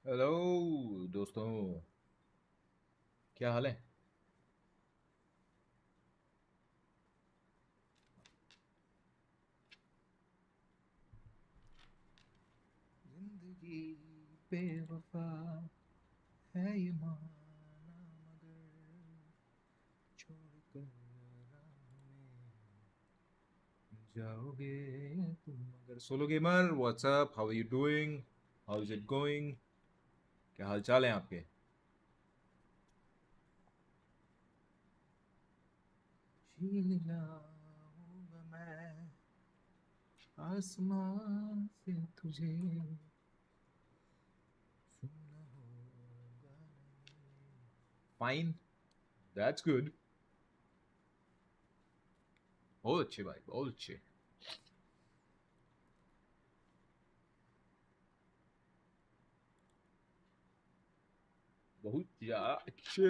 Hello दोस्तों, क्या हाल है। जिंदगी बेवफा है ये माना, मगर छोड़कर राह में जाओगे तुम मगर। Solo gamer, what's up, how are you doing, how is it going, क्या हाल चाल है आपके। छीन लाऊंगा मैं आसमां से तुझे, सुनना होगा नहीं। Fine, that's good. बहुत अच्छे भाई, बहुत अच्छे। बहुत ज्यादा अच्छे।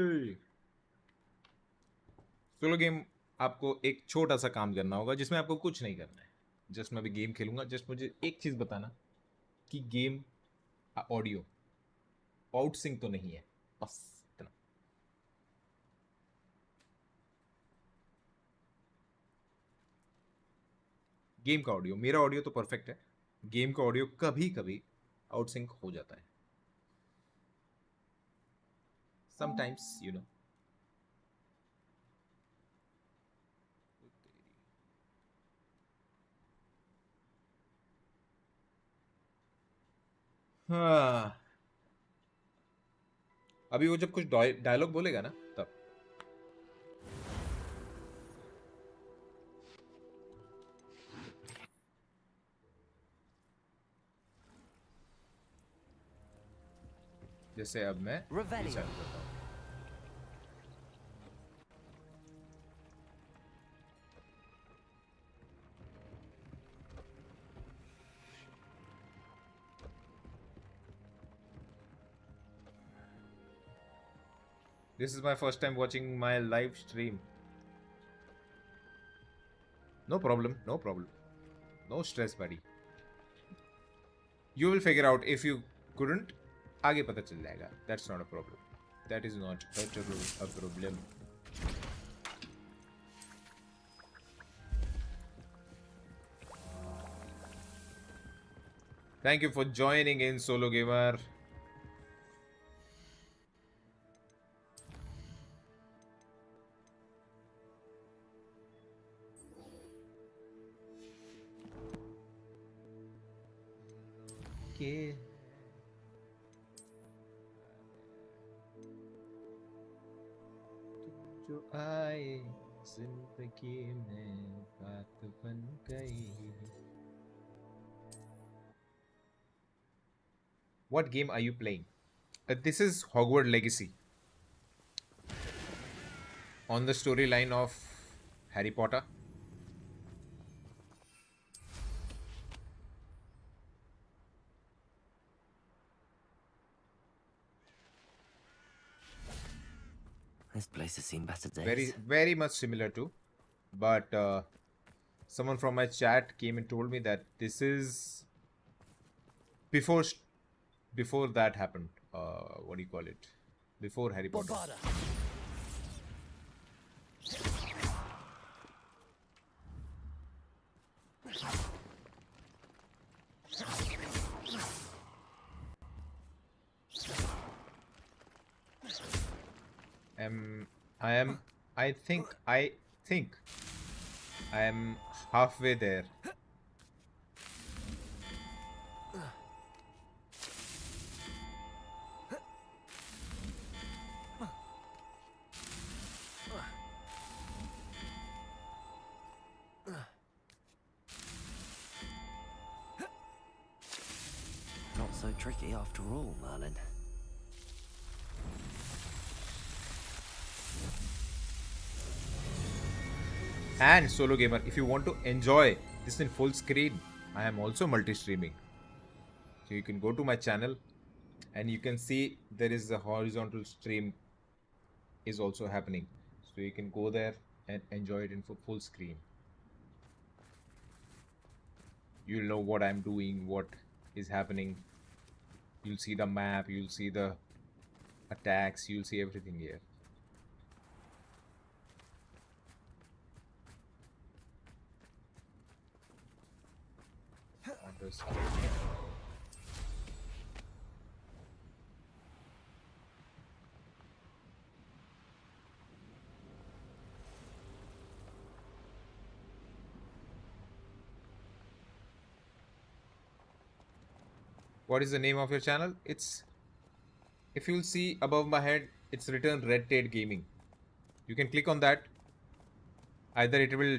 सोलो गेम, आपको एक छोटा सा काम करना होगा जिसमें आपको कुछ नहीं करना है। जस्ट मैं भी गेम खेलूंगा, जस्ट मुझे एक चीज बताना कि गेम ऑडियो आउट सिंक तो नहीं है, बस इतना। गेम का ऑडियो, मेरा ऑडियो तो परफेक्ट है, गेम का ऑडियो कभी कभी आउट सिंक हो जाता है, समटाइम्स यू नो। हाँ, अभी वो जब कुछ डायलॉग बोलेगा ना तब। जैसे अब मैं ये चालू करता हूँ। This is my first time watching my live stream. No problem, no problem, no stress buddy. You will figure out if you couldn't, आगे पता चल जाएगा। That's not a problem, that is not a problem. Thank you for joining in solo gamer. के जो आए जिंदगी में बात बन गई। What game are you playing? This is Hogwarts Legacy, on the storyline of Harry Potter. This place has seen better days. Very much similar to, but someone from my chat came and told me that this is before before that happened. What do you call it? Before Harry Potter. Bakar. I think I am halfway there. Not so tricky after all, Merlin. And solo gamer, if you want to enjoy this in full screen, I am also multi-streaming. So you can go to my channel and you can see there is a horizontal stream is also happening. So you can go there and enjoy it in full screen. You'll know what I'm doing, what is happening. You'll see the map, you'll see the attacks, you'll see everything here. What is the name of your channel? It's, if you'll see above my head, it's written RedTed Gaming. You can click on that. Either it will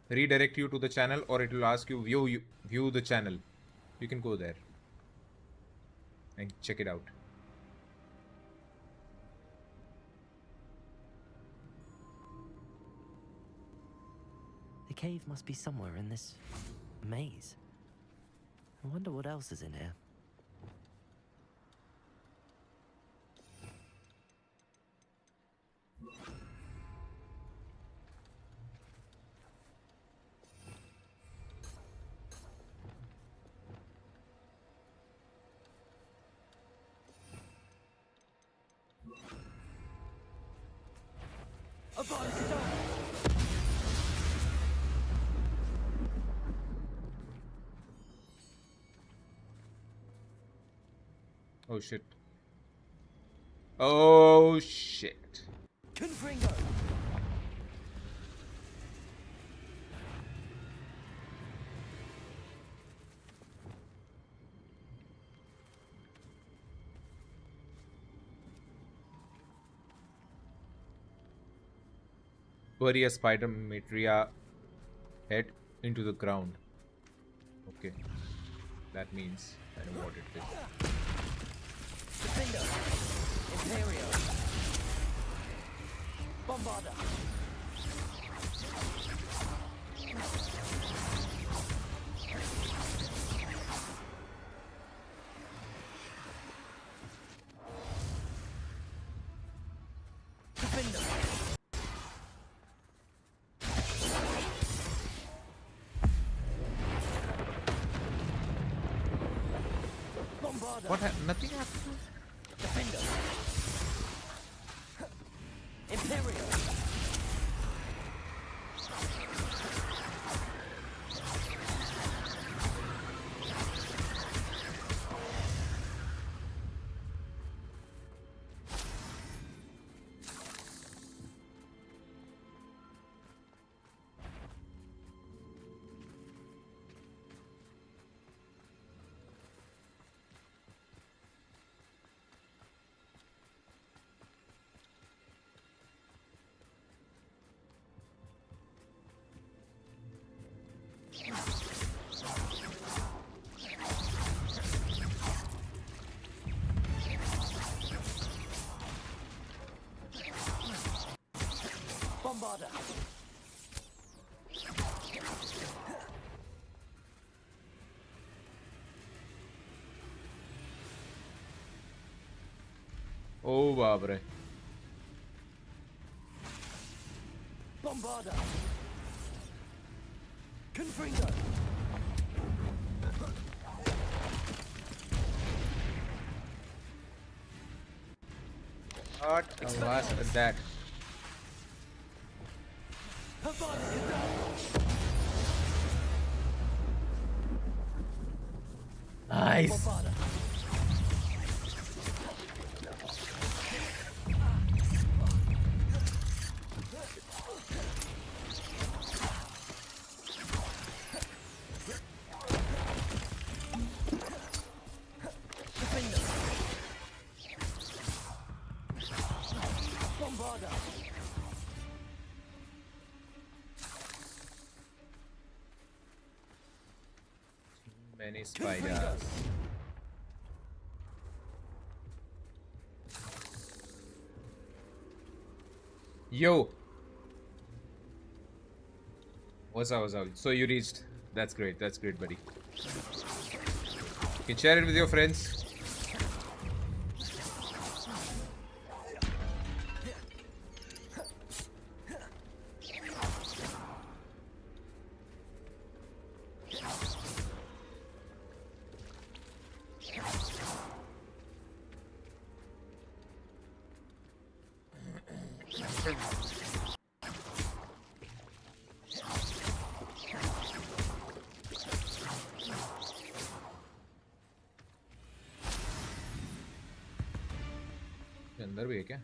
redirect you to the channel or it will ask you view the channel. You can go there and check it out. The cave must be somewhere in this maze. I wonder what else is in here. Oh shit. Oh shit. Confringo! Bury a spider materia head into the ground. Okay. That means I know what it is. Defender! Imperial! Bombarder! Defender! Bombarder! What happened? Nothing happened. Defender! Imperial! Bombarder! Oh, babre. Bombarder! Confringo! What was that? Nice. Bombarder! Defender! Bombarder! Many spiders. Yo. What's up, what's up? So you reached. That's great. That's great, buddy. You can share it with your friends. अंदर भी है क्या?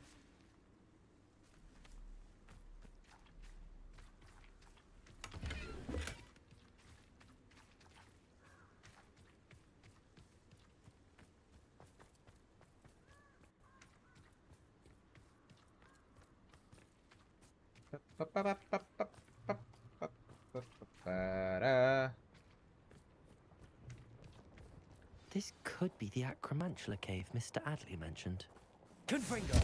This could be the Acromantula cave Mr. Adley mentioned. Confringo!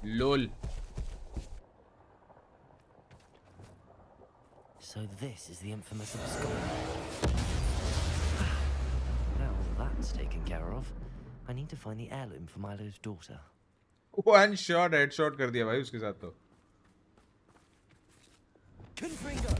LOL. So this is the infamous Absconder. Now that's taken care of, I need to find the heirloom for Milo's daughter. One shot headshot कर दिया भाई उसके साथ तो. Confringo!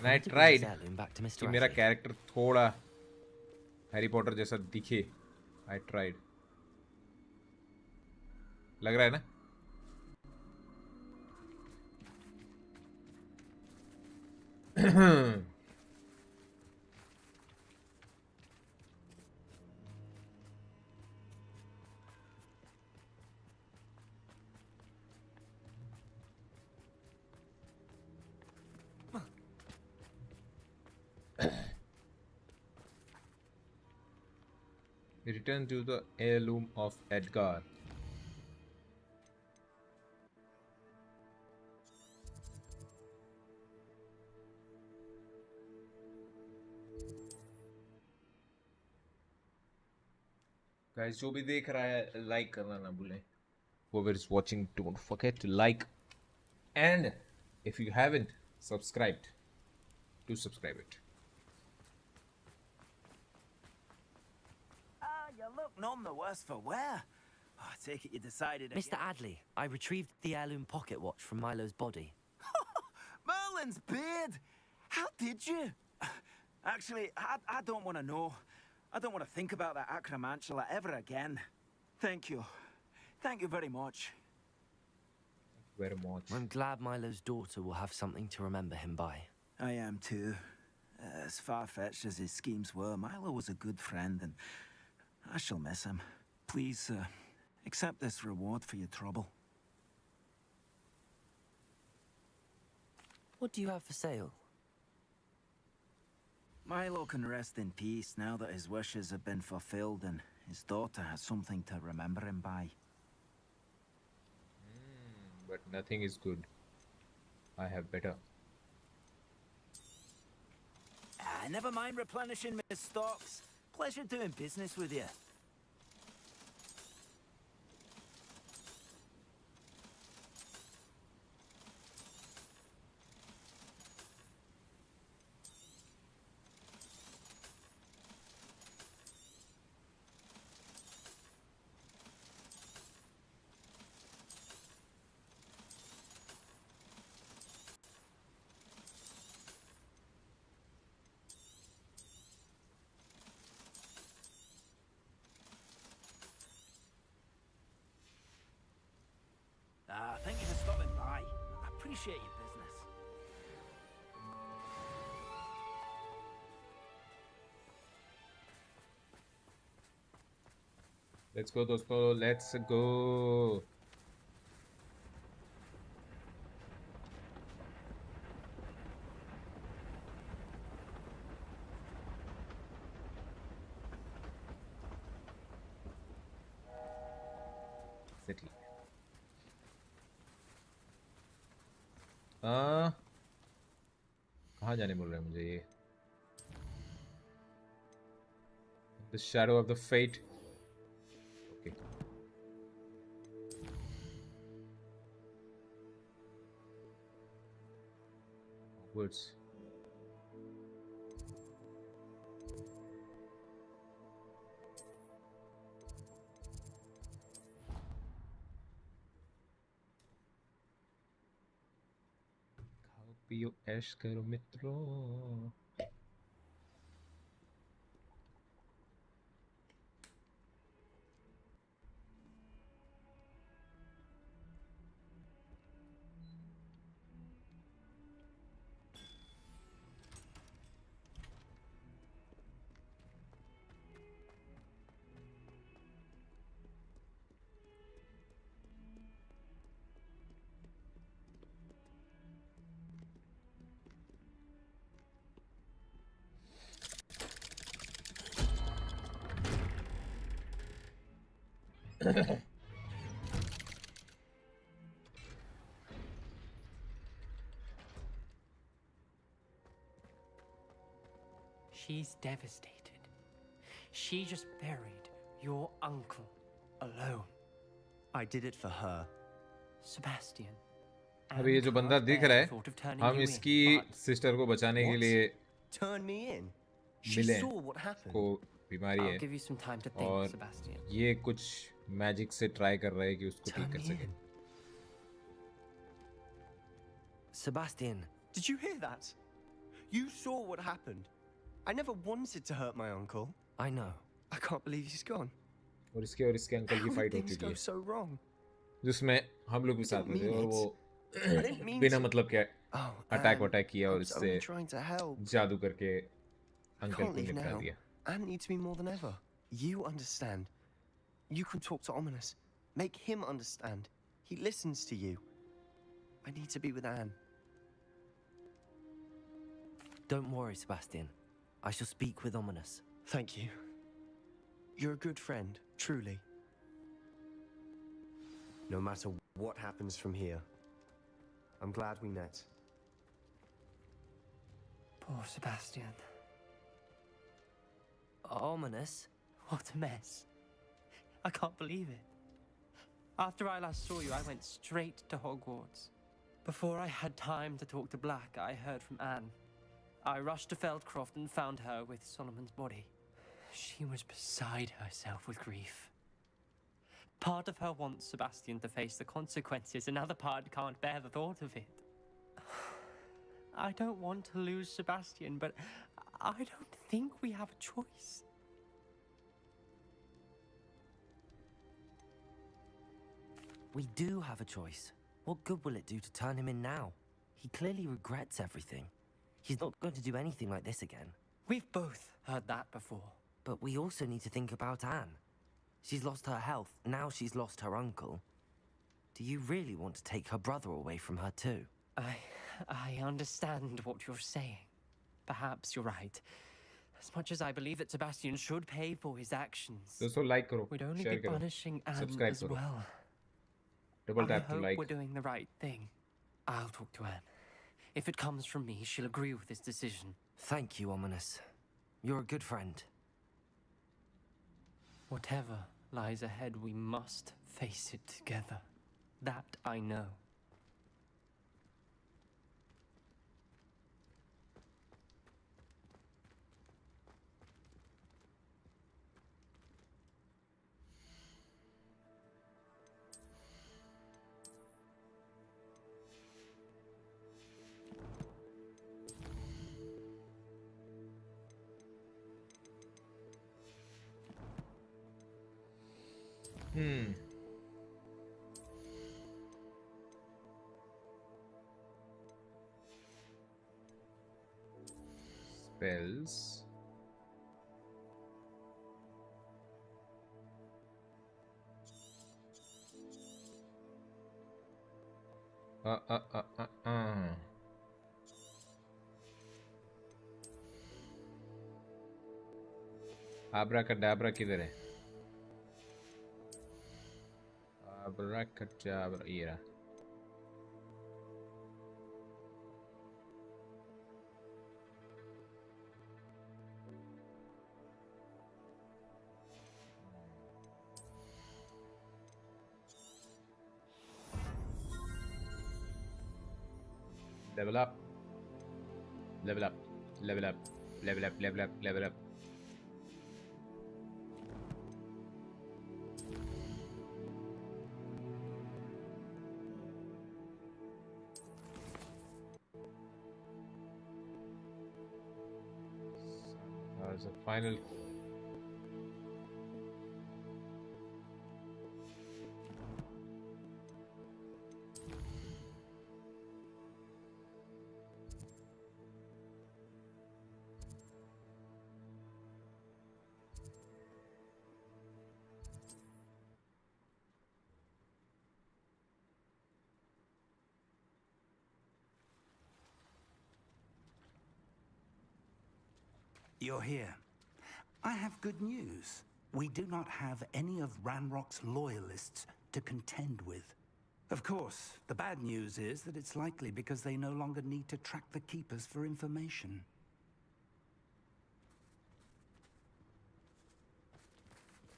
And I tried कि मेरा character थोड़ा Harry Potter जैसा दिखे. I tried. लग रहा है ना? Return to the heirloom of Edgar. Guys, जो भी देख रहा है लाइक करना ना भूलें. Whoever is watching, don't forget to like, and if you haven't subscribed, do subscribe it. You look none the worse for wear. Oh, I take it you decided. Mr. Adley, I retrieved the heirloom pocket watch from Milo's body. Merlin's beard. How did you? Actually, I don't want to know. I don't want to think about that Acromantula ever again. Thank you. Thank you very much. Very much. I'm glad Milo's daughter will have something to remember him by. I am too. As far-fetched as his schemes were, Milo was a good friend, and I shall miss him. Please, accept this reward for your trouble. What do you have for sale? Milo can rest in peace now that his wishes have been fulfilled and his daughter has something to remember him by. But nothing is good. I have better. Never mind replenishing my stocks. Pleasure doing business with you. Thank you for stopping by. I appreciate your business. Let's go, dosto. Let's go. City. कहाँ जाने बोल रहे हैं मुझे ये? The shadow of the fate. Okay. Words. खाओ पियो ऐश करो मित्रों. She's devastated. She just buried your uncle alone. I did it for her. Sebastian. अभी ये जो बंदा दिख रहा है, हम इसकी सिस्टर को बचाने के लिए Turn me in. She मिले. saw what happened. को बीमारी I'll है give you some time to think, और Sebastian. ये कुछ मैजिक से ट्राई कर रहा है कि उसको ठीक Turn कर me सके. in. Sebastian. Did you hear that? You saw what happened. I never wanted to hurt my uncle. I know. I can't believe he's gone. और इसके अंकल How की did फाइट हो things चुकी go है so wrong? जिसमें हम लोग भी साथ में थे और वो I didn't mean बिना to. मतलब के Oh, अटैक Anne, किया I और was इससे only trying to help. जादू करके I अंकल can't को leave निपटा now. दिया. Anne needs me more than ever. You understand. You can talk to Ominous. Make him understand. He listens to you. I need to be with Anne. Don't worry, Sebastian. I shall speak with Ominous. Thank you. You're a good friend, truly. No matter what happens from here, I'm glad we met. Poor Sebastian. Ominous? What a mess. I can't believe it. After I last saw you, I went straight to Hogwarts. Before I had time to talk to Black, I heard from Anne. I rushed to Feldcroft and found her with Solomon's body. She was beside herself with grief. Part of her wants Sebastian to face the consequences, another part can't bear the thought of it. I don't want to lose Sebastian, but I don't think we have a choice. We do have a choice. What good will it do to turn him in now? He clearly regrets everything. He's not going to do anything like this again. We've both heard that before. But we also need to think about Anne. She's lost her health, now she's lost her uncle. Do you really want to take her brother away from her too? I understand what you're saying. Perhaps you're right. As much as I believe that Sebastian should pay for his actions, दोस्तों like करो, we'd only share be करो, punishing Anne subscribe as करो, well. Double I tap to hope like. we're doing the right thing. I'll talk to Anne. If it comes from me, she'll agree with this decision. Thank you, Ominous. You're a good friend. Whatever lies ahead, we must face it together. That I know. Spells. Abracadabra किधर है? Abracadabra ये रहा. Level up. Level up. Level up. Level up. Level up. Level up. As a final. You're here. I have good news. We do not have any of Ranrok's loyalists to contend with. Of course, the bad news is that it's likely because they no longer need to track the Keepers for information.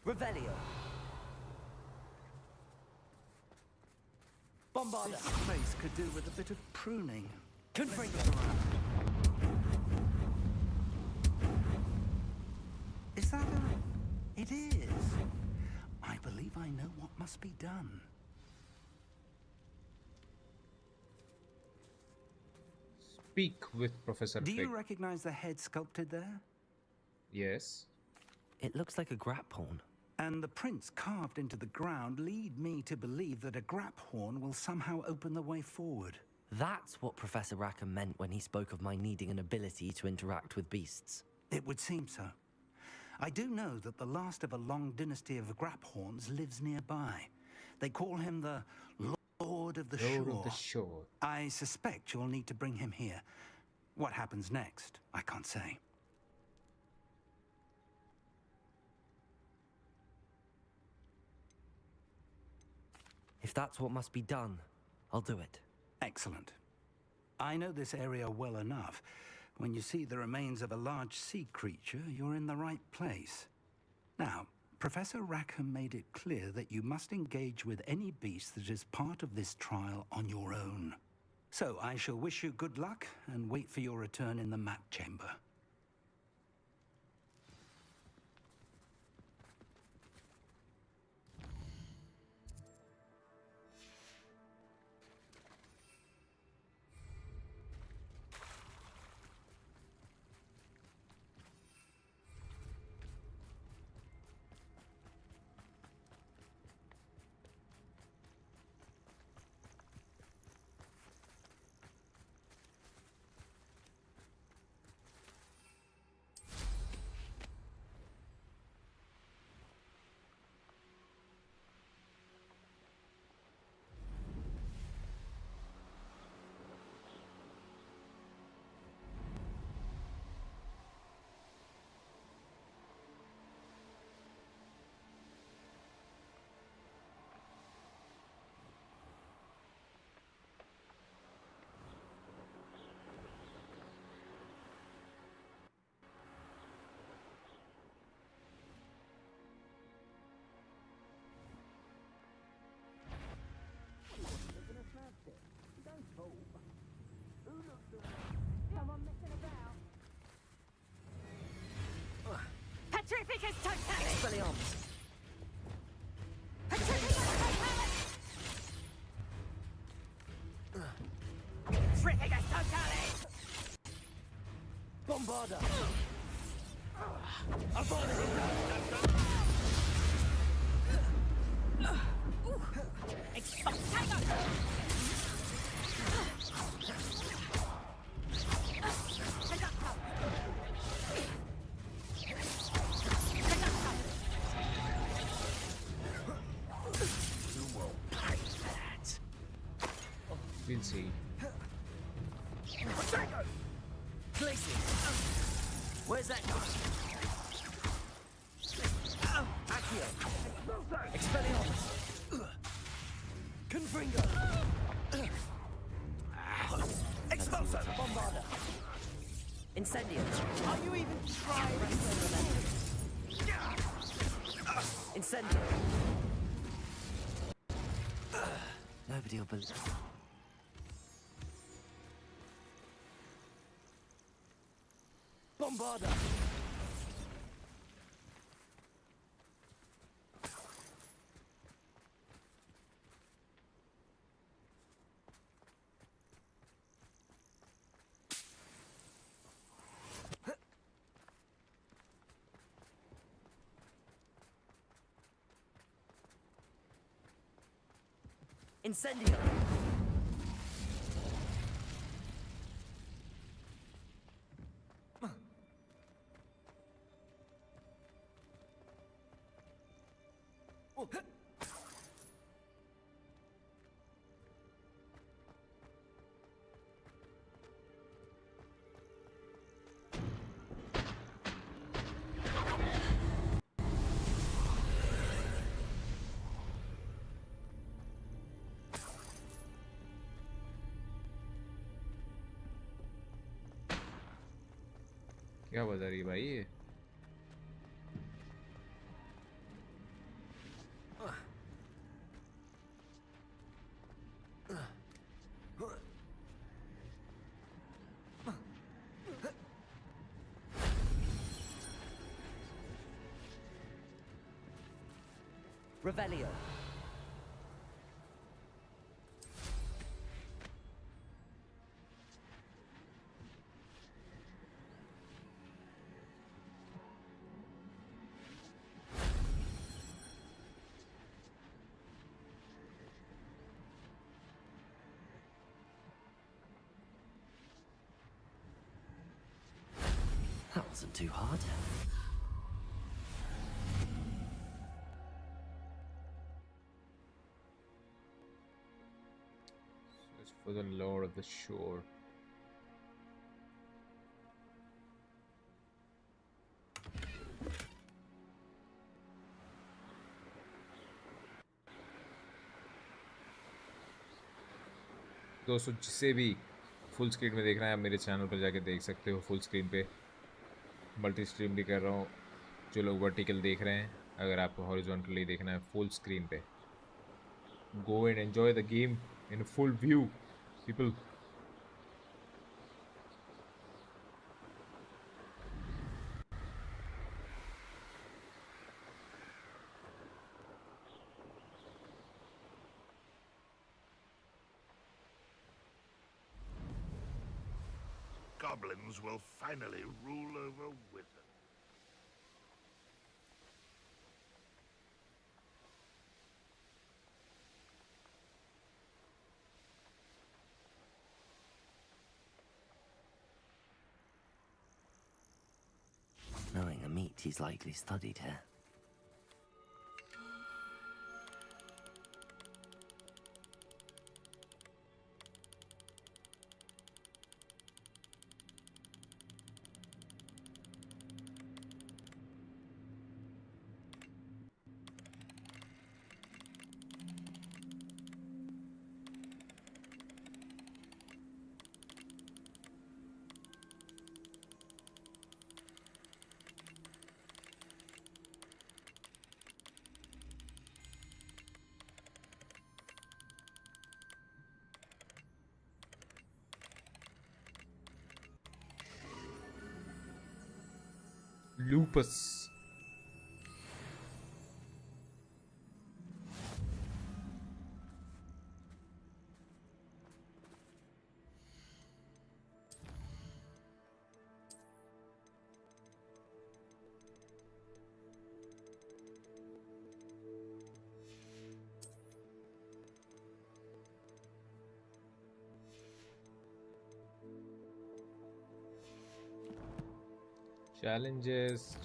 Revelio. Bombarda. This place could do with a bit of pruning. Confringo. Is that a... It is. I believe I know what must be done. Speak with Professor Do you Fig. recognize the head sculpted there? Yes. It looks like a grap horn. And the prints carved into the ground lead me to believe that a grap horn will somehow open the way forward. That's what Professor Rackham meant when he spoke of my needing an ability to interact with beasts. It would seem so. I do know that the last of a long dynasty of grap horns lives nearby. They call him the Lord of the Lord Shore. of the Shore. I suspect you'll need to bring him here. What happens next, I can't say. If that's what must be done, I'll do it. Excellent. I know this area well enough. When you see the remains of a large sea creature, you're in the right place. Now, Professor Rackham made it clear that you must engage with any beast that is part of this trial on your own. So I shall wish you good luck and wait for your return in the map chamber. Petrificus totalis! Expelliarmus. Petrificus totalis! Petrificus totalis! Bombarda. Expulsago! We'll see. Glacier. Where's that guy? Accio. Expelliarmus. Confringo. Expulso. Bombarda. Incendio. Are you even trying to Incendio. Nobody will believe. Bombarder. Incendio. क्या बजा रही है भाई ये? Revelio. That wasn't too hard. It's for the Lord of the Shore. दोस्तों जिसे भी full screen में देखना है आप मेरे चैनल पर जाके देख सकते हो। फुल स्क्रीन पे मल्टी स्ट्रीम भी कर रहा हूँ। जो लोग वर्टिकल देख रहे हैं, अगर आपको हॉरिजॉन्टली देखना है फुल स्क्रीन पे, go and enjoy the game in full view people. Goblins will finally rule over wizards. Knowing a meat, he's likely studied here. Lupus. Challenges.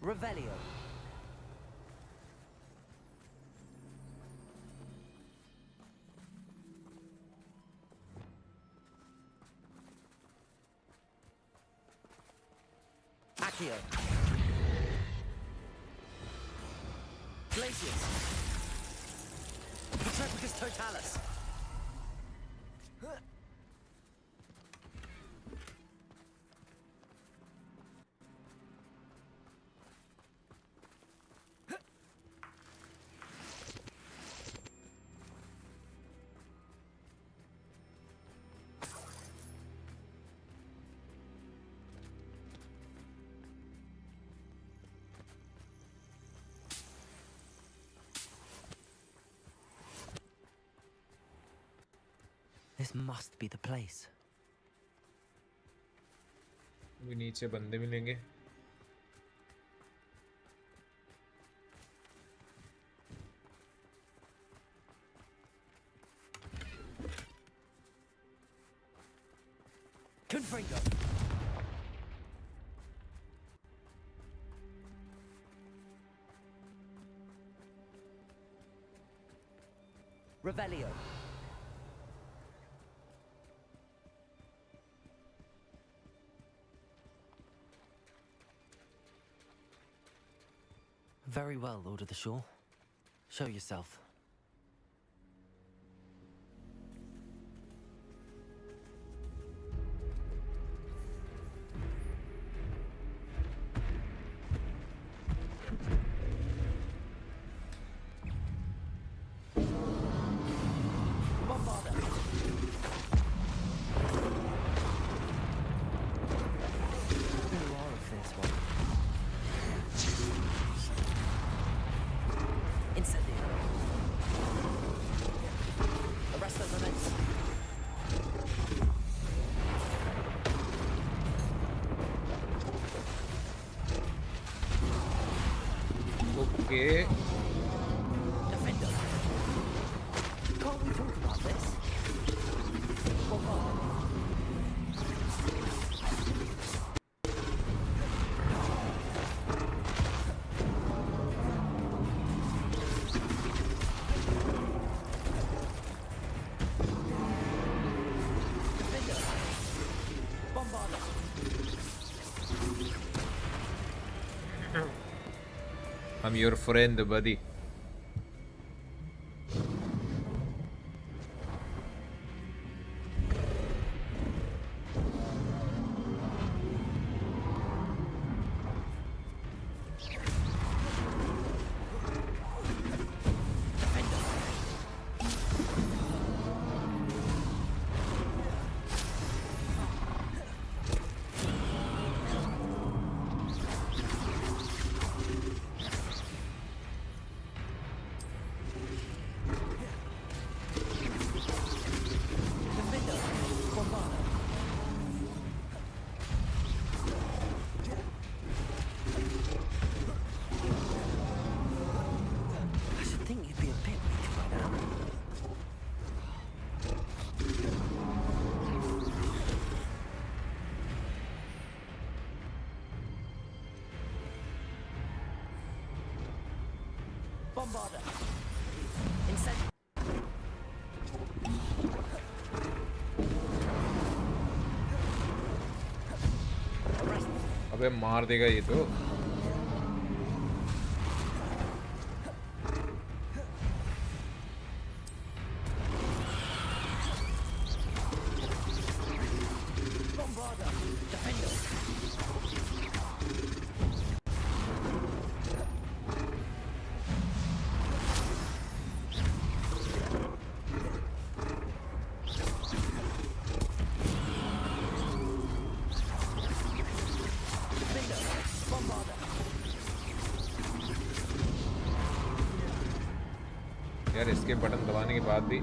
Revelio. Accio. Glacius. Petrepicus totalis. This must be the place. अभी नीचे बंदे मिलेंगे. Confringo. Revelio. Very well, Lord of the Shore. Show yourself. Okay. Defender. Can't we talk about this? I'm your friend, buddy. Bombarder. Incendiary. अबे मार देगा ये तो. Bombarder. Defender. यार इसके बटन दबाने के बाद भी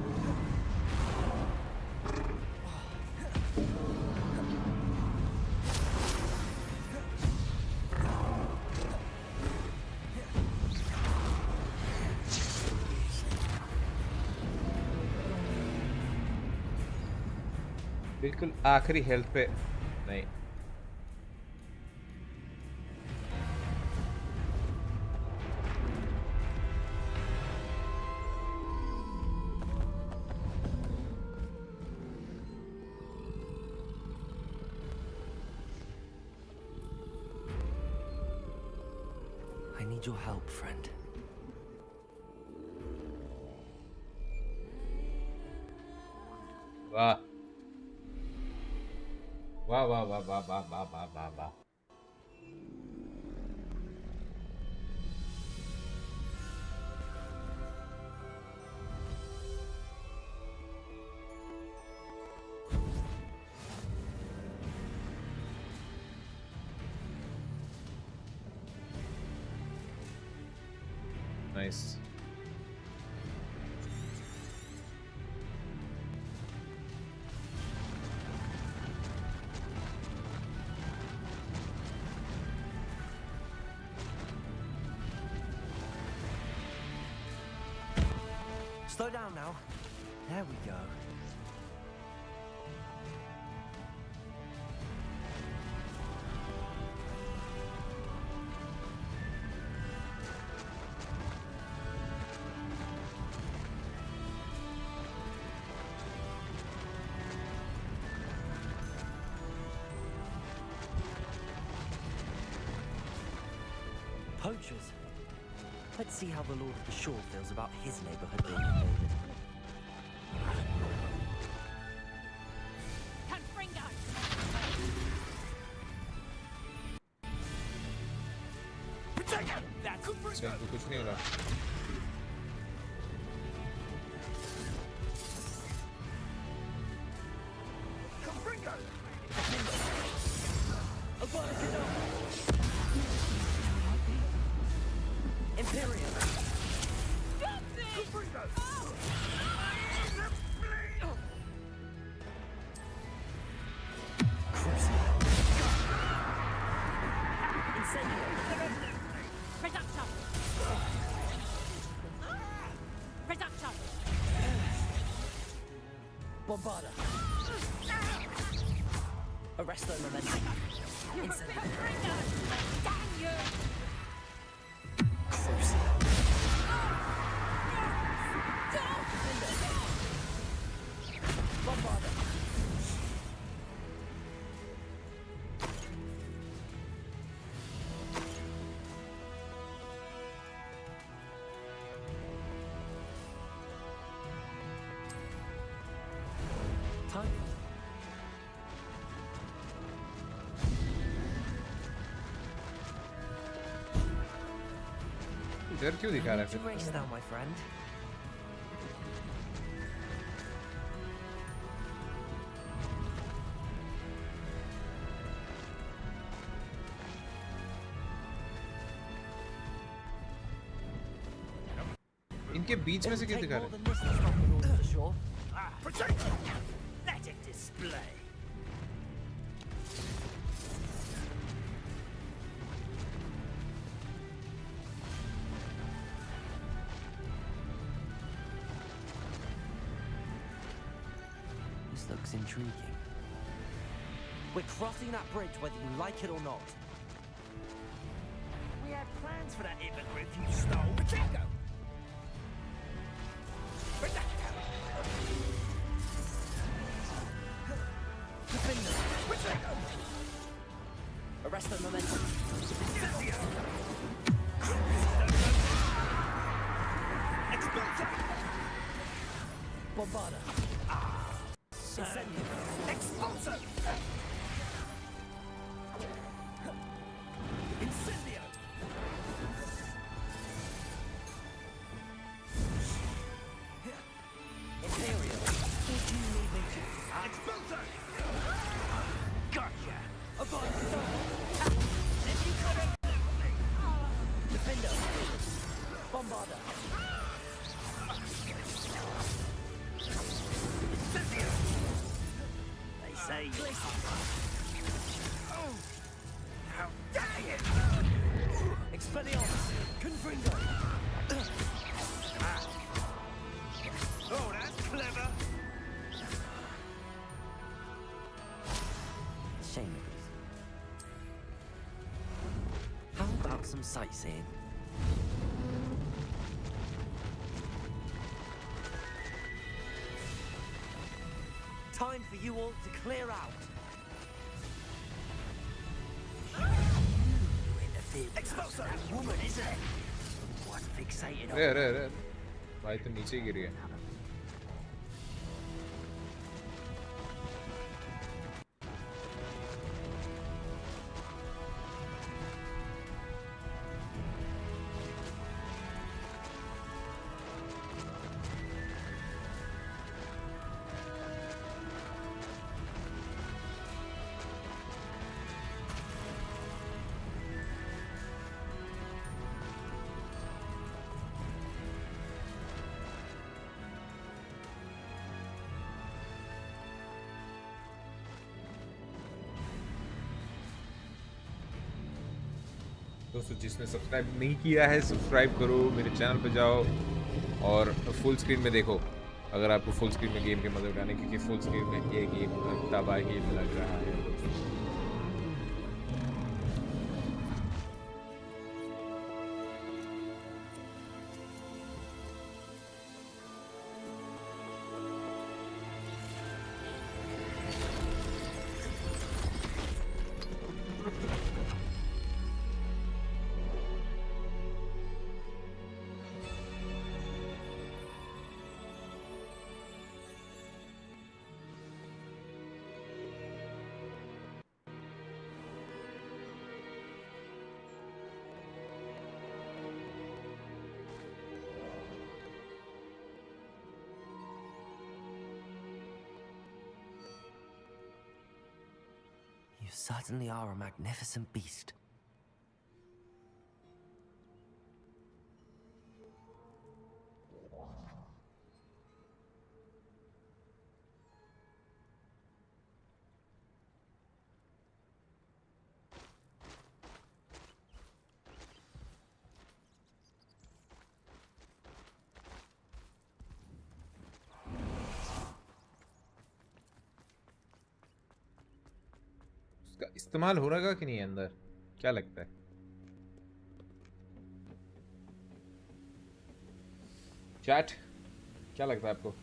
बिल्कुल आखिरी हेल्थ पे नहीं. need your help, friend. Wow. Wow, wow, wow, wow, wow, wow, wow, wow, wow. Nice. Slow down now. There we go. Poachers. Let's see how the Lord of the Shore feels about his neighborhood being invaded. Confringo! That's इससे इनको कुछ नहीं हो रहा. Imperial. Reductor! Reductor! Bombarda. Arrest the momentum. Confringo! Damn you! Bombarda. Time. इधर क्यों दिखा रहा है To फिर? race now, my friend. इनके बीच में से क्यों दिखा रहा है? More than this to stop the Lord of the Shore. protect it. Let it display. This looks intriguing. We're crossing that bridge whether you like it or not. We had plans for that immigrant you stole. Pacheco! Defender. Arrest the momentum. Bombarda. Incendio. Expulso! Incendio! Imperial. What do you need me to? Expulso! Gotcha! Defender. Bombarda. They say... Oh! How dare it! Expelliarmus. Confringo. Oh, that's clever! Shame. How about some sightseeing? Time for you all to clear out. You Expulso! Woman, isn't it? Was fixated on अरे भाई तो नीचे गिर गया. दोस्तों जिसने subscribe नहीं किया है सब्सक्राइब करो, मेरे चैनल पे जाओ और फुल स्क्रीन में देखो अगर आपको फुल स्क्रीन में गेम के मजे उठाने, क्योंकि फुल स्क्रीन में ये गेम तबाही लग रहा है. You certainly are a magnificent beast. उसका इस्तेमाल हो रहा कि नहीं है अंदर, क्या लगता है? चैट क्या लगता है आपको?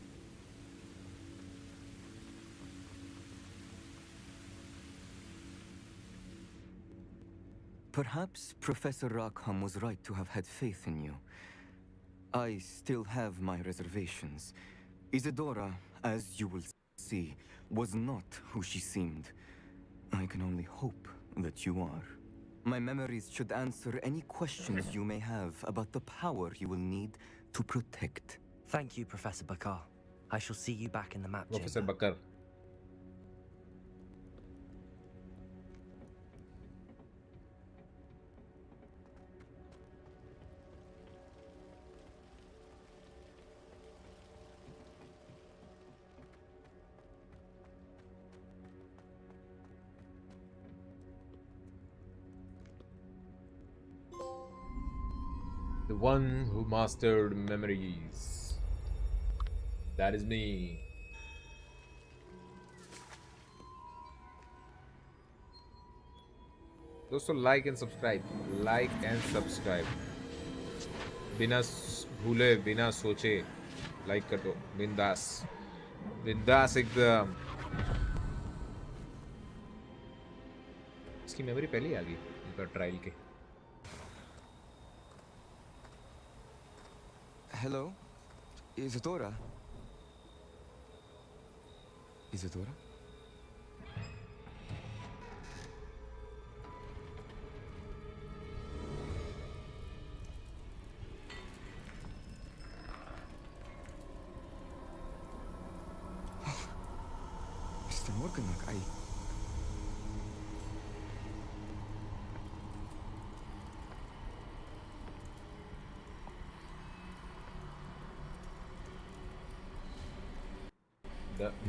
Perhaps Professor Rackham was right to have had faith in you. I still have my reservations. Isidora, as you will see, was not who she seemed. I can only hope that you are. My memories should answer any questions you may have about the power you will need to protect. Thank you, Professor Bakar. I shall see you back in the map Professor chamber. Bakar. The one who mastered memories. That is me. दोस्तों like and subscribe बिना भूले बिना सोचे like कर दो. बिंदास एकदम. इसकी मेमोरी पहले ही आ गई इनका ट्रायल के. Hello? Isidora? Isidora? Mr. Morganlock,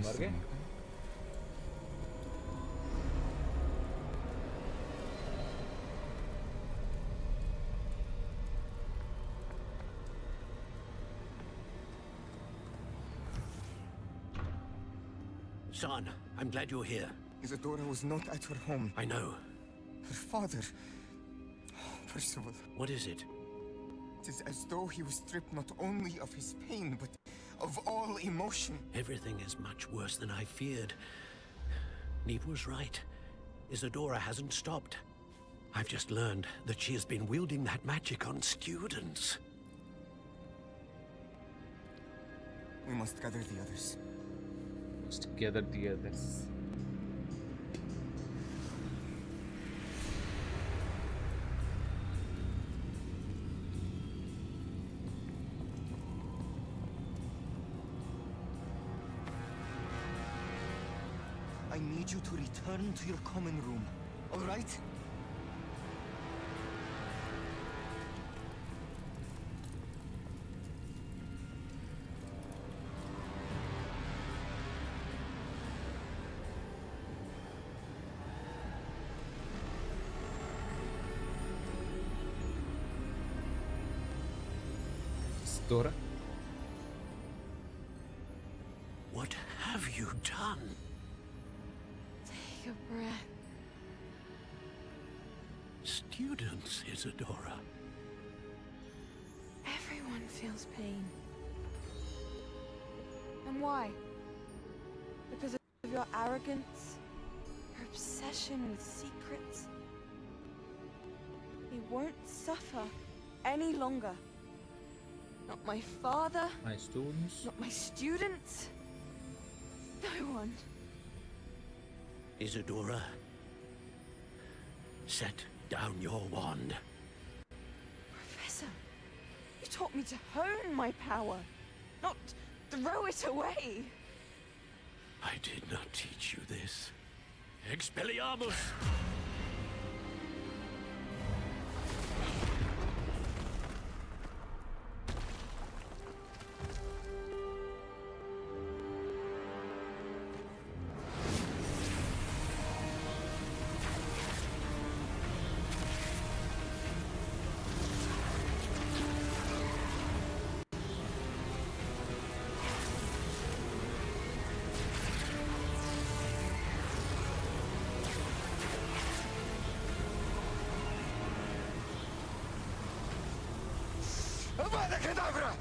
मर गए. Son, I'm glad you're here. Isidora was not at her home. I know. Her father... Percival. What is it? It is as though he was stripped not only of his pain, but of all emotion. Everything is much worse than I feared. Neve was right. Isidora hasn't stopped. I've just learned that she has been wielding that magic on students. We must gather the others. Just gather the others. I need you to return to your common room, all right? Isidora? What have you done? Take a breath. Students, Isidora. Everyone feels pain. And why? Because of your arrogance? Your obsession with secrets? He won't suffer any longer. Not my father, My students? not my students. No one. Isidora, set down your wand. Professor, you taught me to hone my power, not throw it away. I did not teach you this. Expelliarmus! Avada Kedavra!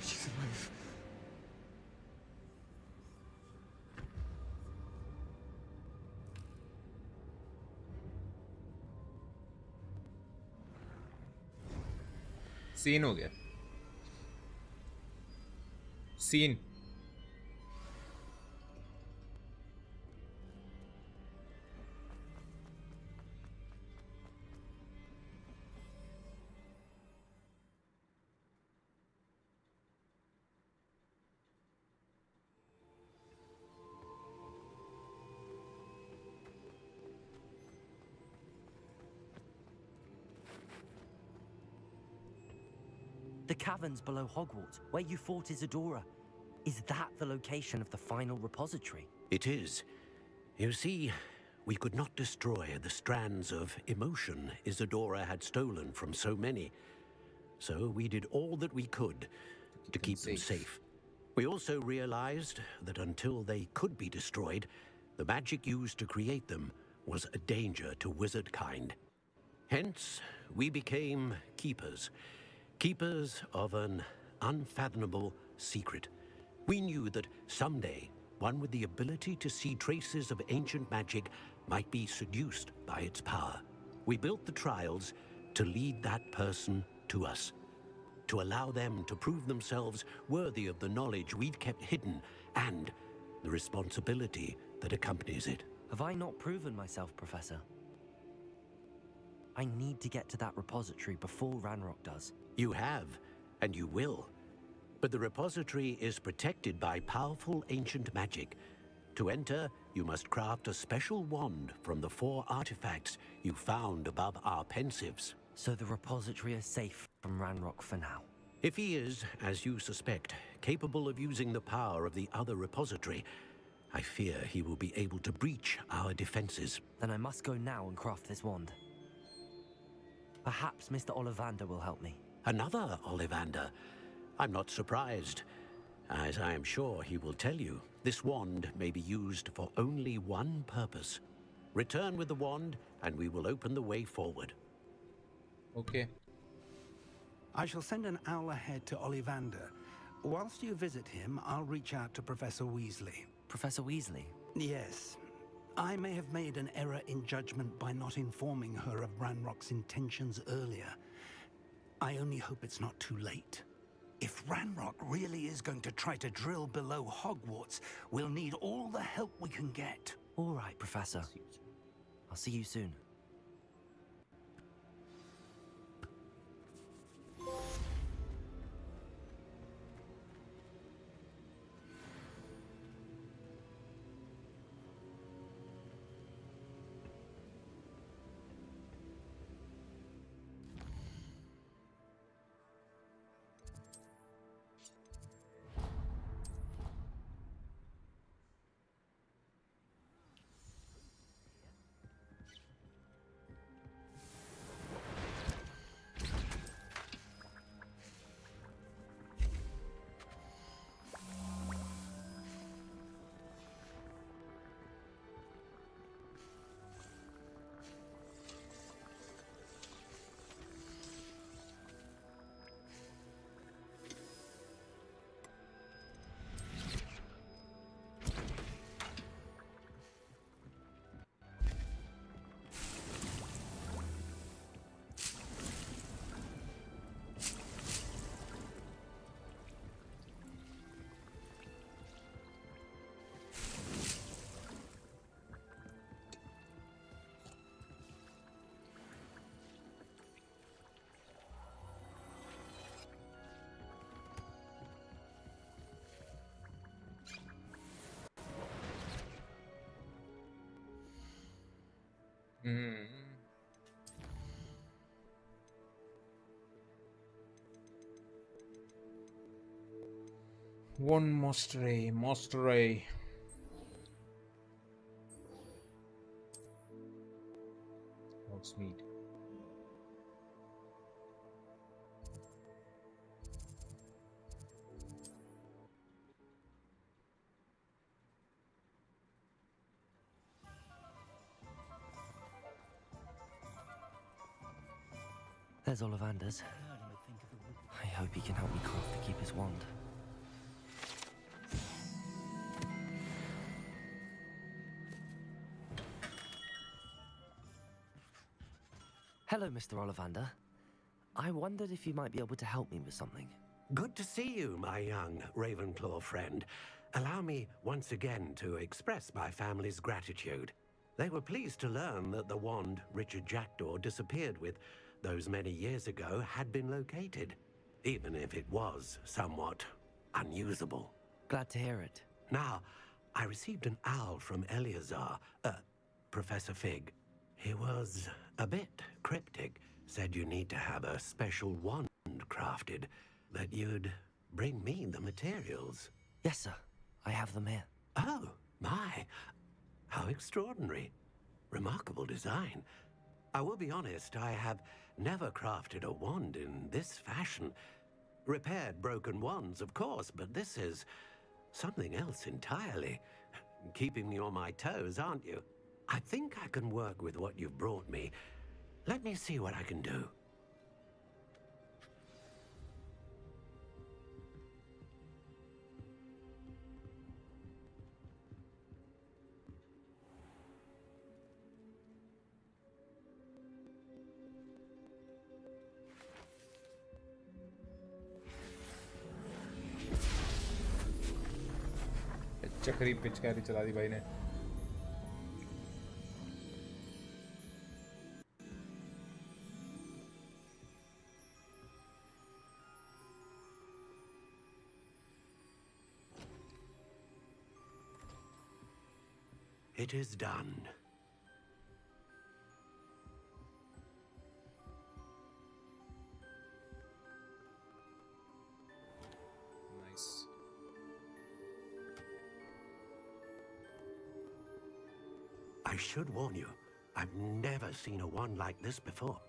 She's alive. Scene हो गया scene The caverns below Hogwarts, where you fought Isidora. Is that the location of the final repository? It is. You see, we could not destroy the strands of emotion Isidora had stolen from so many. So we did all that we could to keep them safe. We also realized that until they could be destroyed, the magic used to create them was a danger to wizard kind. Hence, we became keepers. Keepers of an unfathomable secret. We knew that someday, one with the ability to see traces of ancient magic might be seduced by its power. We built the trials to lead that person to us, to allow them to prove themselves worthy of the knowledge we'd kept hidden and the responsibility that accompanies it. Have I not proven myself, Professor? I need to get to that repository before Ranrok does. You have, and you will. But the repository is protected by powerful ancient magic. To enter, you must craft a special wand from the 4 artifacts you found above our pensives. So the repository is safe from Ranrok for now. If he is, as you suspect, capable of using the power of the other repository, I fear he will be able to breach our defenses. Then I must go now and craft this wand. Perhaps Mr. Ollivander will help me. Another Ollivander? I'm not surprised. As I am sure he will tell you, this wand may be used for only one purpose. Return with the wand, and we will open the way forward. Okay. I shall send an owl ahead to Ollivander. Whilst you visit him, I'll reach out to Professor Weasley. Professor Weasley? Yes. I may have made an error in judgment by not informing her of Ranrock's intentions earlier. I only hope it's not too late. If Ranrock really is going to try to drill below Hogwarts, we'll need all the help we can get. All right, Professor. I'll see you soon. Hmm. One Mastery. Hogsmeade. There's Ollivander's. I hope he can help me craft the Keeper's wand. Hello, Mr. Ollivander. I wondered if you might be able to help me with something. Good to see you, my young Ravenclaw friend. Allow me once again to express my family's gratitude. They were pleased to learn that the wand Richard Jackdaw disappeared with those many years ago had been located, even if it was somewhat unusable. Glad to hear it. Now, I received an owl from Eleazar, Professor Fig. He was a bit cryptic, said you need to have a special wand crafted, that you'd bring me the materials. Yes, sir. I have them here. Oh, my. How extraordinary. Remarkable design. I will be honest, I have never crafted a wand in this fashion. Repaired broken wands, of course, but this is something else entirely. Keeping me on my toes, aren't you? I think I can work with what you've brought me. Let me see what I can do. चक्री पिचकारी चला दी भाई ने. It is done. Nice. I should warn you, I've never seen a wand like this before.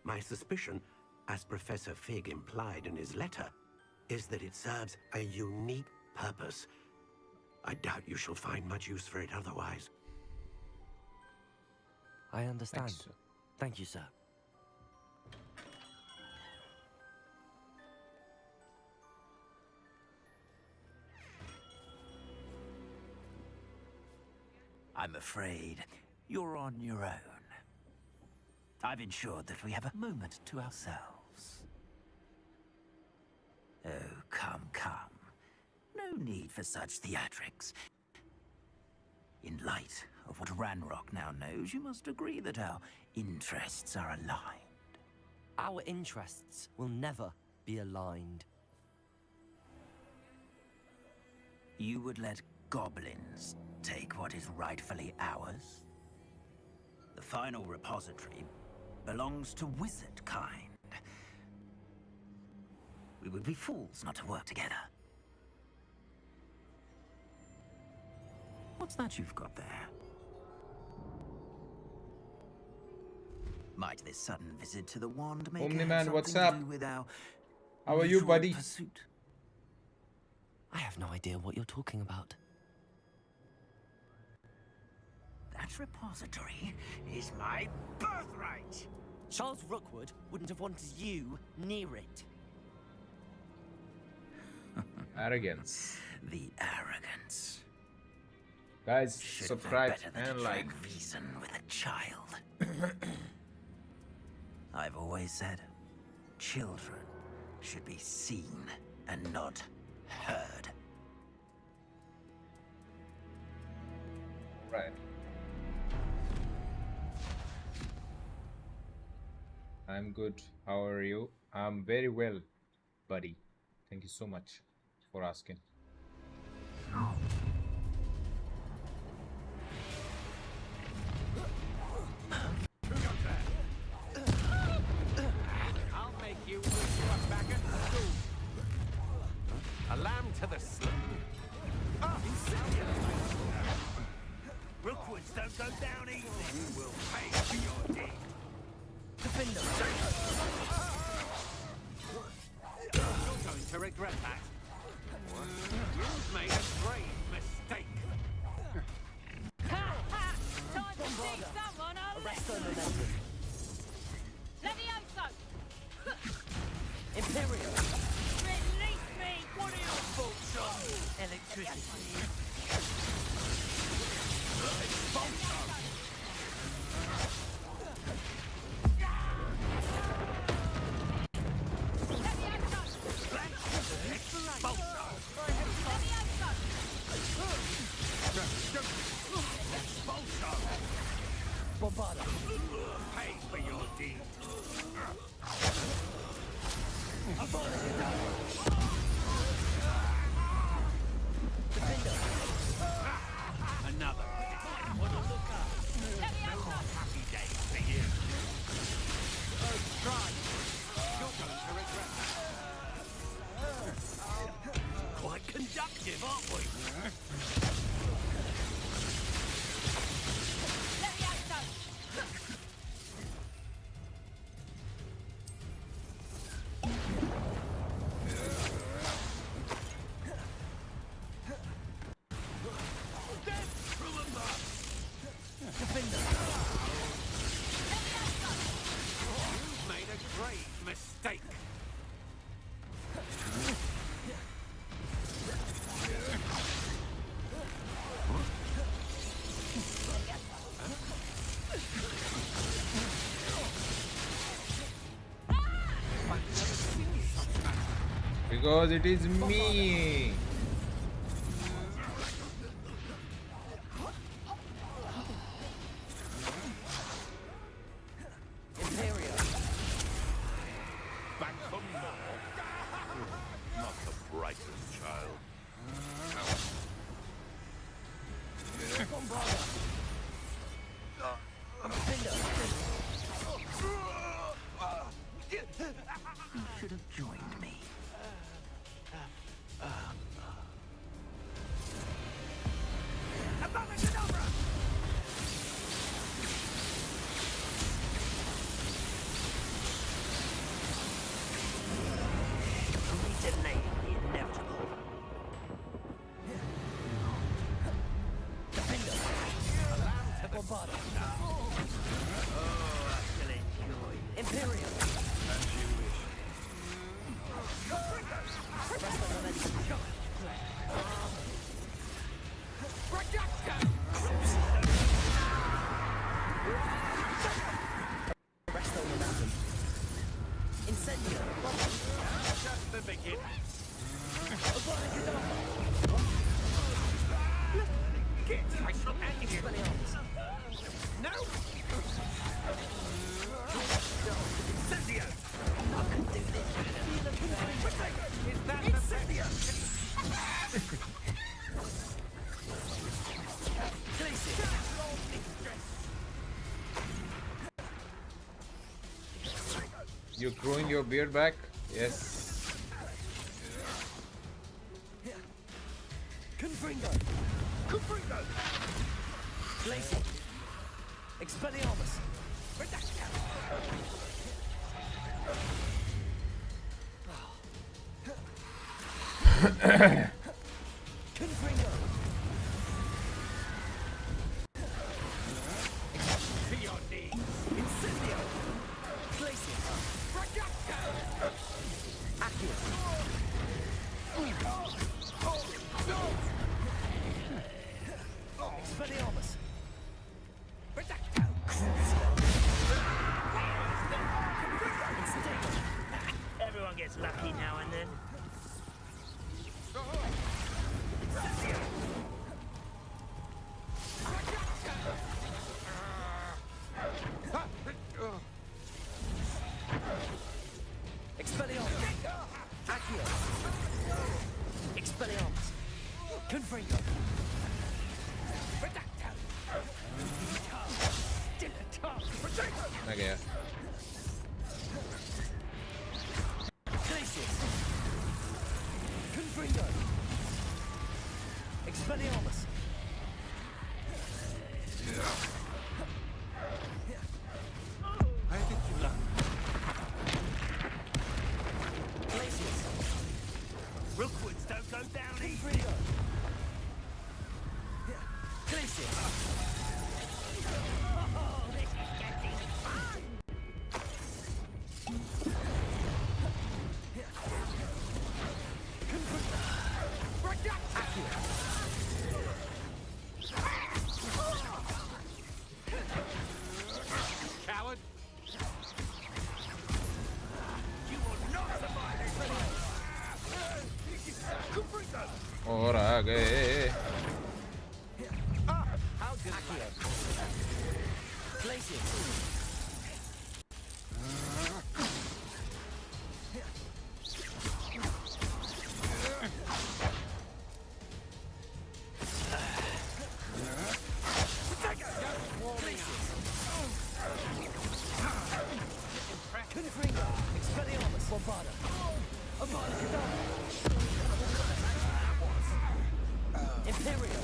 My suspicion, as Professor Fig implied in his letter, is that it serves a unique purpose. I doubt you shall find much use for it otherwise. I understand. Thanks, sir. Thank you, sir. I'm afraid you're on your own. I've ensured that we have a moment to ourselves. Oh, come, come. No need for such theatrics. In light of what Ranrok now knows, you must agree that our interests are aligned. Our interests will never be aligned. You would let goblins take what is rightfully ours? The final repository belongs to wizard kind. We would be fools not to work together. What's that you've got there? Might this sudden visit to the wand make Omni-Man, what's something up? to do with our How are you, mutual buddy? pursuit? I have no idea what you're talking about. That repository is my birthright! Charles Rookwood wouldn't have wanted you near it. Arrogance. The arrogance. Guys, Should subscribe know better than and to like. drag reason with a child. I've always said, children should be seen and not heard. Right. I'm good. How are you? I'm very well, buddy. Thank you so much for asking. I'll make you wish you were back at school. A lamb to the slip. Rookwoods don't go down easy. You will pay for your deed. Defender! You're going to regret that. You've made a grave mistake. Ha ha! Time to see someone a lesson! Levioso! Imperial! Release me! What are your thoughts on Electricity! Bombarda. Pay for your deed. Another. What a looker. Happy day for you. Oh, try. You're going to regret that. Quite conductive, aren't we? You've made a grave mistake. Because it is me. Imperial! Back for more. Not the brightest child. You should have joined me. Only delaying the inevitable. Bombarda! Just the beginning. I shall end you. No! Incendio! I can do this. Is that Incendio? You're growing your beard back? Yes. Confringo! Confringo! Blazing! Expelliarmus! Confringo! To your knees! Incendio! Glacier! Accio! Expelliarmus! Everyone gets lucky now and then. Expelliarmus! Accio! Expelliarmus! Confringo! Okay. Yeah. Glacius! Confringo! Expelliarmus! Where did you learn? Glacius! Rookwoods don't go down easy. Confringo! Glacius! Oh, this is getting fun. Coward! You will not survive this. और आ गए. How good Glacius! Confringo! Expelliarmus! Bombarda! Abada Kedavra! Imperial!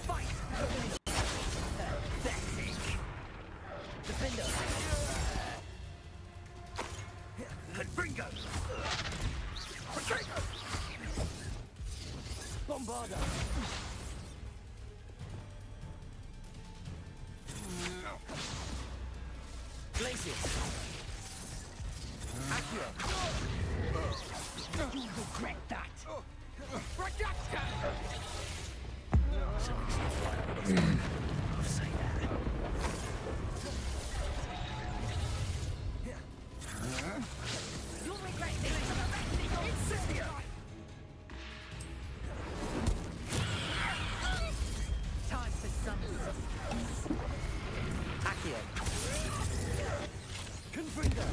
Fight! Pathetic! Defender! Confringo! Pacheco! Bombarda! Glacius! Accio! You regret that! Rajaka! I'll say that. You'll regret this! Incendio! Time for some substance. Accio! Confringo!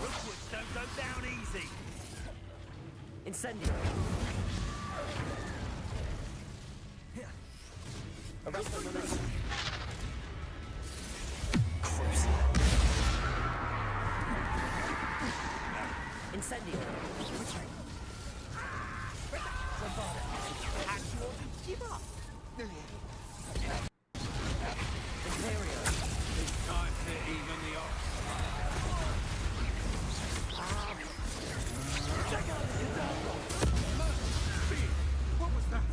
Rookwoods don't go down easy. Incendio! Arrest the momentum. Incendio! Bombarda! Actual, give up! Imperial! It's time to even the odds. Check out the Isidora! What was that?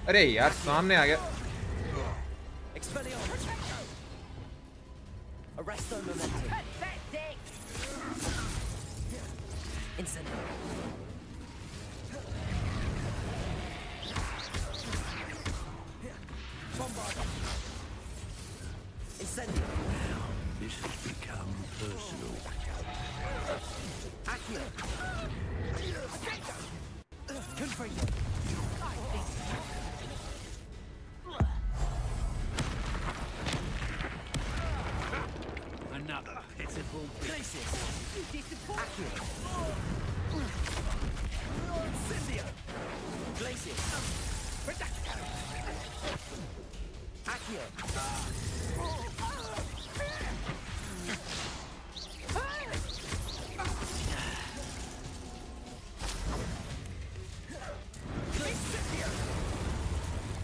अरे यार सामने आ गया. Arresto momentum. Incendio. Bombarda. Incendio. Now, this has become personal. Accio. Confringo. Another pitiful Glacius. Accio. Incendio. Glacius. Accio.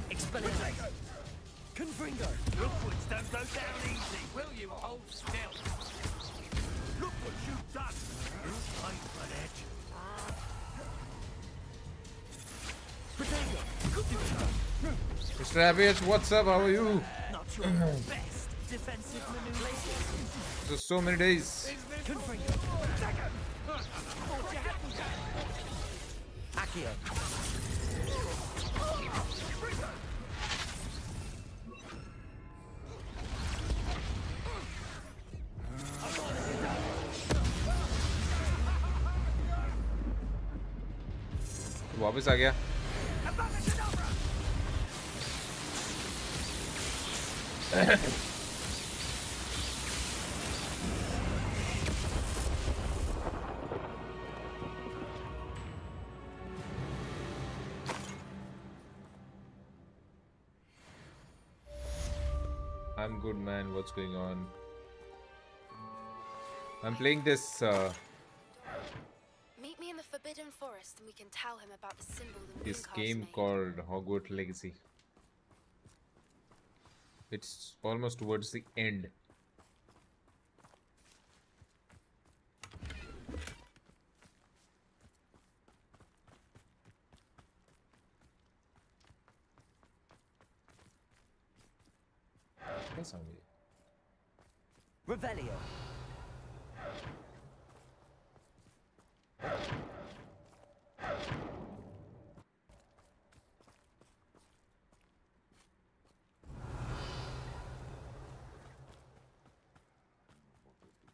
Expelliarmus. Confringo. Rookwoods don't go down easy. Will you hold still? Look what you've done. You pay for that. Protego. Mr. Abish, what's up? How are you? Not your best defensive maneuver. There's so many days. Confringo. Accio. वापस आ गया. I'm good, man. What's going on? I'm playing this. Meet me in the Forbidden Forest, and we can tell him about the symbol the This Mooncalves game made. called Hogwarts Legacy. It's almost towards the end. Revelio.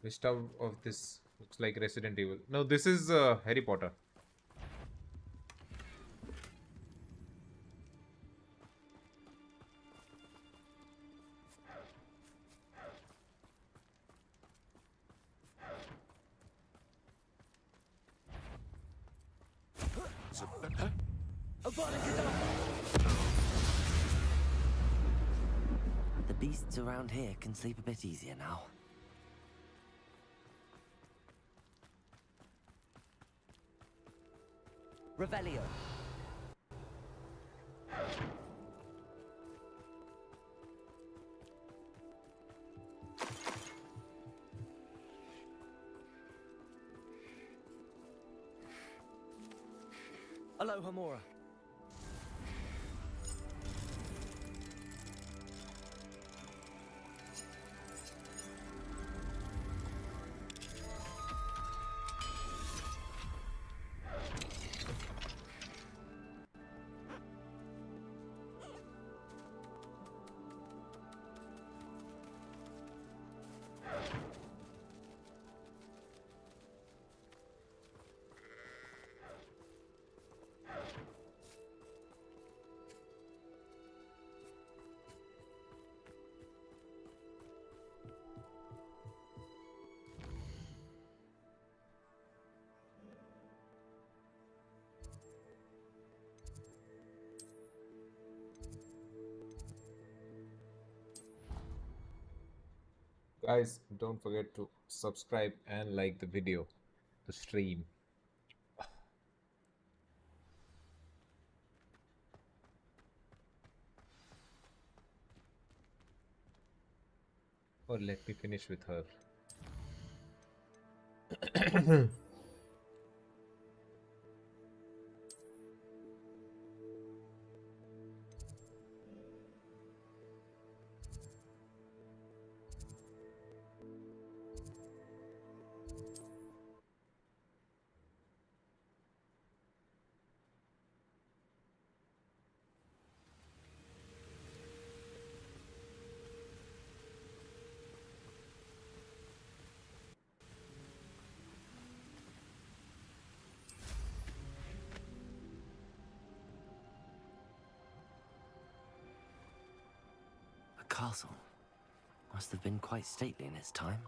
Which type of this looks like Resident Evil? No, this is Harry Potter. The beasts around here can sleep a bit easier now. Revelio. Aloha Mora. Guys, don't forget to subscribe and like the video, the stream. Or let me finish with her. The castle must have been quite stately in its time.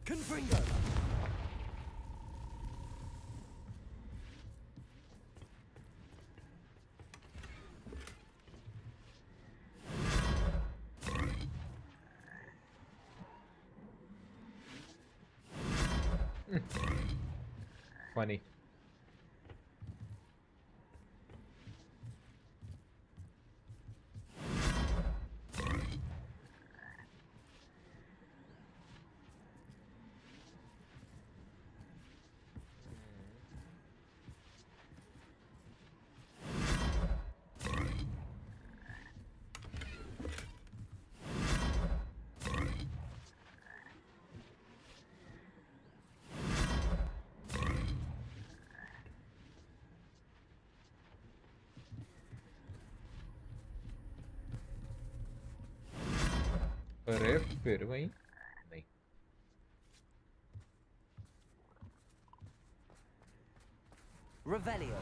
Confringo! Funny. अरे फिर वहीं नहीं Revelio.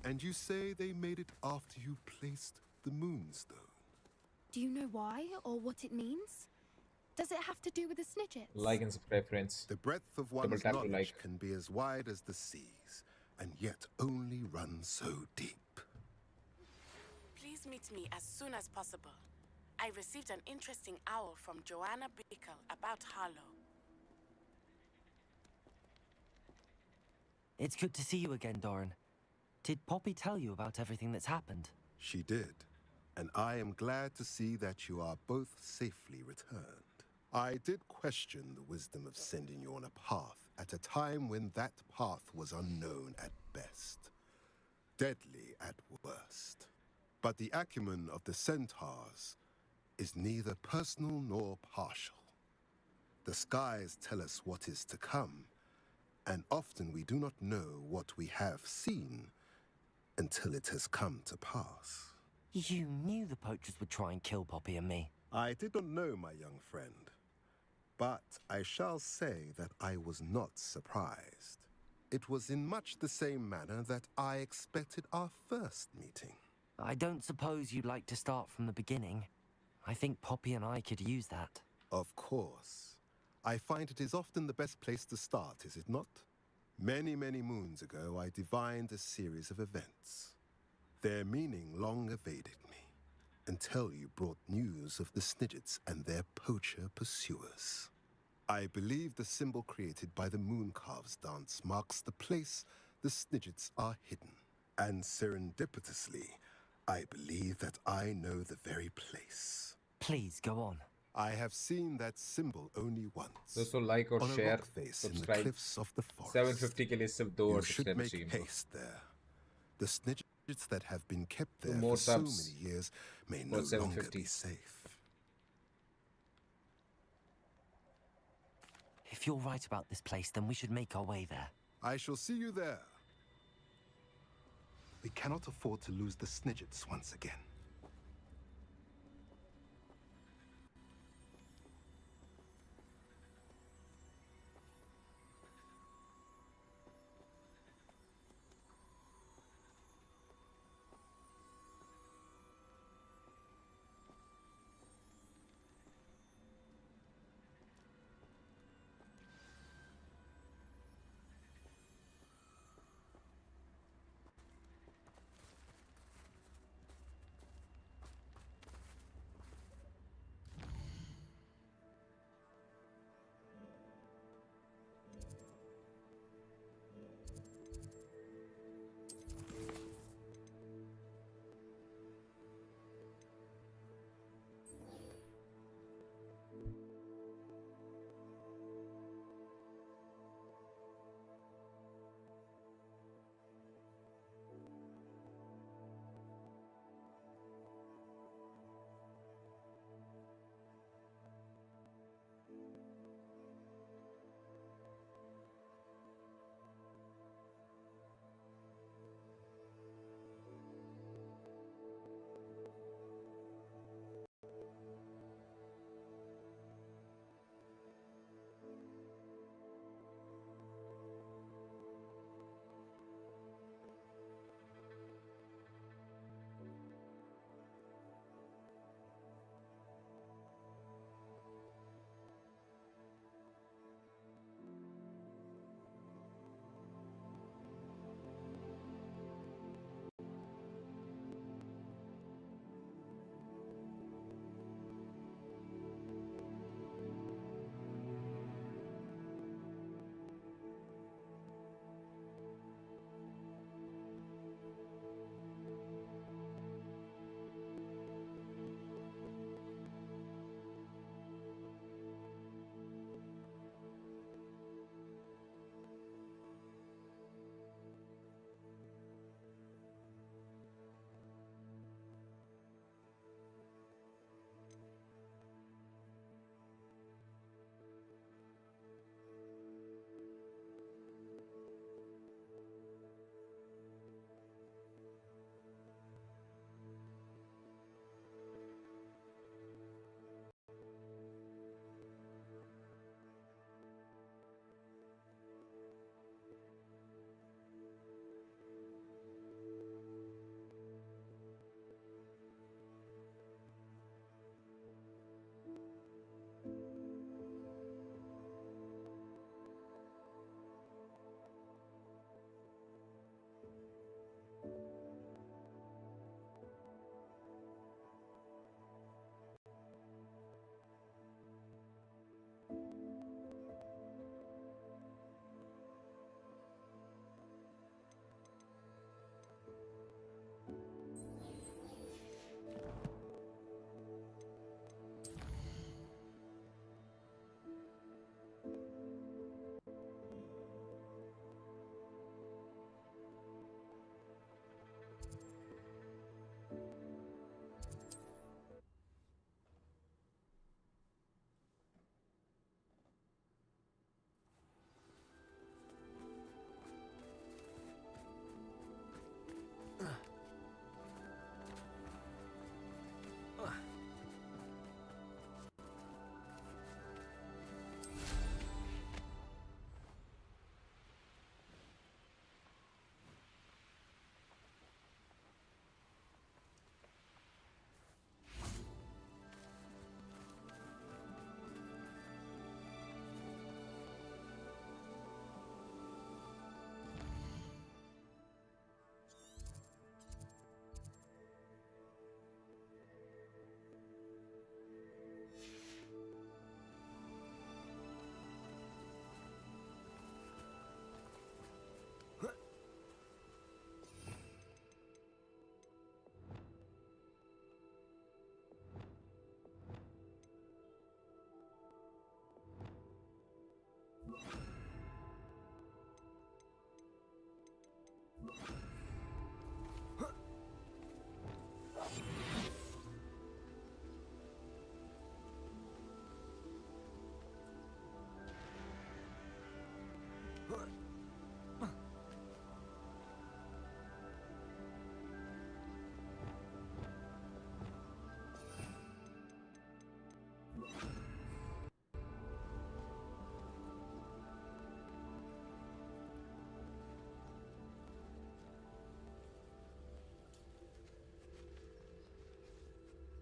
And you say they made it after you placed the moonstone? Do you know why or what it means? Does it have to do with the snidglets? like and subscribe friends. The breadth of Double one's tap to knowledge like. can be as wide as the seas, and yet only run so deep. Please meet me as soon as possible. I received an interesting owl from Joanna Bakar about Harlow. It's good to see you again, Doran. Did Poppy tell you about everything that's happened? She did, and I am glad to see that you are both safely returned. I did question the wisdom of sending you on a path at a time when that path was unknown at best, deadly at worst. But the acumen of the centaurs is neither personal nor partial. The skies tell us what is to come, and often we do not know what we have seen until it has come to pass. You knew the poachers would try and kill Poppy and me. I did not know, my young friend, but I shall say that I was not surprised. It was in much the same manner that I expected our first meeting. I don't suppose you'd like to start from the beginning. I think Poppy and I could use that. Of course. I find it is often the best place to start, is it not? Many, many moons ago, I divined a series of events. Their meaning long evaded me, until you brought news of the snidglets and their poacher pursuers. I believe the symbol created by the Mooncalves dance marks the place the snidglets are hidden. And serendipitously, I believe that I know the very place. Please, go on. I have seen that symbol only once. दोस्तों like और on a share rock face in the subscribe cliffs of the forest. 750 के लिए सिर्फ 2 You और should subscribe make चाहिए. haste there. The snidglets that have been kept Two there more for so subs many years may for no longer 750. be safe. If you're right about this place, then we should make our way there. I shall see you there. We cannot afford to lose the snidglets once again.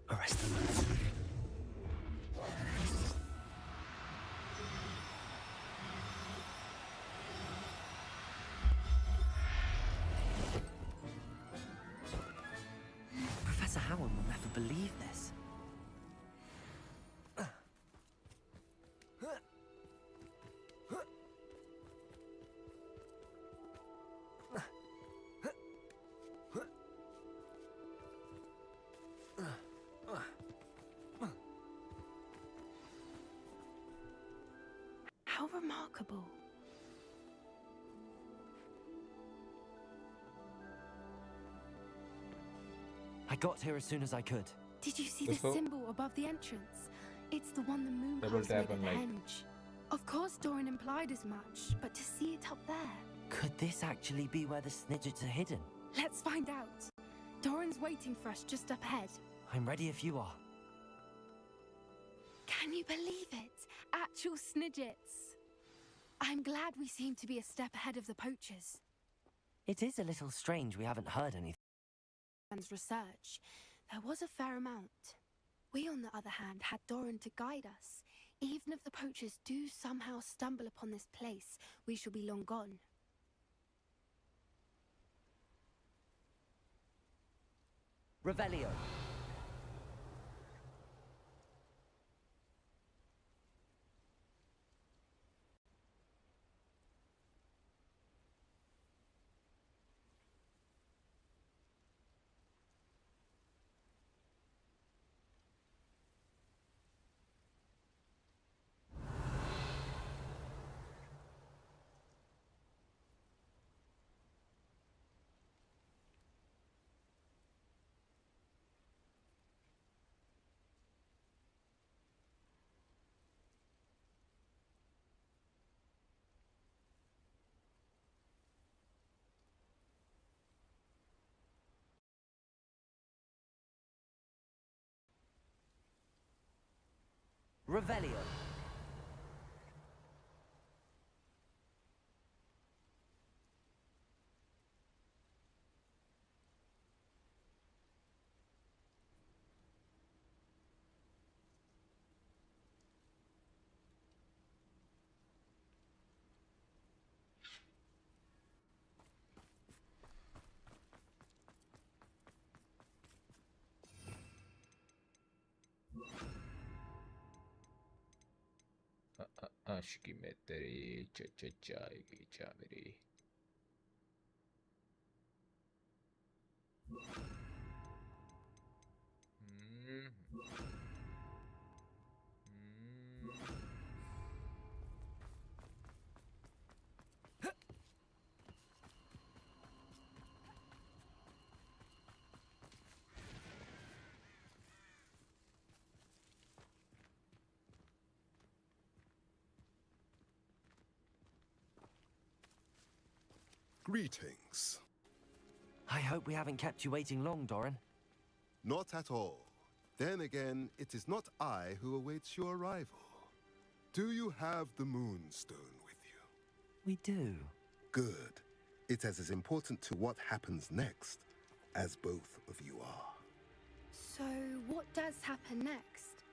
Arrest them. Professor Howard will never believe this. How remarkable. I got here as soon as I could. Did you see Let's the go. symbol above the entrance? It's the one the moon Double pass tap made at and the like. henge. Of course Doran implied as much, but to see it up there. Could this actually be where the snidglets are hidden? Let's find out. Doran's waiting for us just up ahead. I'm ready if you are. Can you believe it? Actual snidglets. I'm glad we seem to be a step ahead of the poachers. It is a little strange we haven't heard anything. Research, there was a fair amount. We, on the other hand, had Doran to guide us. Even if the poachers do somehow stumble upon this place, we shall be long gone. Revelio. Revelio. Aşkı metleri çay meri. Greetings. I hope we haven't kept you waiting long, Doran. Not at all. Then again, it is not I who awaits your arrival. Do you have the Moonstone with you? We do. Good. It is as important to what happens next as both of you are. So, what does happen next?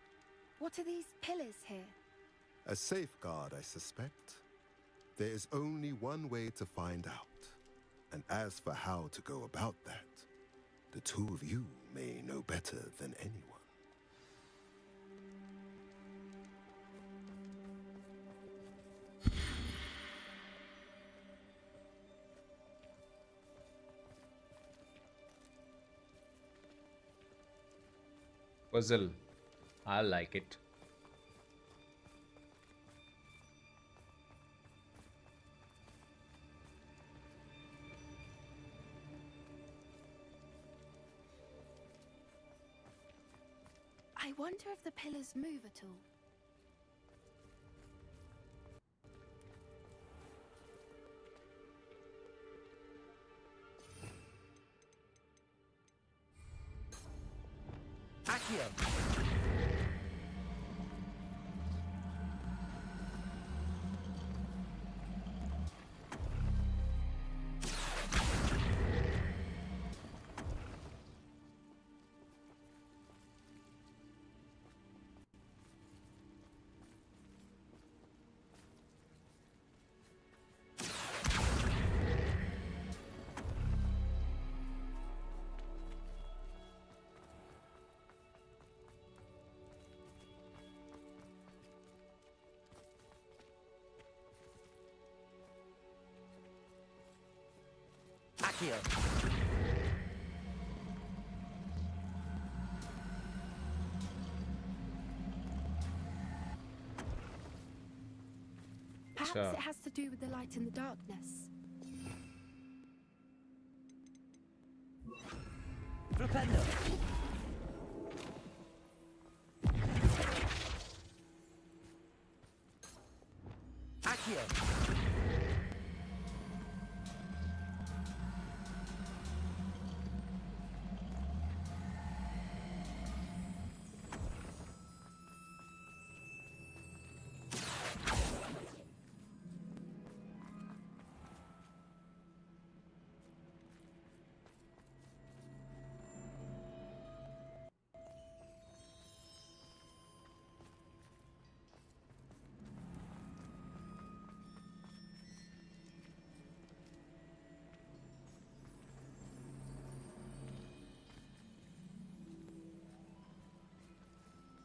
What are these pillars here? A safeguard, I suspect. There is only one way to find out. And as for how to go about that, the two of you may know better than anyone. Puzzle. I like it. I wonder if the pillars move at all. Accio. Accio. Perhaps Sure. it has to do with the light in the darkness. Flipendo. Accio.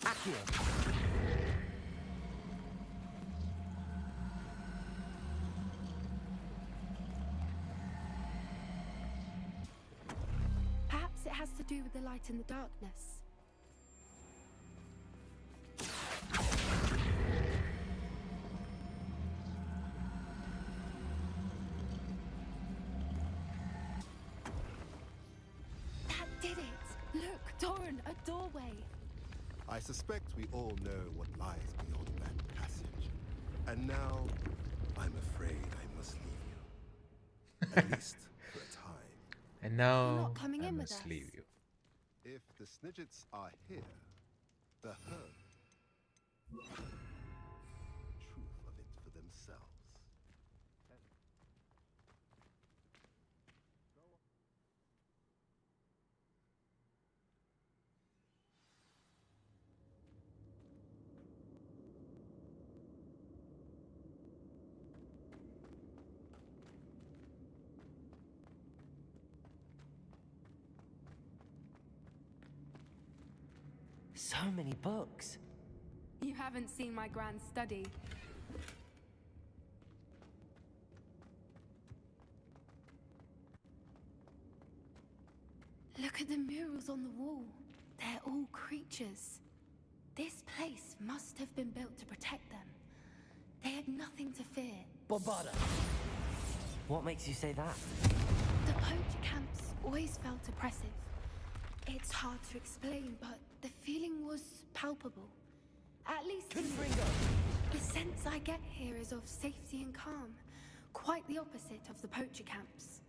Accio. Perhaps it has to do with the light in the darkness. That did it! Look, Doran, a doorway. I suspect we all know what lies beyond that passage. And now, I'm afraid I must leave you. At least for a time. And now You're not coming I in with must us. leave you. If the snidglets are here, the herd truth of it for themselves. So many books. You haven't seen my grand study. Look at the murals on the wall. They're all creatures. This place must have been built to protect them. They had nothing to fear. Bombarda. What makes you say that? The poacher camps always felt oppressive. It's hard to explain, but the feeling was palpable. At least to me. The sense I get here is of safety and calm. Quite the opposite of the poacher camps.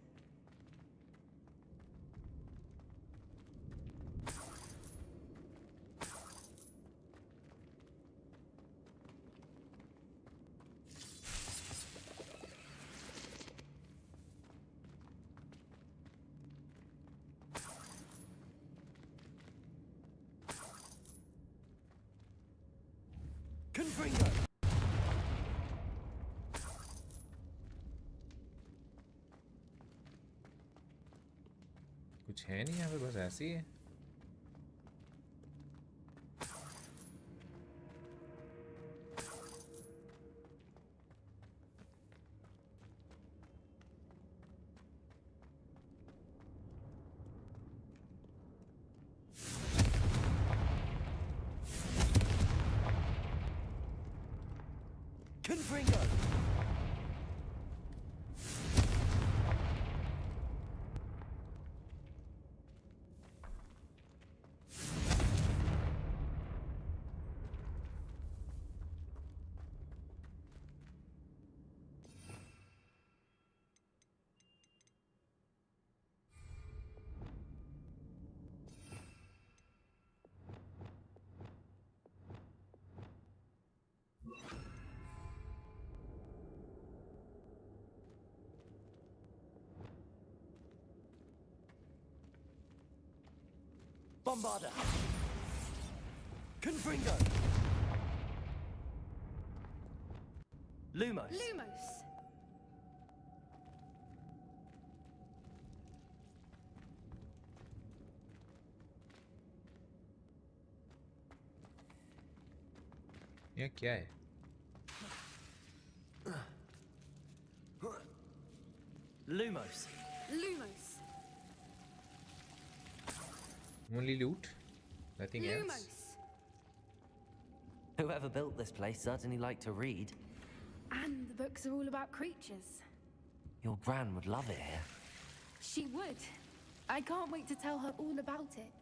Confringo. कुछ है नहीं यहाँ पे, बस ऐसे ही है. Confringo. Bombarda. Confringo. Lumos. Lumos! ये क्या है? Lumos. Lumos. Only loot, nothing else. Lumos. Whoever built this place certainly liked to read. And the books are all about creatures. Your gran would love it here. She would. I can't wait to tell her all about it.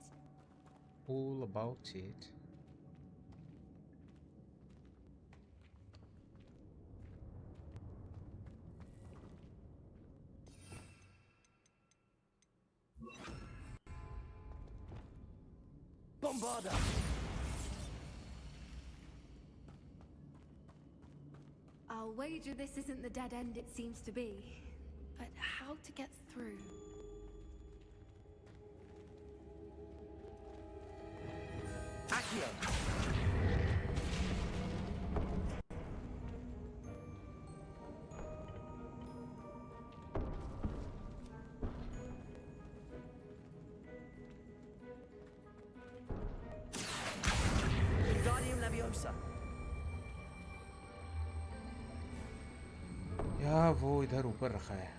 All about it. Bombarda! I'll wager this isn't the dead end it seems to be. But how to get through? Accio! Wingardium Leviosa! या वो इधर ऊपर रखा है.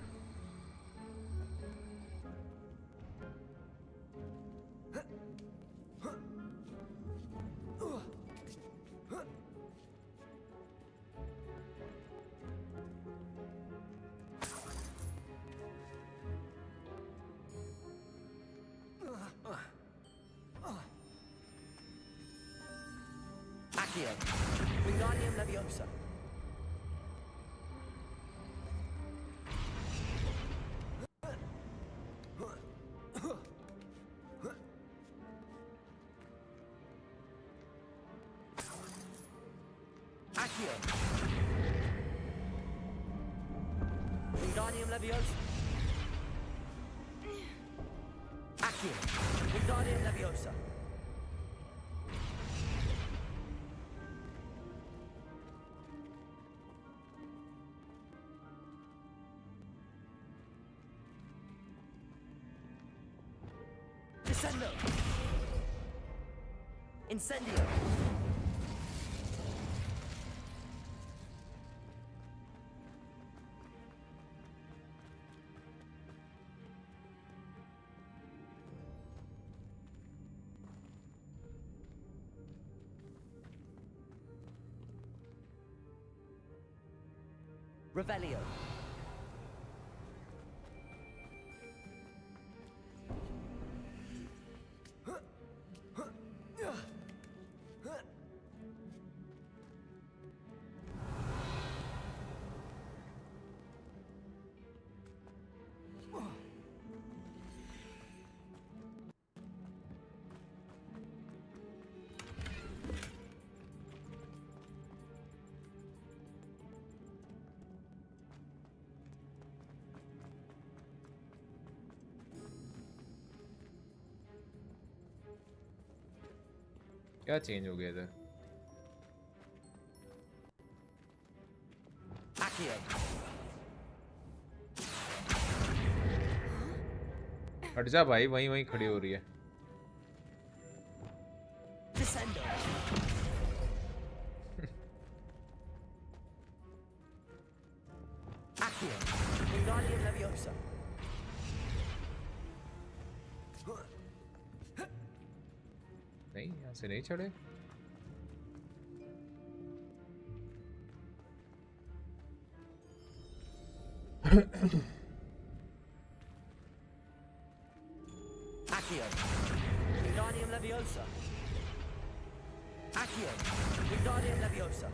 Accio! Wingardium Leviosa! Accio! Wingardium Leviosa! Accio! Wingardium Leviosa! Descendo! Incendio! Revelio. क्या change हो गया इधर? हट जा भाई, वहीं वहीं खड़ी हो रही है. नहीं, यहाँ से नहीं चढ़े. Accio! Wingardium Leviosa! Accio! Wingardium Leviosa!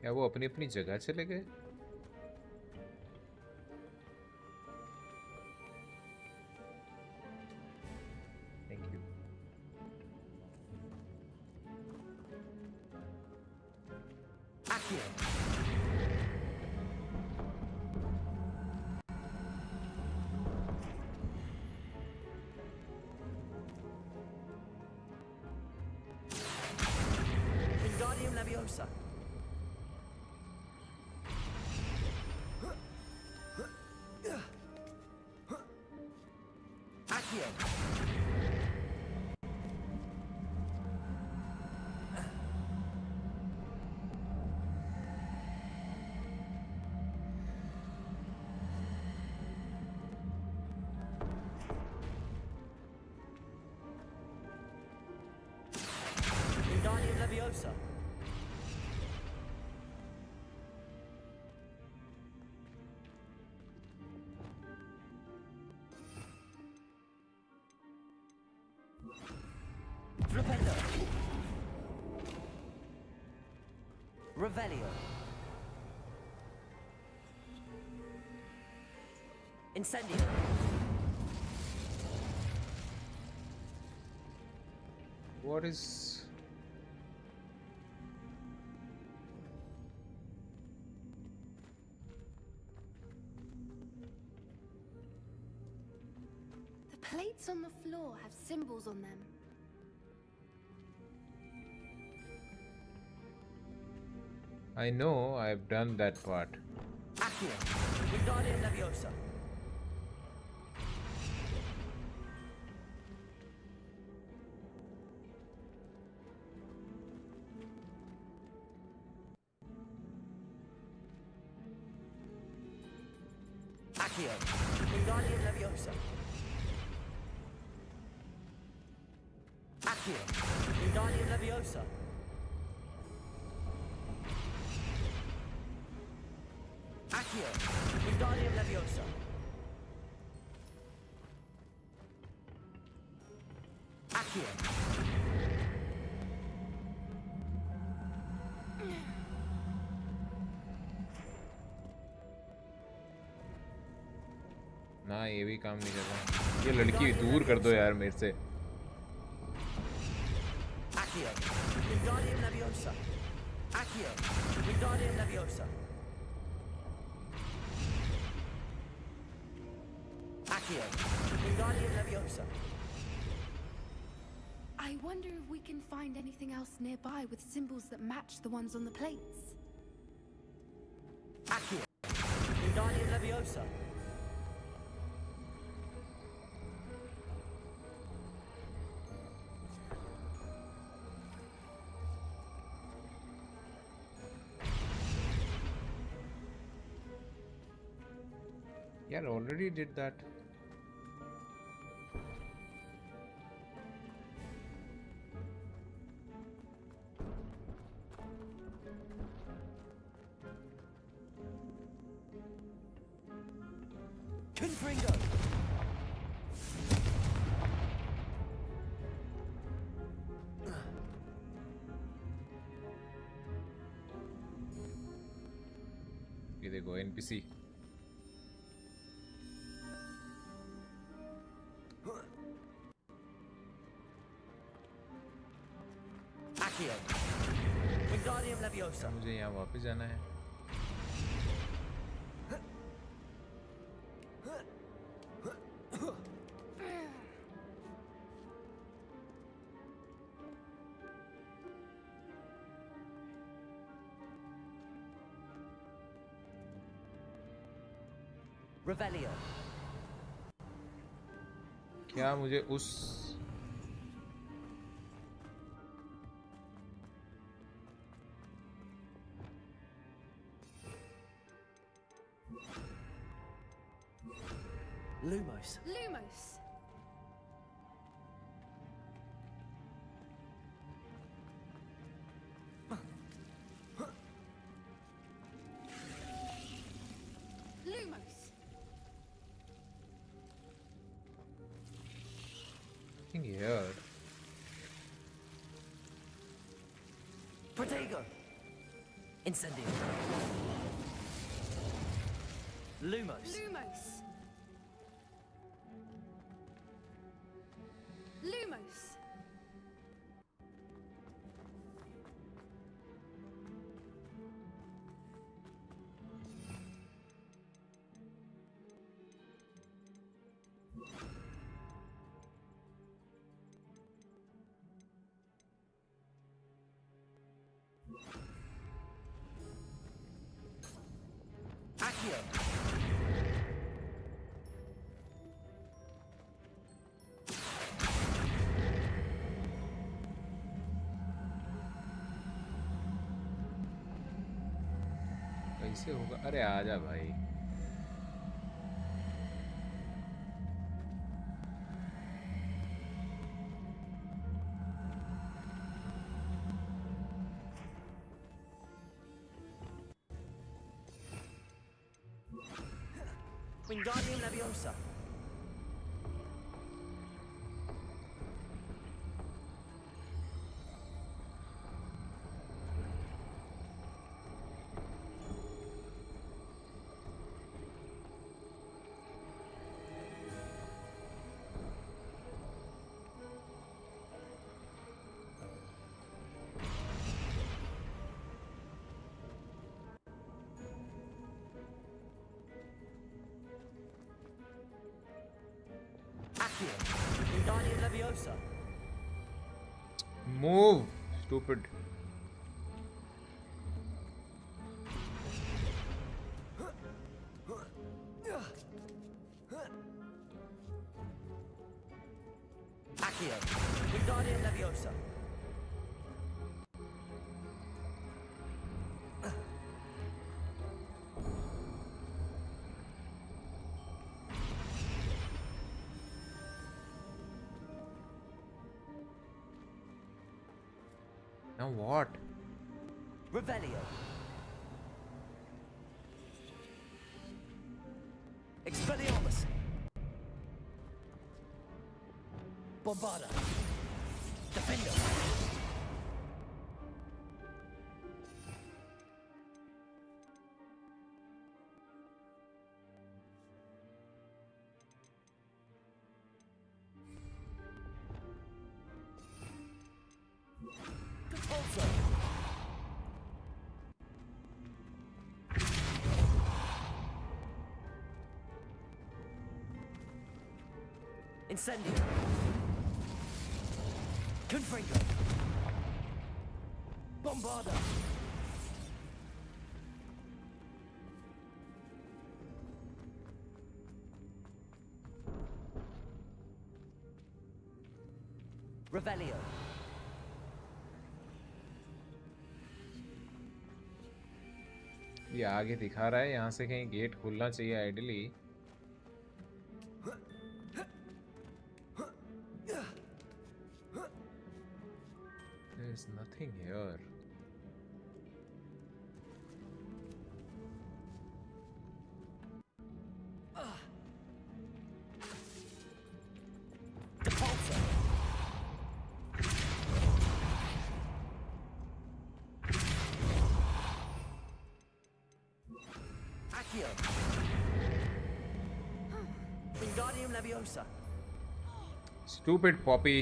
क्या वो अपनी अपनी जगह चले गए? Thank you. Accio! Wingardium Leviosa! Accio! Leviosa. Flipendo. Revelio. Incendio. What is... The plates on the floor have symbols on them. I know, I've done that part. Accio. Wingardium Leviosa. Accio. Wingardium Leviosa. Accio. Wingardium Leviosa. Accio. Wingardium Leviosa. Accio. ना ये भी काम नहीं कर रहा। ये लड़की दूर कर दो यार मेरे से। Accio. Wingardium Leviosa. Accio. Wingardium Leviosa. Accio. Wingardium Leviosa. I wonder if we can find anything else nearby with symbols that match the ones on the plates. Accio. Wingardium Leviosa. Yeah, I already did that. Confringo. ये देखो NPC. Accio. Wingardium Leviosa. मुझे यहाँ वापस जाना है. Revelio. क्या मुझे उस Lumos. Lumos. Lumos. I think here. Protego. Incendio. Lumos. Lumos. Lumos. Accio. कैसे होगा? अरे आजा भाई. Wingardium Leviosa. Wingardium Leviosa. Move, stupid. Accio. Wingardium Leviosa. Now what? Revelio. Expelliarmus. Bombarda. Defender. Repulsor. Incendio. Confringo. Bombarda. Revelio. ये आगे दिखा रहा है यहाँ से कहीं गेट खुलना चाहिए ideally. There's nothing here. Repulsor. Accio. Wingardium Leviosa. Stupid Poppy.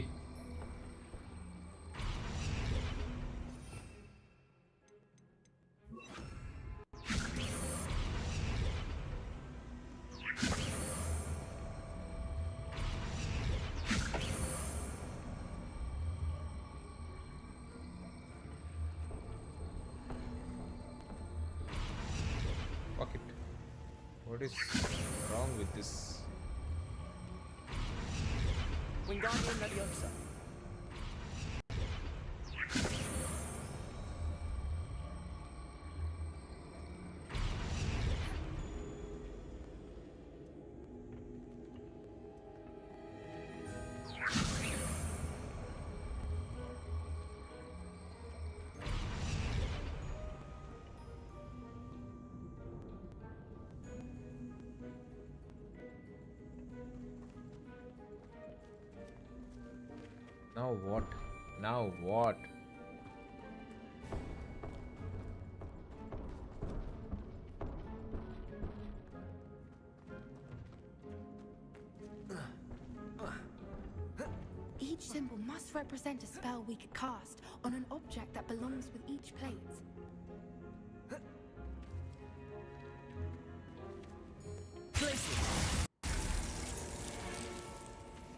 Fuck it. What is wrong with this? Wingardium Leviosa. Now what? Now what? Each symbol must represent a spell we could cast on an object that belongs with each plate. Glacier.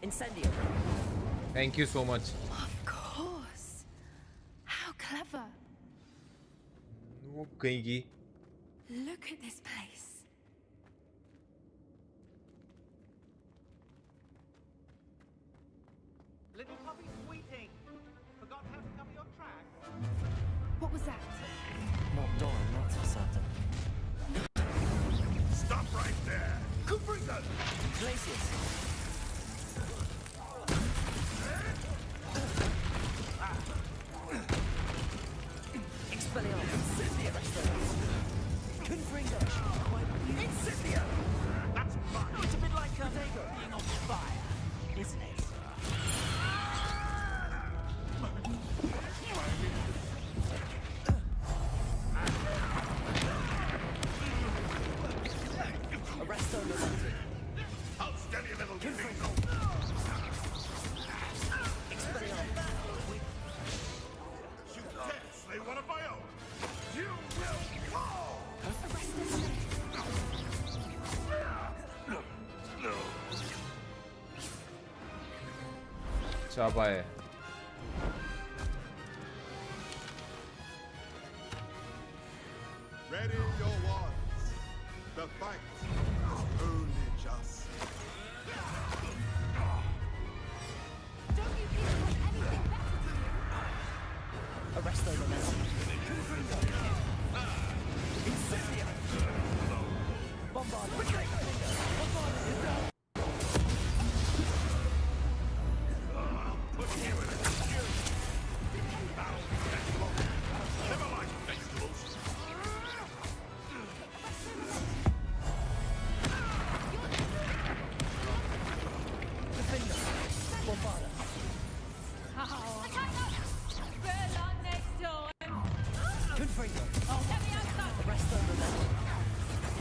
Incendio. Thank you so much. Of course. How clever. वो कहीं की. Look at this place. Little puppy squeaking. Forgot how to cover your track. What was that? Not Doran, that's for certain. Stop right there. Confringo. Glaciers. Expelliarmus. Confringo. Incendio. That's I'll stab you, little shoot dead, slay one of my own. You will fall. चापा है Ready your wands. The fight is only just. Don't you think there's anything better to do? Arrest them now. Incendia. Bombard. Put you in a stew. Never like vegetables. Defender. Bombard. Confringo. Arrest them now.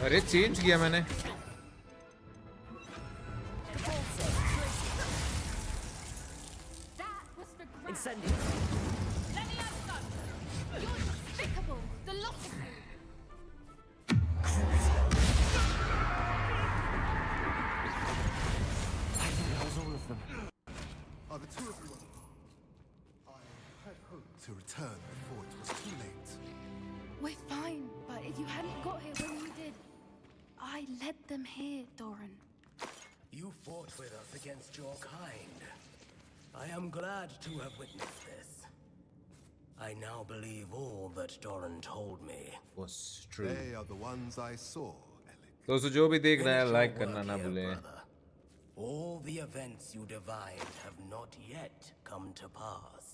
अरे change किया मैंने Incendia. You're despicable. The lot of you. I think that was all of them. Are the two of you? I had hoped to return before it was too late. We're fine, but if you hadn't got here when you did, I led them here, Doran. You fought with us against your kind. I am glad to have witnessed this. I now believe all that Doran told me. Was true. They are the ones I saw. दोस्तों जो भी देख रहा है like करना ना भूलें All the events you divined have not yet come to pass.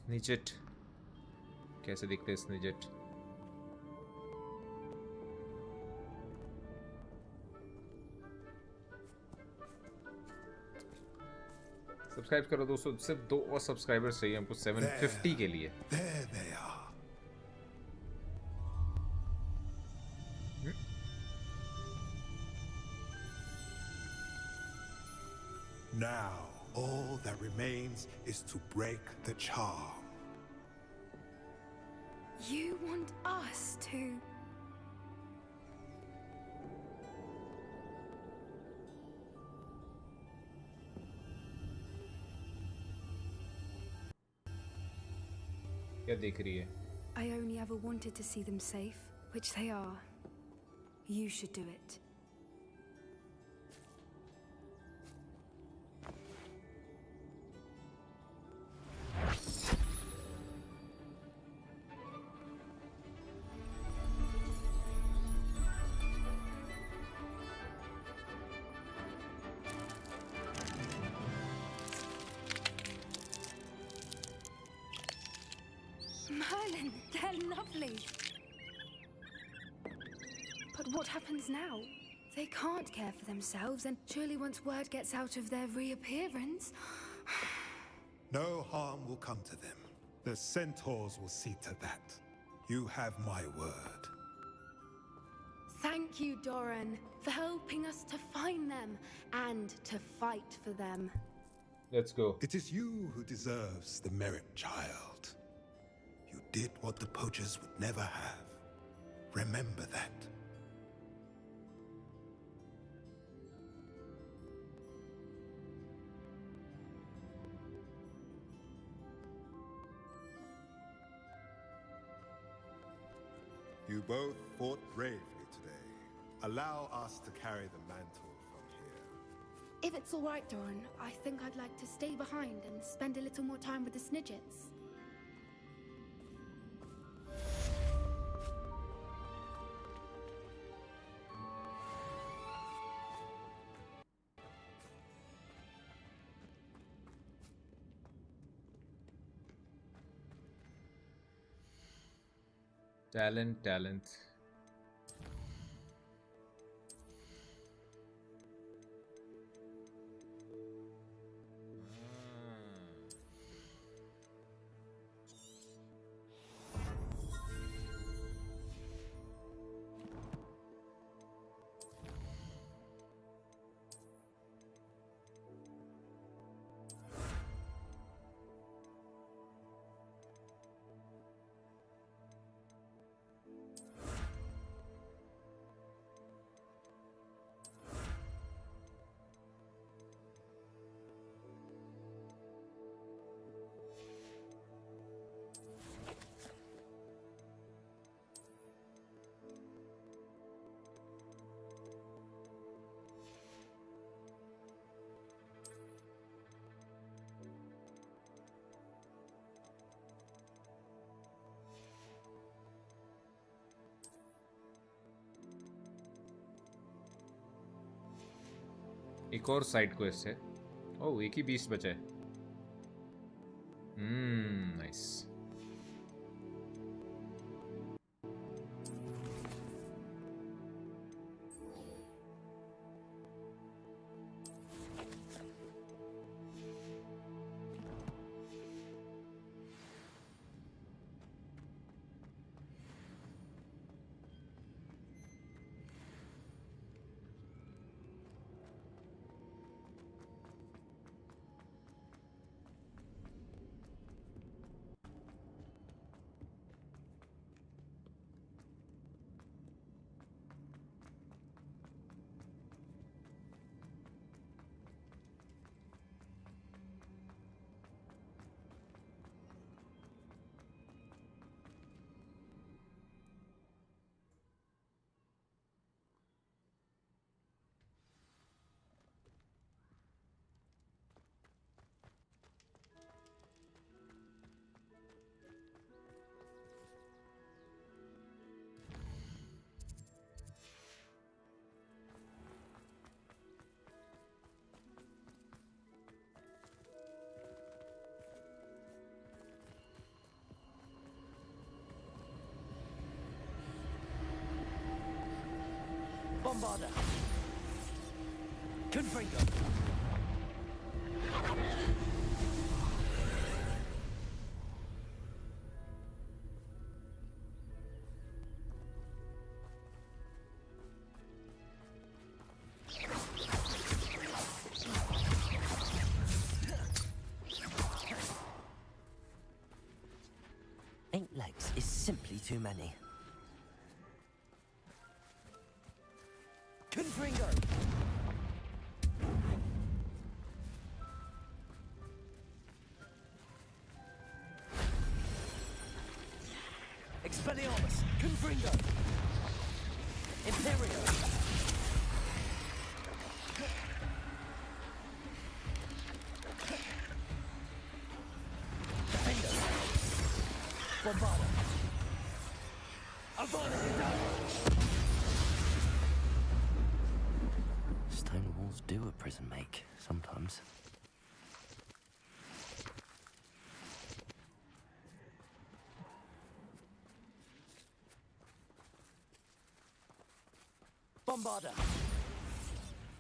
स्निजेट कैसे दिखते हैं स्निजेट सब्सक्राइब करो दोस्तों सिर्फ 2 और सब्सक्राइबर्स चाहिए हमको 750 के लिए There they are. Now, all that remains is to break the charm. You want us to? क्या देख रही है I only ever wanted to see them safe, which they are. You should do it. Merlin, they're lovely. But what happens now? They can't care for themselves, and surely once word gets out of their reappearance... No harm will come to them. The centaurs will see to that. You have my word. Thank you, Doran, for helping us to find them and to fight for them. Let's go. It is you who deserves the merit, child. You did what the poachers would never have. Remember that. You both fought bravely today. Allow us to carry the mantle from here. If it's all right, Doran, I think I'd like to stay behind and spend a little more time with the snidglets. Talent. एक और side quest है। ओह, एक ही 20 बचा है। Nice. Bombarder. Confringo. Eight legs is simply too many. Confringo. Expelliarmus. Confringo. Imperio. Defender. Bombarder. Avada Kedavra. Stone walls do a prison make, sometimes. Bombarder.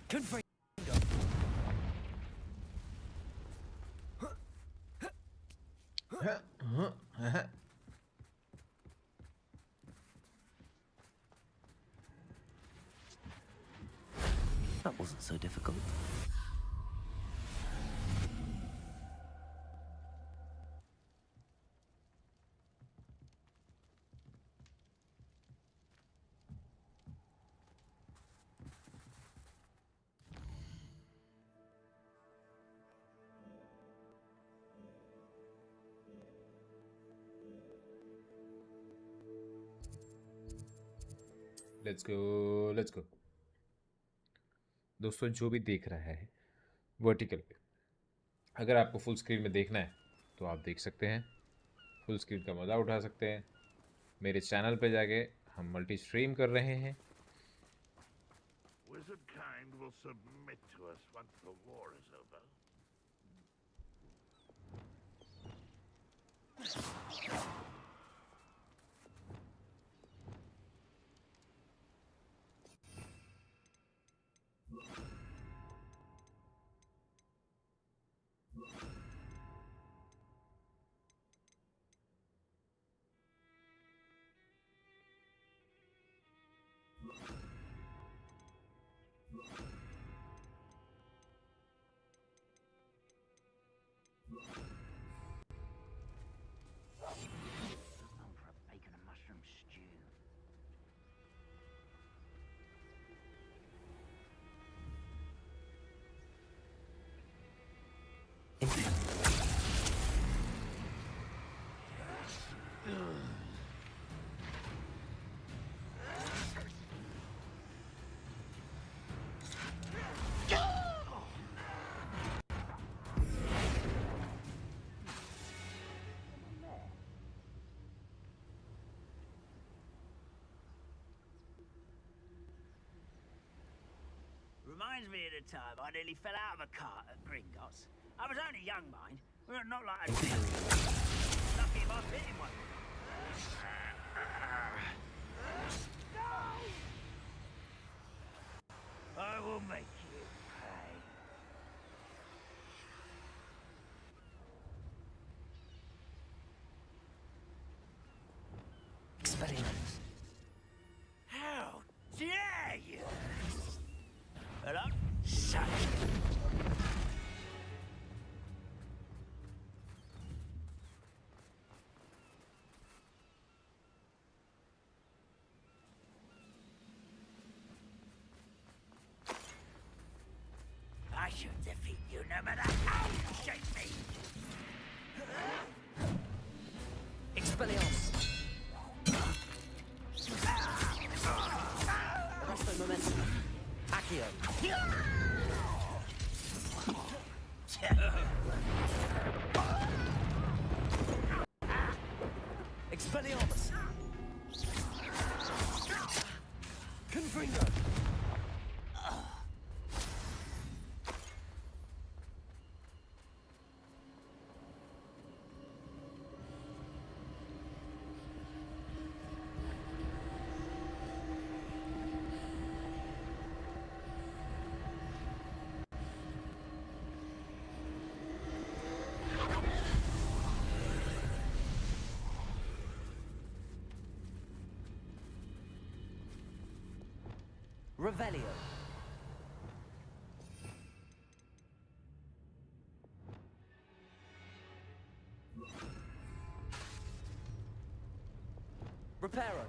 Confringo. That wasn't so difficult. Let's go दोस्तों, जो भी देख रहा है vertical पे, अगर आपको full screen में देखना है तो आप देख सकते हैं, फुल स्क्रीन का मज़ा उठा सकते हैं। मेरे चैनल पे जाके हम मल्टी स्ट्रीम कर रहे हैं। Wizard kind will submit to us once the war is over. Reminds me of the time I nearly fell out of a cart at Gringotts. I was only young, mind. Well, not like a lucky if I fit in one. No! I will make you pay. Expelliarmus. How dare you! Hello? Shut. I shall defeat you no matter how you shake me. Expelliarmus. Arresto momentum. Accio. Expelliarmus. Confringo. Revelio. Reparo.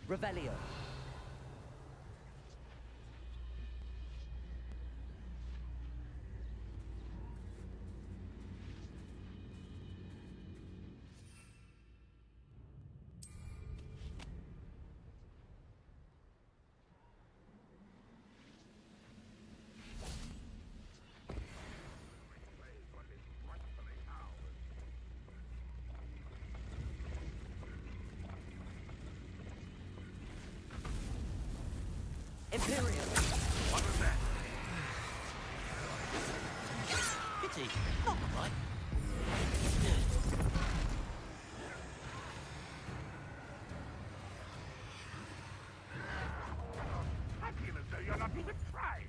Revelio. right? I feel as though you're not even trying.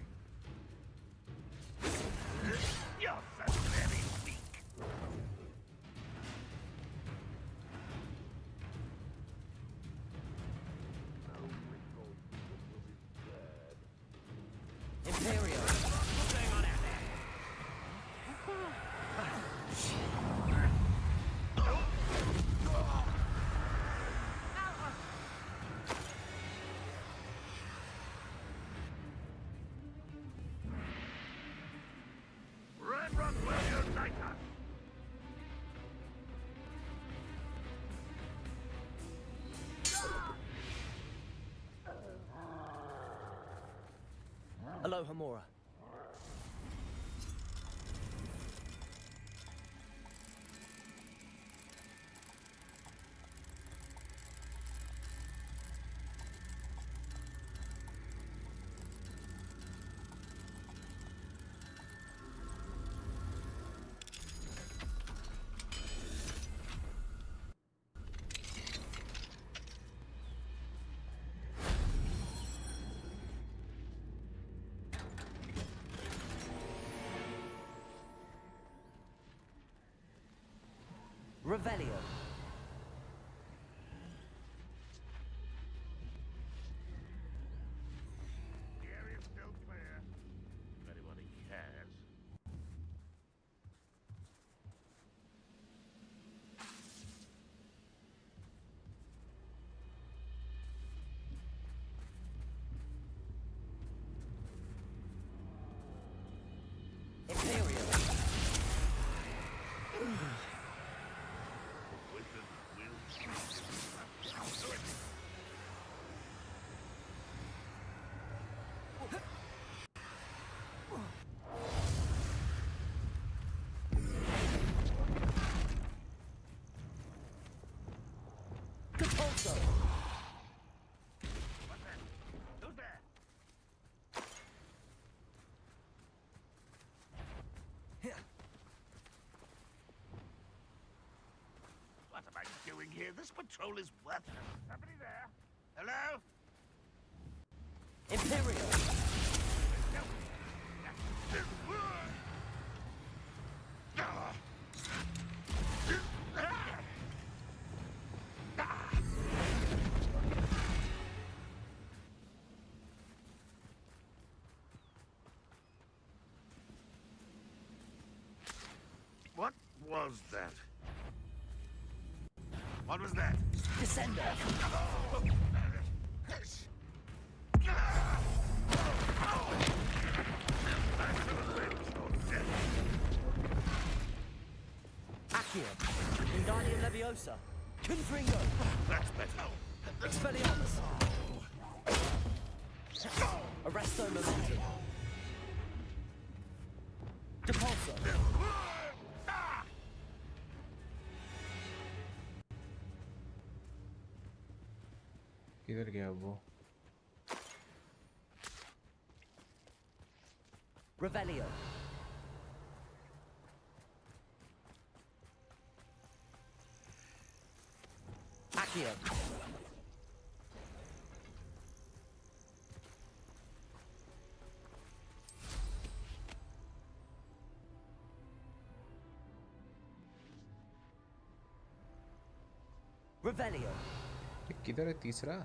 You're so very weak. Imperial. What's going on out there? Ranrok will unite us. Hello, Hamura. Revelio. The area's still clear. If anybody cares. Imperial. Repulsor. What's that? Who's there? What am I doing here? This patrol is worthless. Somebody there? Hello? Imperial. What was that? What was that? Descender. Accio. Wingardium Leviosa. Confringo. That's better. Expelliarmus. Arresto Momentum. Depulso. किधर गया वो? Revelio. Accio. Revelio. किधर है तीसरा?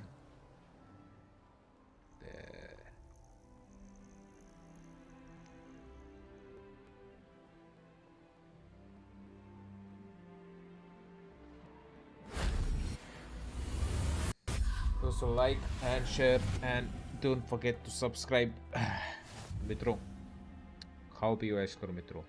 So like and share and don't forget to subscribe. मित्रों, खाओ पियो ऐश करो मित्रों.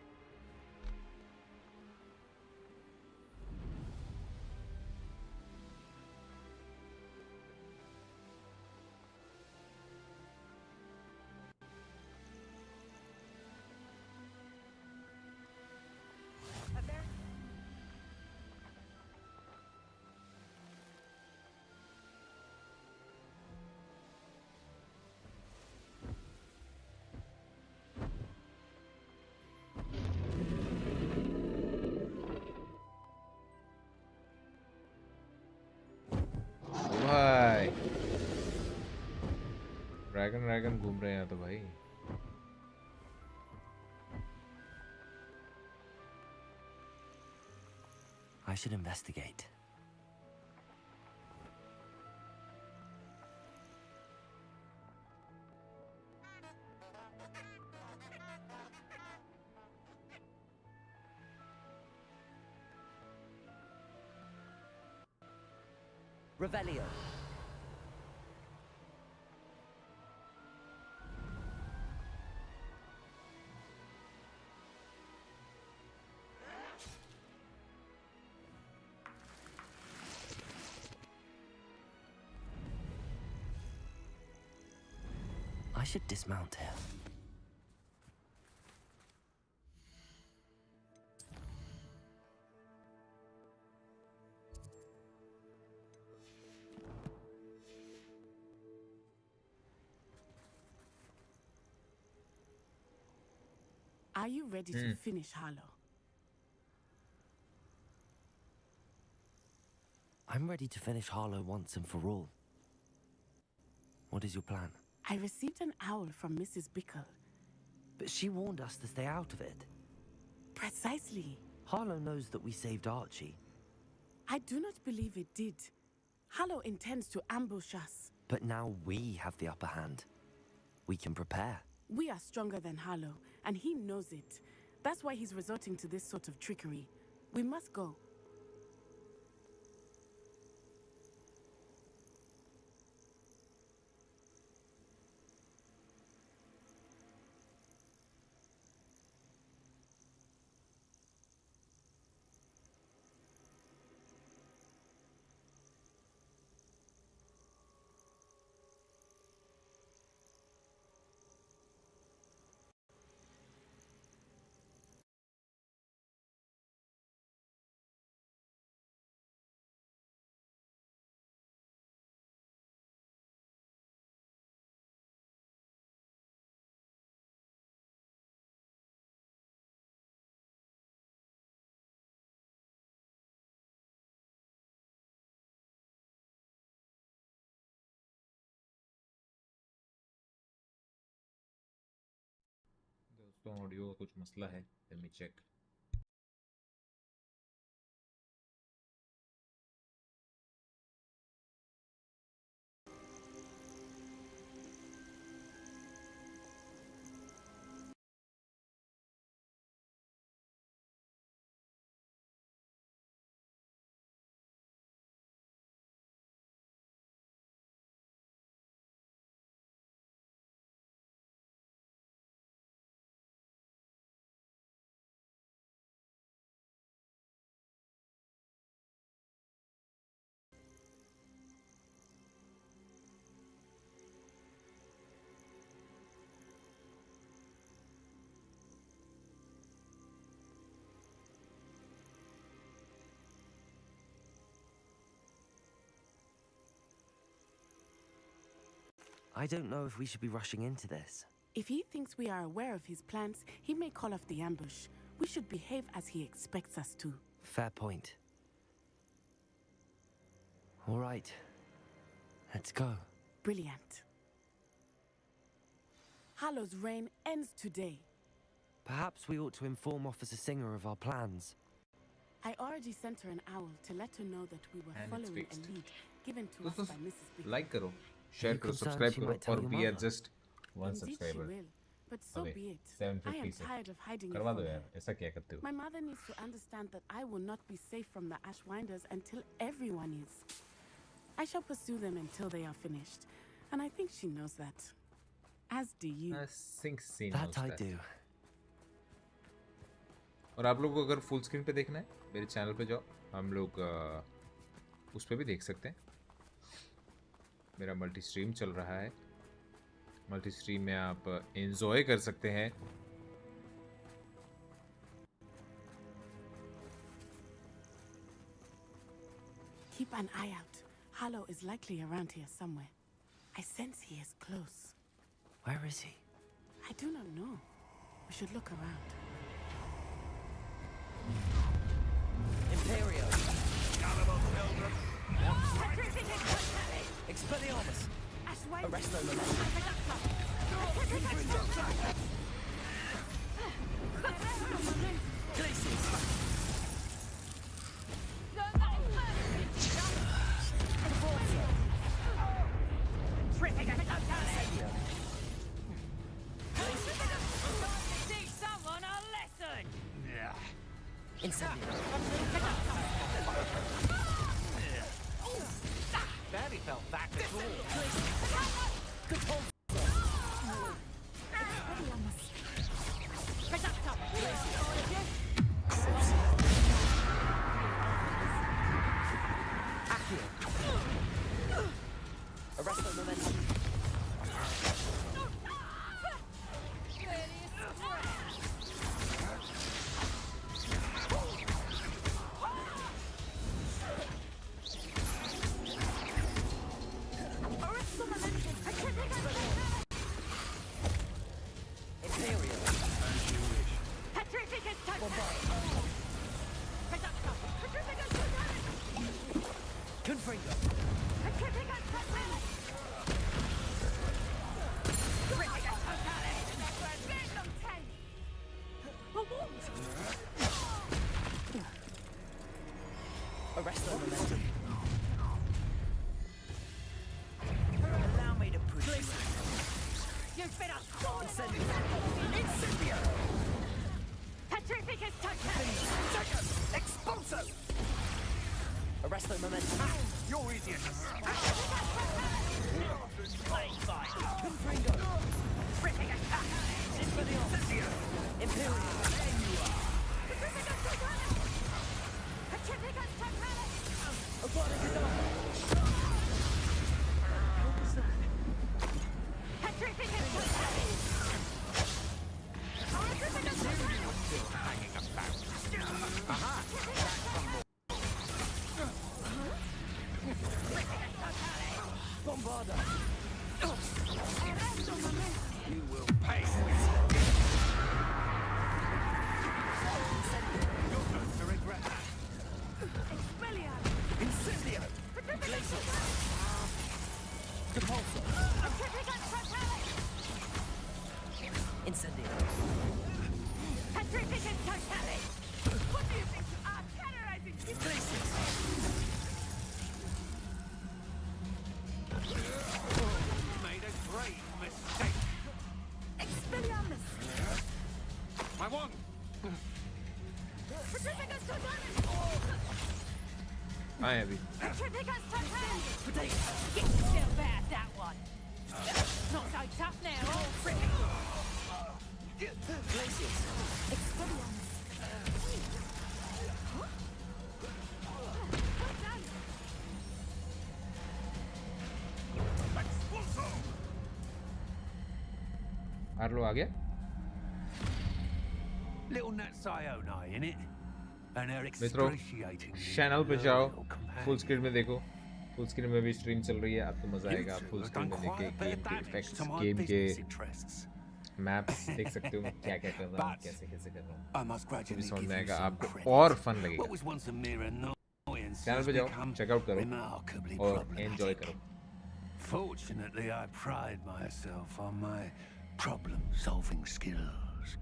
ड्रैगन घूम रहे हैं तो भाई. I should investigate. Revelio. I should dismount here. Are you ready to finish Harlow? I'm ready to finish Harlow once and for all. What is your plan? I received an owl from Mrs. Bickle. But she warned us to stay out of it. Precisely. Harlow knows that we saved Archie. I do not believe it did. Harlow intends to ambush us. But now we have the upper hand. We can prepare. We are stronger than Harlow, and he knows it. That's why he's resorting to this sort of trickery. We must go. दोस्तों audio का कुछ मसला है. Let me check. I don't know if we should be rushing into this. If he thinks we are aware of his plans, he may call off the ambush. We should behave as he expects us to. Fair point. All right. Let's go. Brilliant. Harlow's reign ends today. Perhaps we ought to inform Officer Singer of our plans. I already sent her an owl to let her know that we were And it's following fixed. a lead given to us by Mrs. Bickle. Like करो, share you करो, concerned subscribe she करो, might tell और your we are mother? just one Indeed subscriber. she will, but so अबे, be it. I 750 am से. tired of hiding it करवा from दो her. यार, ऐसा क्या करते हो? My mother needs to understand that I will not be safe from the Ashwinders until everyone is. I shall pursue them until they are finished, and I think she knows that. As do you. I think she That knows I that. do. और आप लोगों को अगर full screen पे देखना है मेरे channel पे जाओ, हम लोग उस पे भी देख सकते हैं. मेरा मल्टी स्ट्रीम चल रहा है. मल्टी स्ट्रीम में आप एंजॉय कर सकते हैं. Keep an eye out. Harlow is likely around here somewhere. I sense he is close. Where is he? I do not know. We should look around. Imperio! Expelliarmus! Arrest no momentum! Teach someone a lesson! Barely felt that at all. Arrest the momentum. Arrest the momentum. Allow me to push you. You've been a sword! Incendio! Petrificus totem! Expulso! Arrest the momentum. You're easier to Playing fine. Confringo. Ripping attack! Incendio! Imperial. There you are! Petrificus totem! Petrificus totem! Petrificus totem! Still hanging about. Aha! Bombarda. You will pay. You're going to regret that. Incendio! Depulso. Incendio. Petrificus totem! What do you think you are, terrorizing people? Made a great mistake. Expelliarmus! I won. Petrificus totem! I have it. Petrificus totem! Get yourself out that one! Not so tough now, old friend! Glacius. Expelliarmus! Harlow आ गया? Little Nats Ioni in it. And her मित्रों, excruciating. Channel पे जाओ, full screen में देखो. Full screen में भी stream चल रही है, आपको मजा आएगा. फुल स्क्रीन में देख के गेम के इफेक्ट्स, गेम के मैप्स देख सकते हो मैं क्या क्या कर रहा हूँ, कैसे कैसे कर रहा हूँ. तो भी समझ में आएगा, आपको और फन लगेगा. चैनल पे जाओ, चेकआउट करो और एंजॉय करो. Fortunately, I pride myself on my problem-solving skills.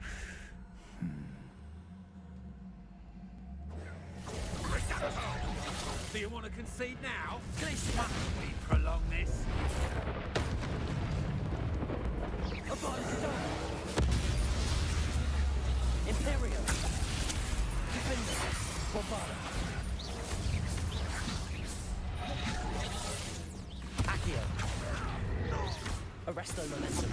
Do you want to concede now? Must we prolong this? Imperial. Defender. Bombarda. Accio. Arresto momentum.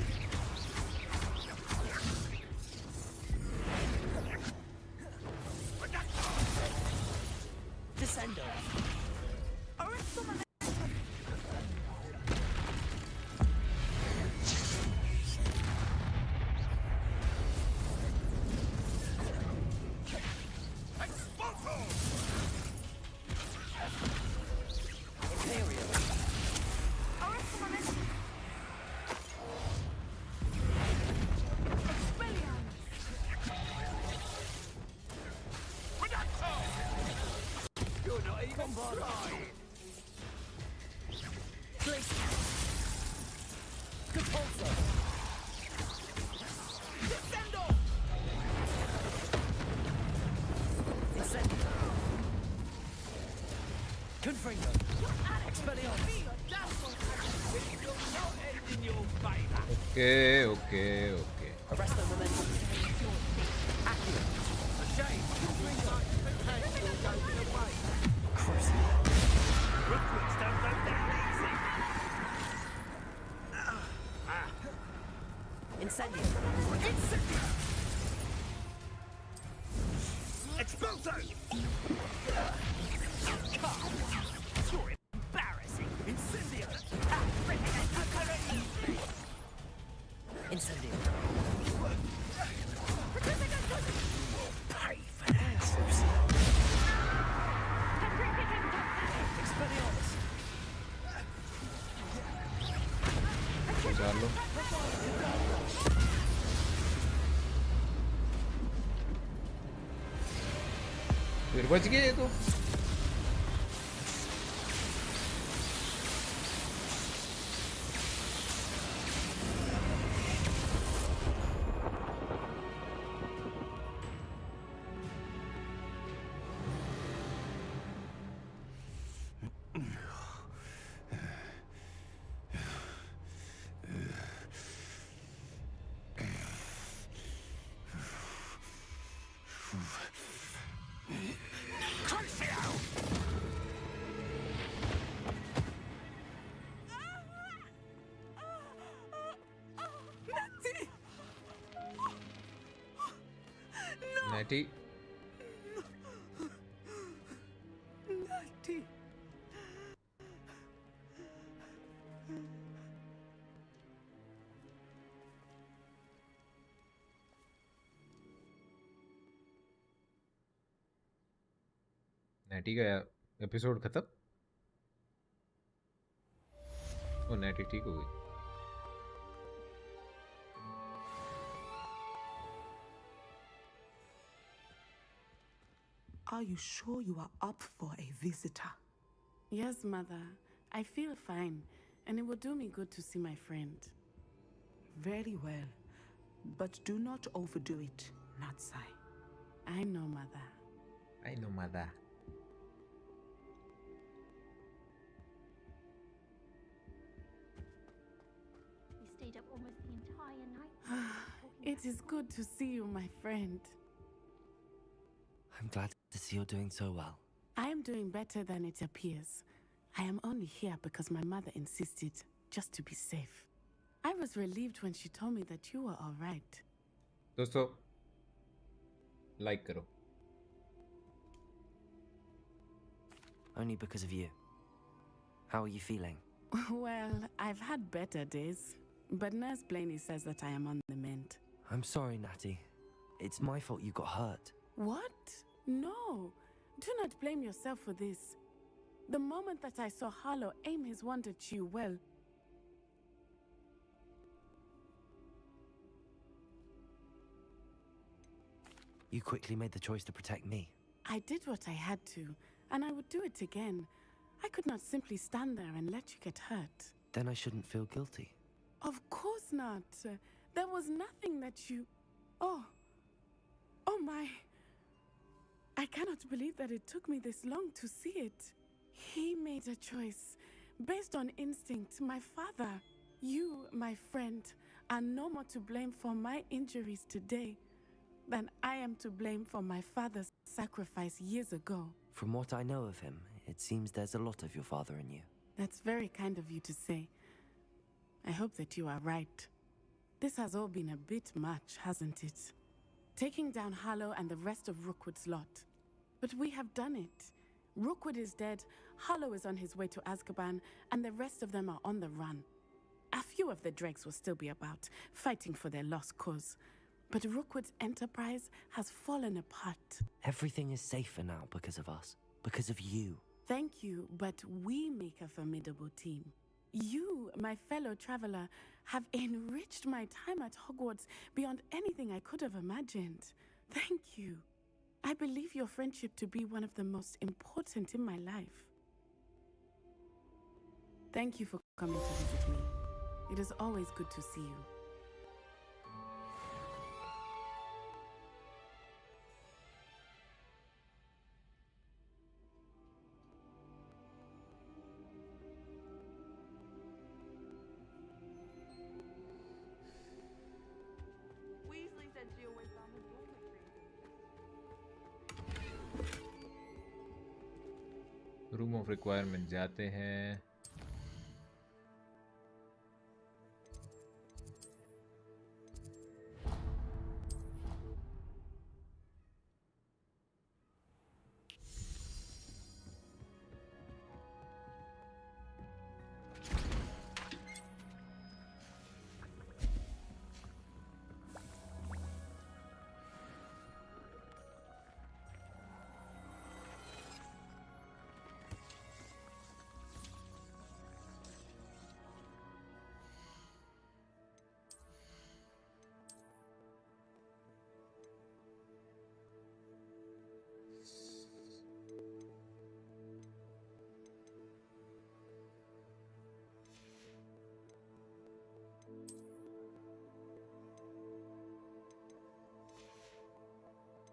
Descendo. Arresto momentum! Confringo. Expelliarmus. Okay, okay, okay. Arresto momentum. Accio. Crucible. Rookwoods don't go down easy. Incendio. Incendio. Expulso. You're embarrassing. Incendio. Incendio. Pay for that. Expelliarmus. Usarlo. फिर बच गए तो Natty. Natty. Natty का episode खत्म। ओ natty ठीक हो गई। Are you sure you are up for a visitor? Yes, Mother. I feel fine, and it will do me good to see my friend. Very well. But do not overdo it, Natsai. I know, Mother. I know, Mother. We stayed up almost the entire night. It is good to see you, my friend. I'm glad to see you're doing so well. I am doing better than it appears. I am only here because my mother insisted, just to be safe. I was relieved when she told me that you were all right. दोस्तों like करो। Only because of you. How are you feeling? Well, I've had better days, but Nurse Blaney says that I am on the mend. I'm sorry, Natty. It's my fault you got hurt. What? No. Do not blame yourself for this. The moment that I saw Harlow aim his wand at you, well... You quickly made the choice to protect me. I did what I had to, and I would do it again. I could not simply stand there and let you get hurt. Then I shouldn't feel guilty. Of course not. There was nothing that you... Oh. Oh my. I cannot believe that it took me this long to see it. He made a choice based on instinct. My father, you, my friend, are no more to blame for my injuries today than I am to blame for my father's sacrifice years ago. From what I know of him, it seems there's a lot of your father in you. That's very kind of you to say. I hope that you are right. This has all been a bit much, hasn't it? Taking down Harlow and the rest of Rookwood's lot. But we have done it. Rookwood is dead, Harlow is on his way to Azkaban, and the rest of them are on the run. A few of the dregs will still be about, fighting for their lost cause. But Rookwood's enterprise has fallen apart. Everything is safer now because of us. Because of you. Thank you, but we make a formidable team. You, my fellow traveler, have enriched my time at Hogwarts beyond anything I could have imagined. Thank you. I believe your friendship to be one of the most important in my life. Thank you for coming to visit me. It is always good to see you. Room of requirement जाते हैं.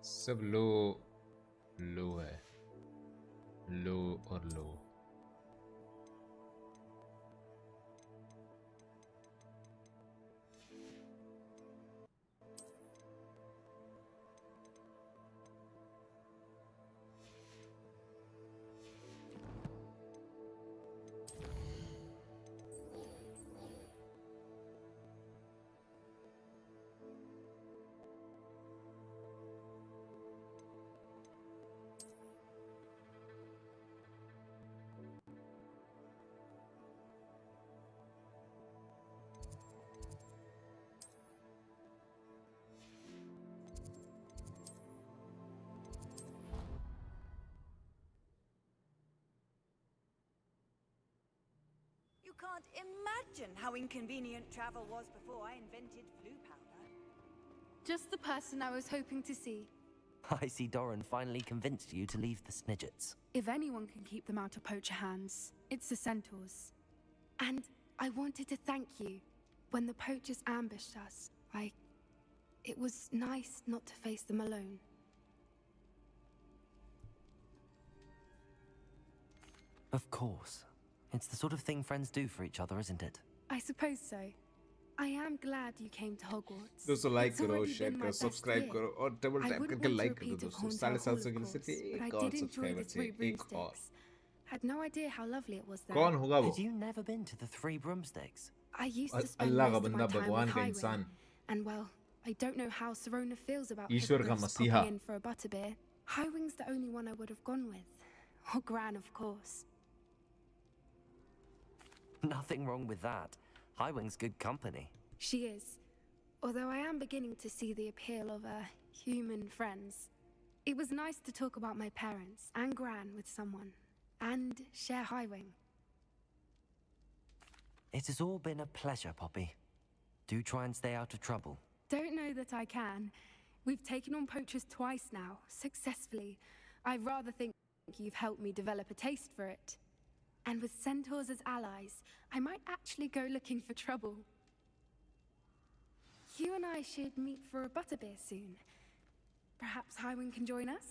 सब लो है, लो और लो. You can't imagine how inconvenient travel was before I invented flu powder. Just the person I was hoping to see. I see Doran finally convinced you to leave the snidglets. If anyone can keep them out of poacher hands, it's the centaurs. And I wanted to thank you. When the poachers ambushed us, it was nice not to face them alone. Of course. It's the sort of thing friends do for each other, isn't it? I suppose so. I am glad you came to Hogwarts. दोस्तों like It's करो, already share been करो, my best subscribe year. करो और double I tap wouldn't करके want to like कर दो repeat of दोस्तों. Haunted 750 Hall, के of लिए सिर्फ course, but I एक और did enjoy the सब्सक्राइबर 3 चाहिए, एक और. broomsticks. Had no idea how lovely it was there. कौन होगा वो? Had you never been to the 3 broomsticks? I used to spend अल्लाह का most of my बंदा, time भगवान with का Highway, इंसान. and well, I don't know how Serona feels about ईश्वर का hippogriffs मसीहा. popping in for a butterbeer. Highwing's the only one I would have gone with. Or Gran, of course. Nothing wrong with that. Highwing's good company. She is. Although I am beginning to see the appeal of human friends. It was nice to talk about my parents and Gran with someone. And share Highwing. It has all been a pleasure, Poppy. Do try and stay out of trouble. Don't know that I can. We've taken on poachers twice now, successfully. I rather think you've helped me develop a taste for it. And with centaurs as allies, I might actually go looking for trouble. You and I should meet for a butterbeer soon. Perhaps Highwing can join us?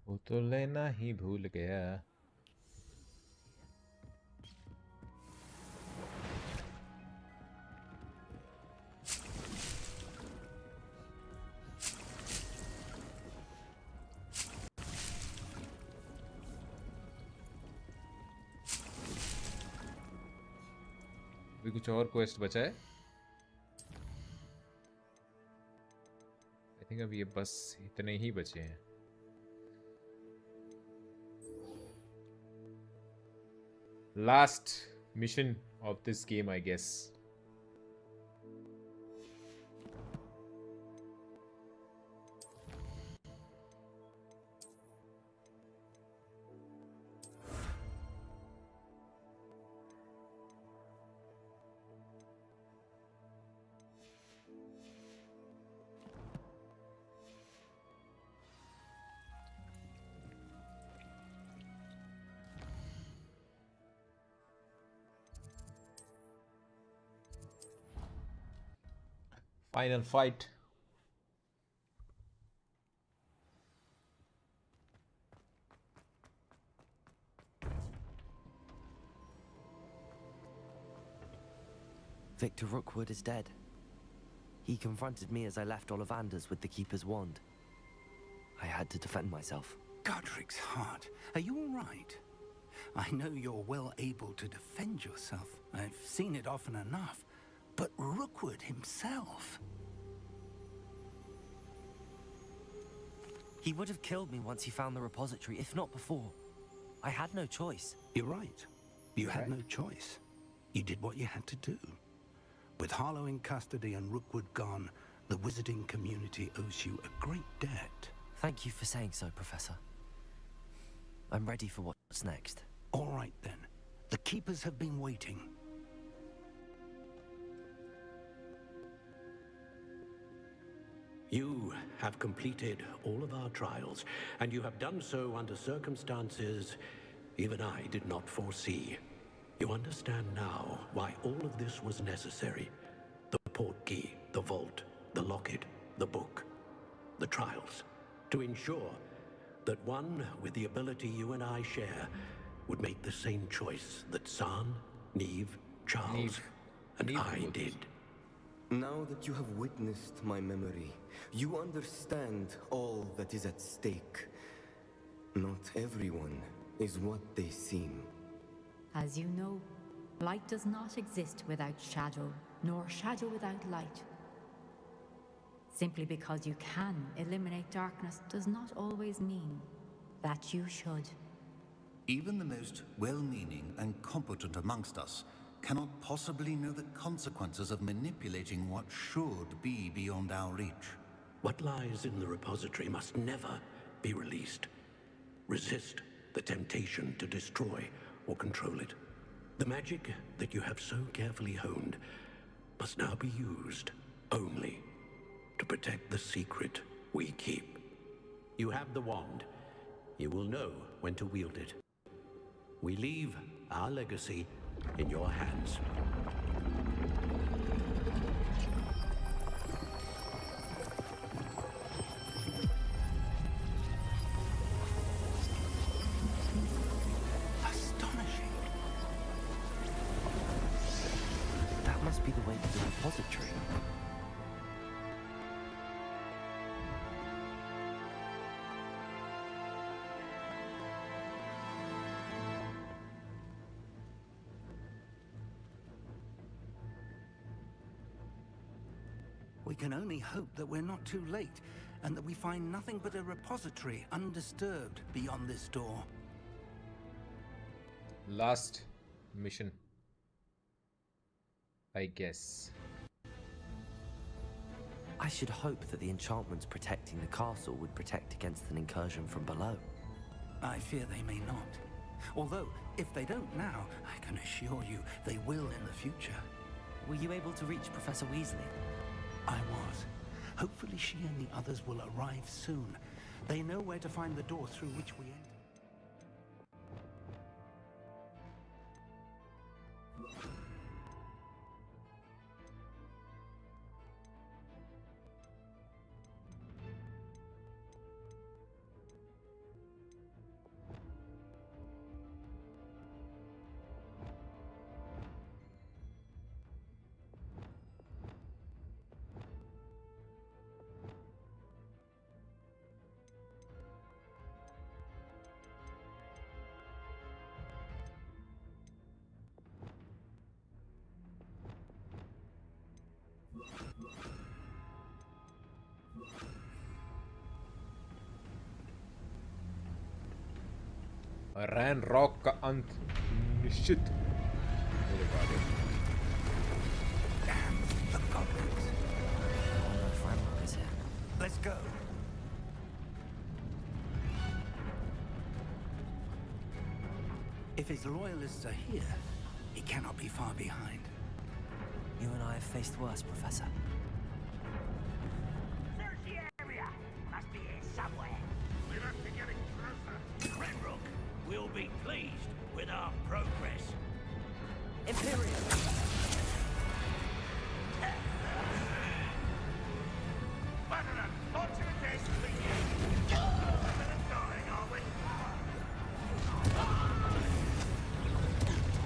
वो तो लेना ही भूल गया. अभी कुछ और quest बचा है. आई थिंक अब ये बस इतने ही बचे हैं. Last mission of this game, I guess. Final fight. Victor Rookwood is dead. He confronted me as I left Ollivander's with the Keeper's wand. I had to defend myself. Godric's heart, are you all right? I know you're well able to defend yourself. I've seen it often enough. But Rookwood himself... He would have killed me once he found the repository, if not before. I had no choice. You're right. You had no choice. You did what you had to do. With Harlow in custody and Rookwood gone, the wizarding community owes you a great debt. Thank you for saying so, Professor. I'm ready for what's next. All right, then. The Keepers have been waiting. You have completed all of our trials, and you have done so under circumstances even I did not foresee. You understand now why all of this was necessary. The portkey, the vault, the locket, the book, the trials. To ensure that one with the ability you and I share would make the same choice that San, Neve, Charles, and I did. Now that you have witnessed my memory, you understand all that is at stake. Not everyone is what they seem. As you know, light does not exist without shadow, nor shadow without light. Simply because you can eliminate darkness does not always mean that you should. Even the most well-meaning and competent amongst us cannot possibly know the consequences of manipulating what should be beyond our reach. What lies in the repository must never be released. Resist the temptation to destroy or control it. The magic that you have so carefully honed must now be used only to protect the secret we keep. You have the wand. You will know when to wield it. We leave our legacy in your hands. Astonishing. That must be the way to the repository. We can only hope that we're not too late, and that we find nothing but a repository undisturbed beyond this door. Last mission, I guess. I should hope that the enchantments protecting the castle would protect against an incursion from below. I fear they may not. Although, if they don't now, I can assure you they will in the future. Were you able to reach Professor Weasley? I was. Hopefully she and the others will arrive soon. They know where to find the door through which we enter. Ranrok का अंत निश्चित मेरे बारे में. Damn the goblins. I wonder if Ranrok is here. Let's go. If his loyalists are here, he cannot be far behind. You and I have faced worse, Professor. Search the area. Must be here somewhere. We must be getting closer. Ranrok will be pleased with our progress. Imperium! What an unfortunate day for you. Better than dying, are we?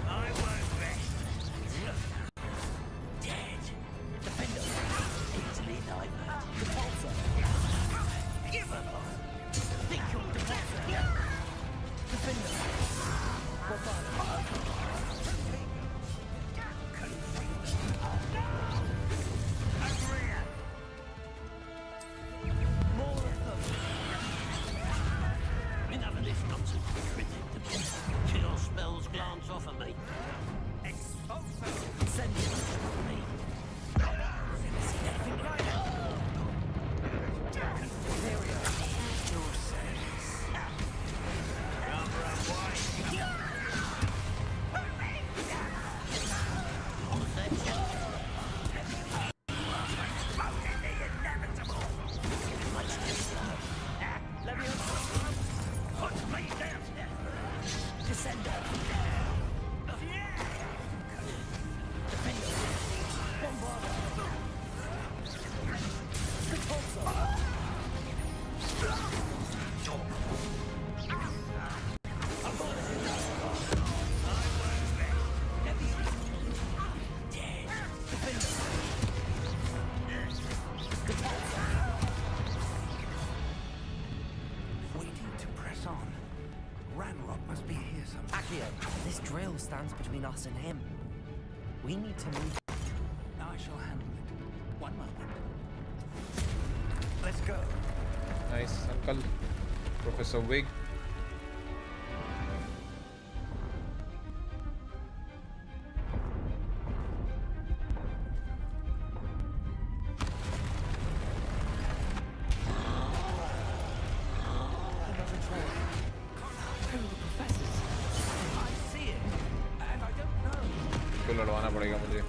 I won't rest. stands between us and him. We need to move. I shall handle it. One moment. Let's go. Nice, Uncle. Professor Wig. तो लड़वाना पड़ेगा मुझे.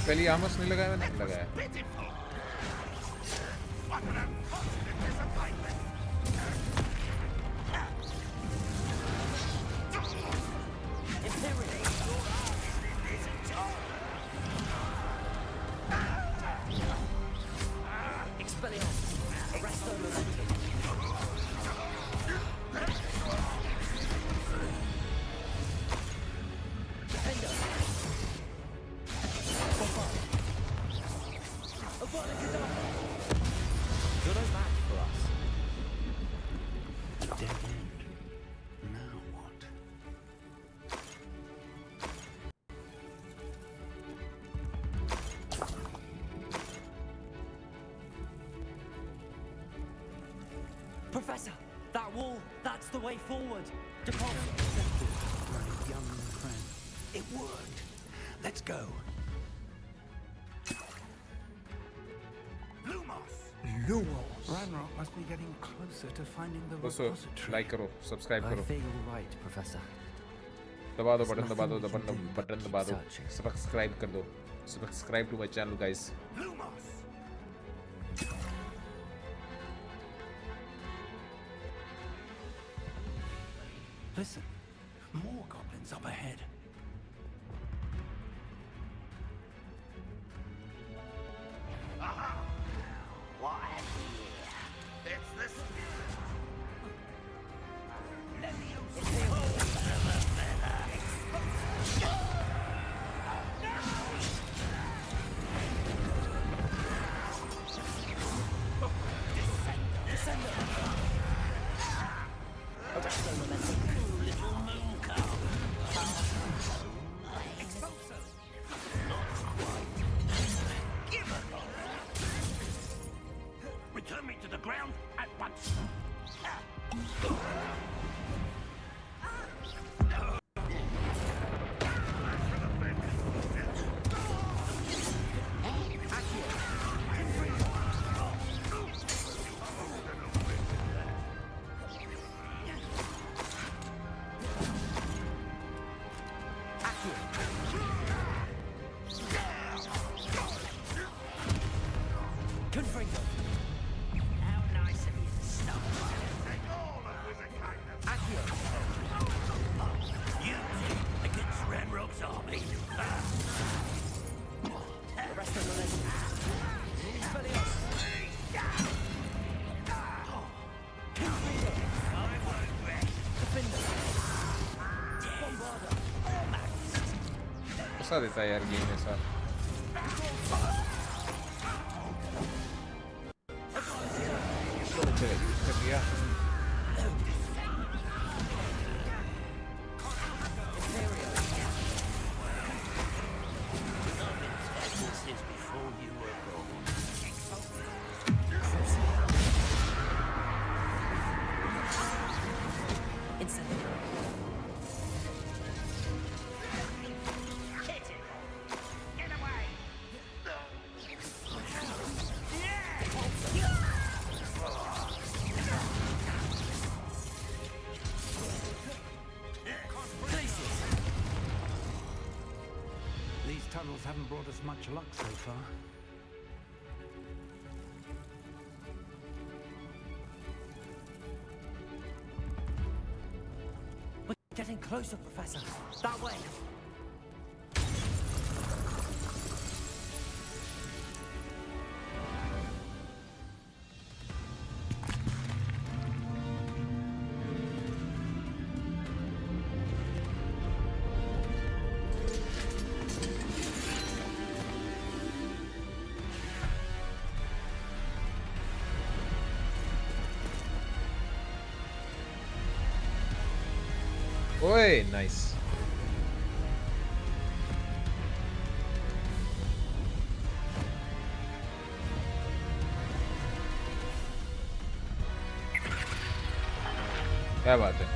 पहले आमस नहीं लगाया मैंने लगाया. Professor, that wall, that's the way forward. Deposit. My young friend. It worked. Let's go. Lumos. Ranrok must be getting closer to finding the Also, repository. like करो, subscribe करो. I feel all right, Professor. दबा दो button दबा दो button दबा दो. Subscribe कर दो. Subscribe to my channel, guys. Listen, more goblins up ahead. Aha! What have we here? It's the spirit. Let me return me to the ground at once. How nice of you to stop by. Take all of भरोसा देता है यार game ऐसा. चलो use कर दिया. Tunnels haven't brought us much luck so far. We're getting closer, Professor. That way. ओए nice. क्या बात है?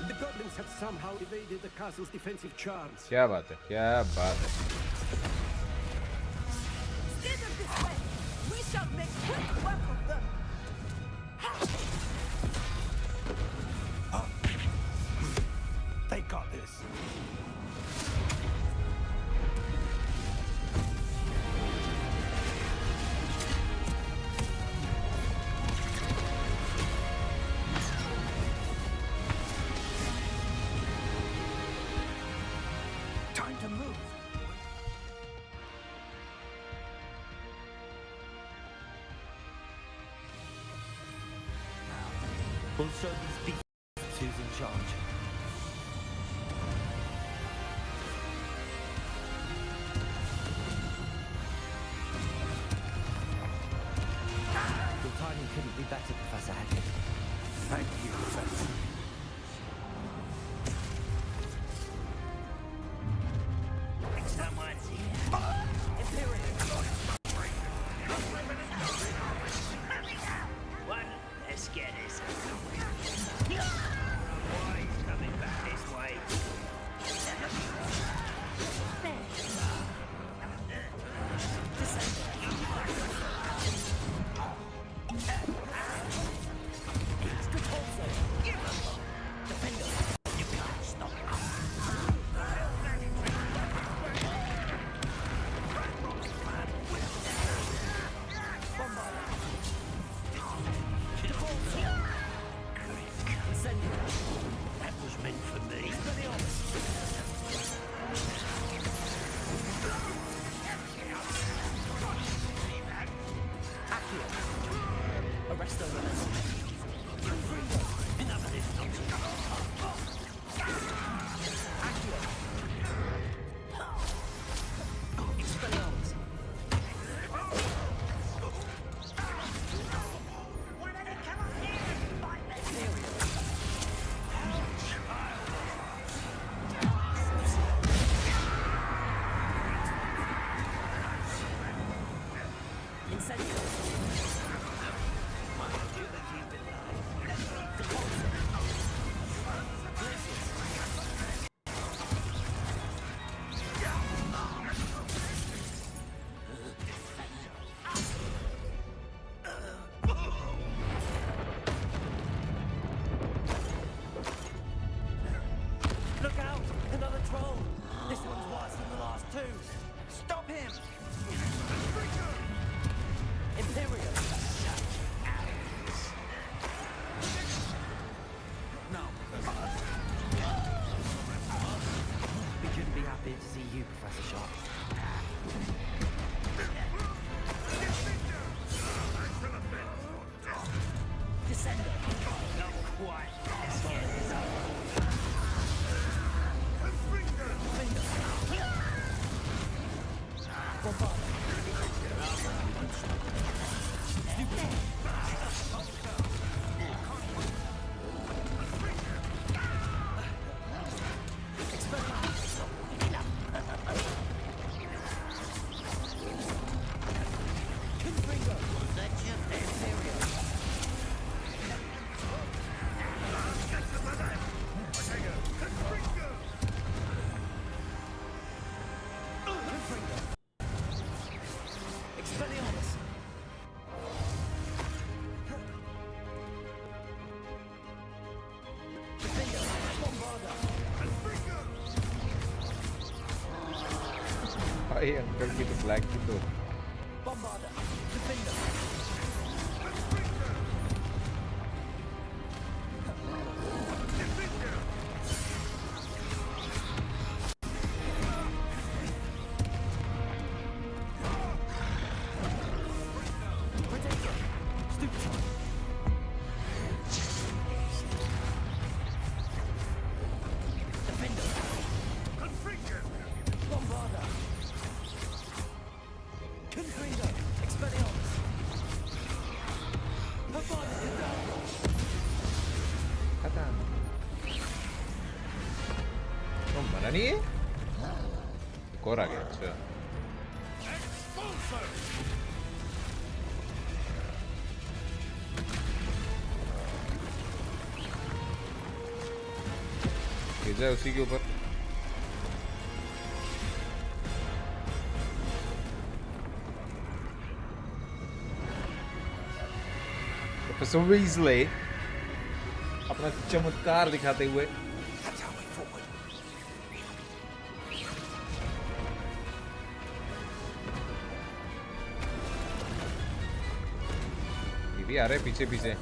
The goblins have somehow evaded the castle's defensive charms. क्या बात है? क्या बात है? Steer them this way. We shall make quick work of them. They got this. Time to move. We'll show these beasts who's in charge. Your timing couldn't be better, Professor Hackett. Thank you, Professor. Someone's here. Imperial. One, let's get this. Why he's coming back this way? That was meant for me. Arrest the Enough of this nonsense. Expelliarmus. Look out! Another troll! This one's worse than the last two! Stop him! Imperial! No, We couldn't be happier to see you, Professor Sharp. Descender. Not quite. Let's get this up. भाई uncle की तो black की तो Bombarder, defender. नहीं है एक और आ गया अच्छा भेजा है उसी के ऊपर प्रोफेसर वीज़ली अपना चमत्कार दिखाते हुए आ रहे पीछे पीछे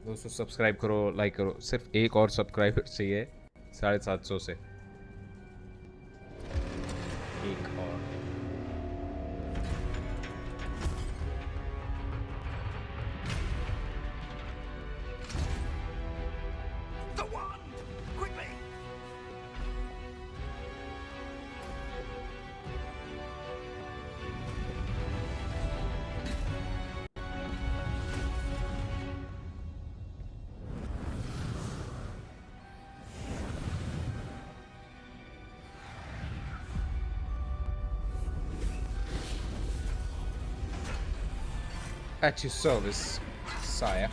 दोस्तों सब्सक्राइब करो लाइक करो सिर्फ एक और सब्सक्राइबर चाहिए 750 से एक और At your service, sire.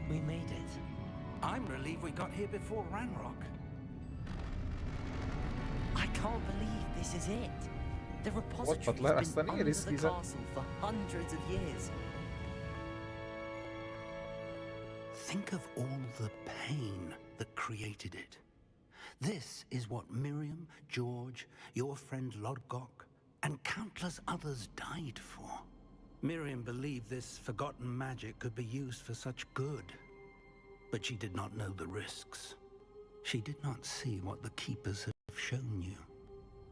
We made it. I'm relieved we got here before Ranrok. I can't believe this is it. The repository's been under the castle for hundreds of years. Think of all the pain that created it. This is what Miriam, George, your friend Lodgok, and countless others died for. Miriam believed this forgotten magic could be used for such good. But she did not know the risks. She did not see what the Keepers have shown you.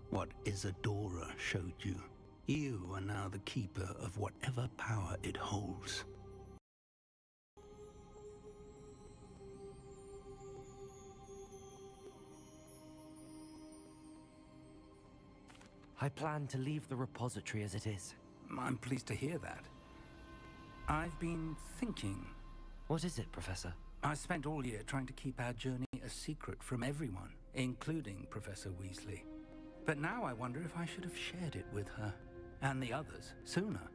What Isidora showed you. You are now the Keeper of whatever power it holds. I plan to leave the repository as it is. I'm pleased to hear that. I've been thinking. What is it, Professor? I spent all year trying to keep our journey a secret from everyone, including Professor Weasley. But now I wonder if I should have shared it with her, and the others, sooner.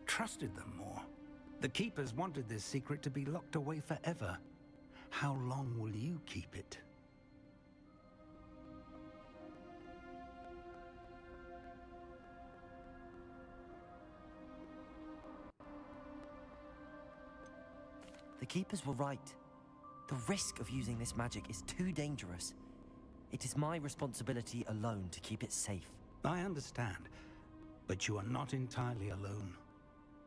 Trusted them more. The Keepers wanted this secret to be locked away forever. How long will you keep it? The Keepers were right. The risk of using this magic is too dangerous. It is my responsibility alone to keep it safe. I understand, but you are not entirely alone.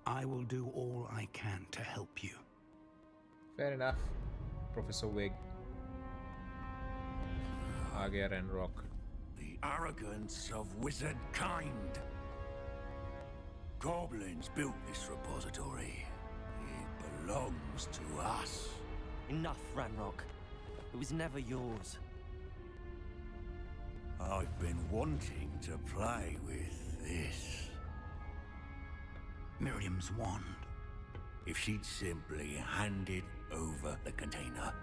I will do all I can to help you. Fair enough, Professor Wig. आ गया Ranrok. The arrogance of wizard kind. goblins built this repository. It belongs to us. Enough, Ranrok. It was never yours. I've been wanting to play with this. Miriam's wand. If she'd simply handed over the container,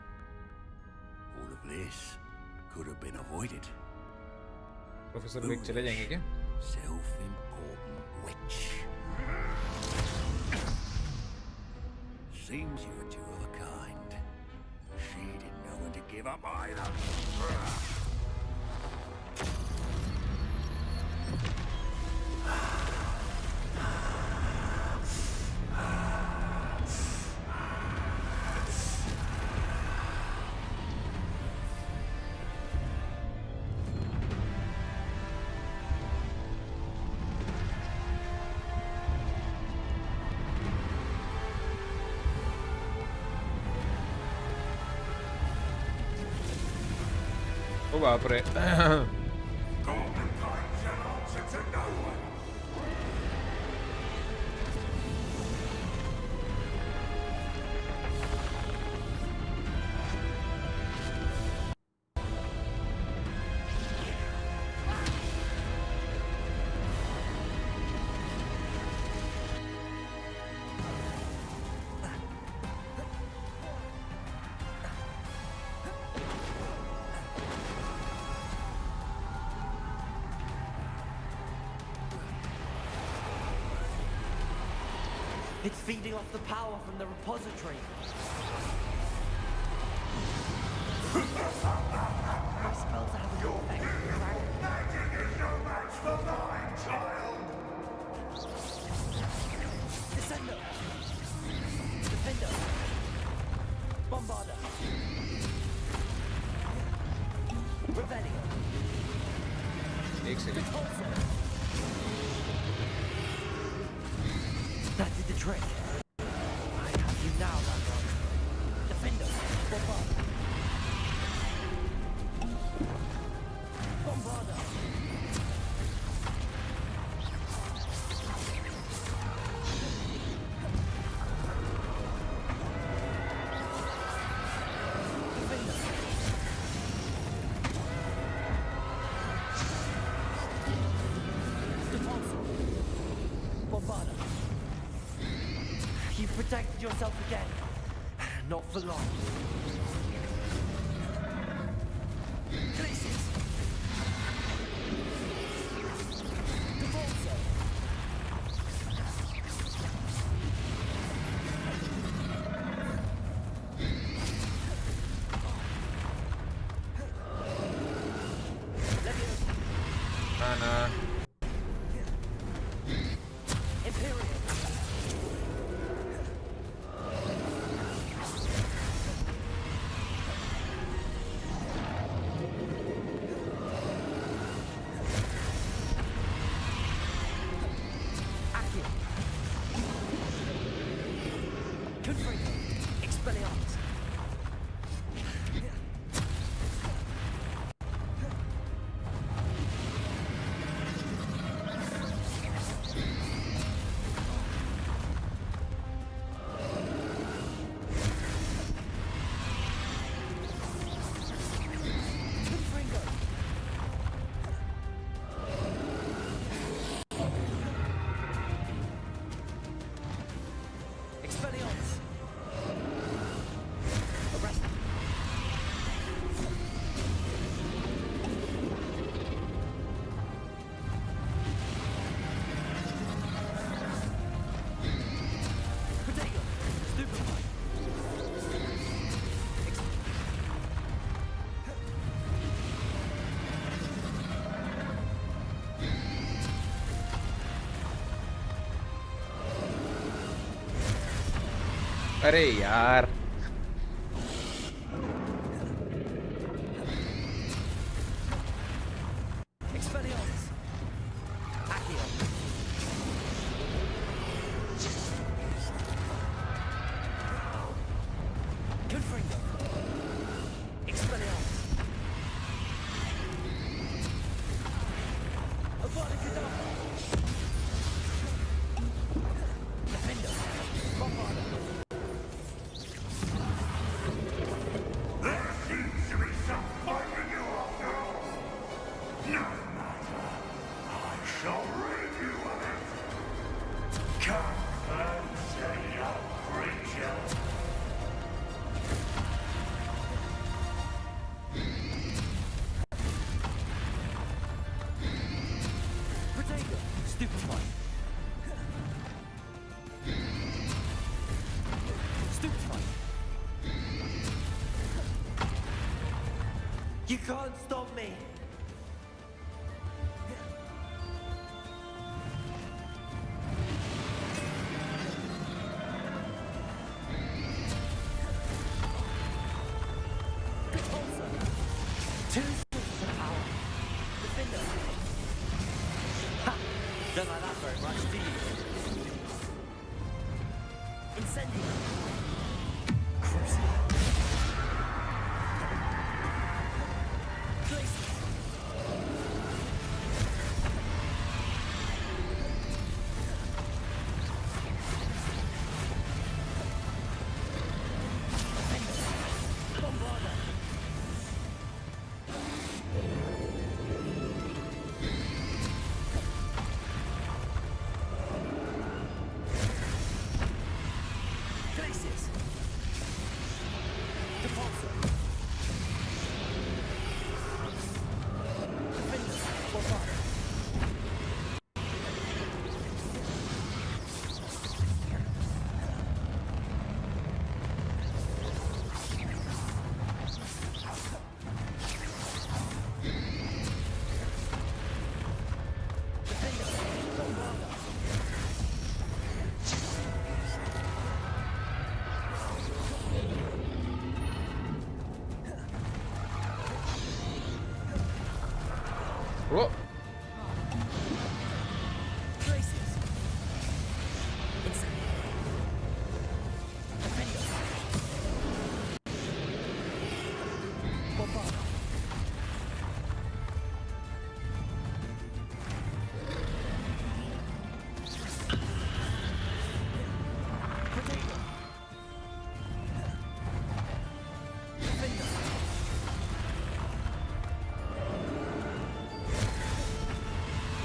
all of this could have been avoided. Professor वेग चले जाएंगे क्या? Self-important witch. Seems you were two of a kind. She didn't know when to give up either. Oh बाप रे. It's feeding off the power from the repository. My spells are having no effect. Magic is no match for mine, child. Descender. Defender. Bombarder. Revelio. Excellent. That did the trick. I have you now, Ranrok. Defender. Bombarder. Bombarder. Protected yourself again. Not for long. Glaciers. Devolso. Mana. Imperial. अरे यार shall rid you of it. Come and say your creature. Potato! Stupid one. Stupid one. You can't stop me. Two sources of power. Defender. Ha! Don't like that very much, do you? Incendio. Crucible. Glacier. Bombarder. Glaciers. Repulsor. Defender. Bombarder. Defender. Bombarder. Oh, Glaciers. Incendio. Defender. Bombarder. Potato. Defender.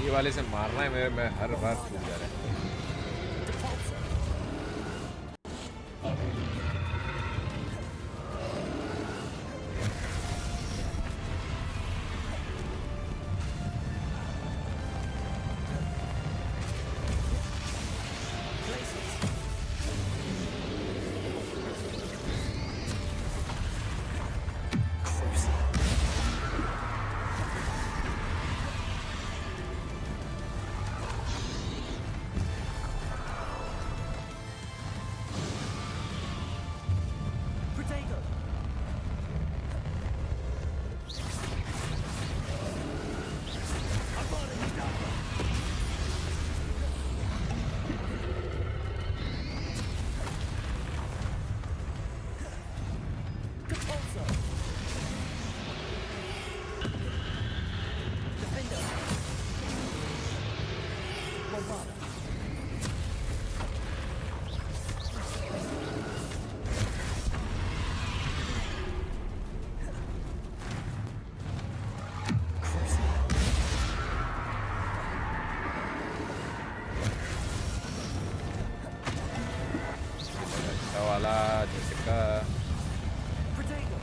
ये वाले से मारना है मैं हर बार चूक जा रहा है. Repulsor. Glaciers. Crucible. Potato. I'm on it, Dapper. Repulsor. Defender. Bombarder. Crucible. अच्छा वाला जिसका Potato.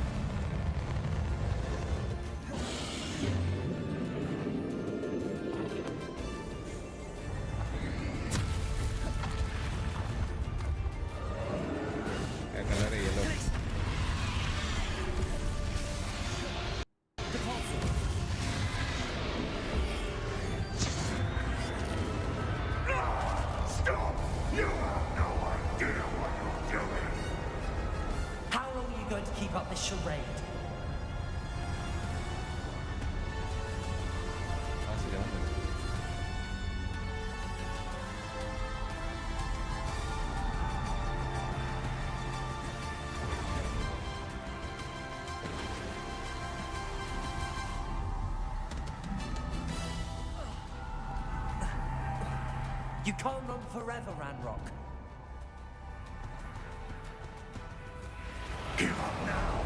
क्या कलर है yellow. Repulsor. Stop! You have no idea what you're doing. How long are you going to keep up this charade? कहाँ से जाऊँ मैं? You can't run forever, Ranrok. Give up now.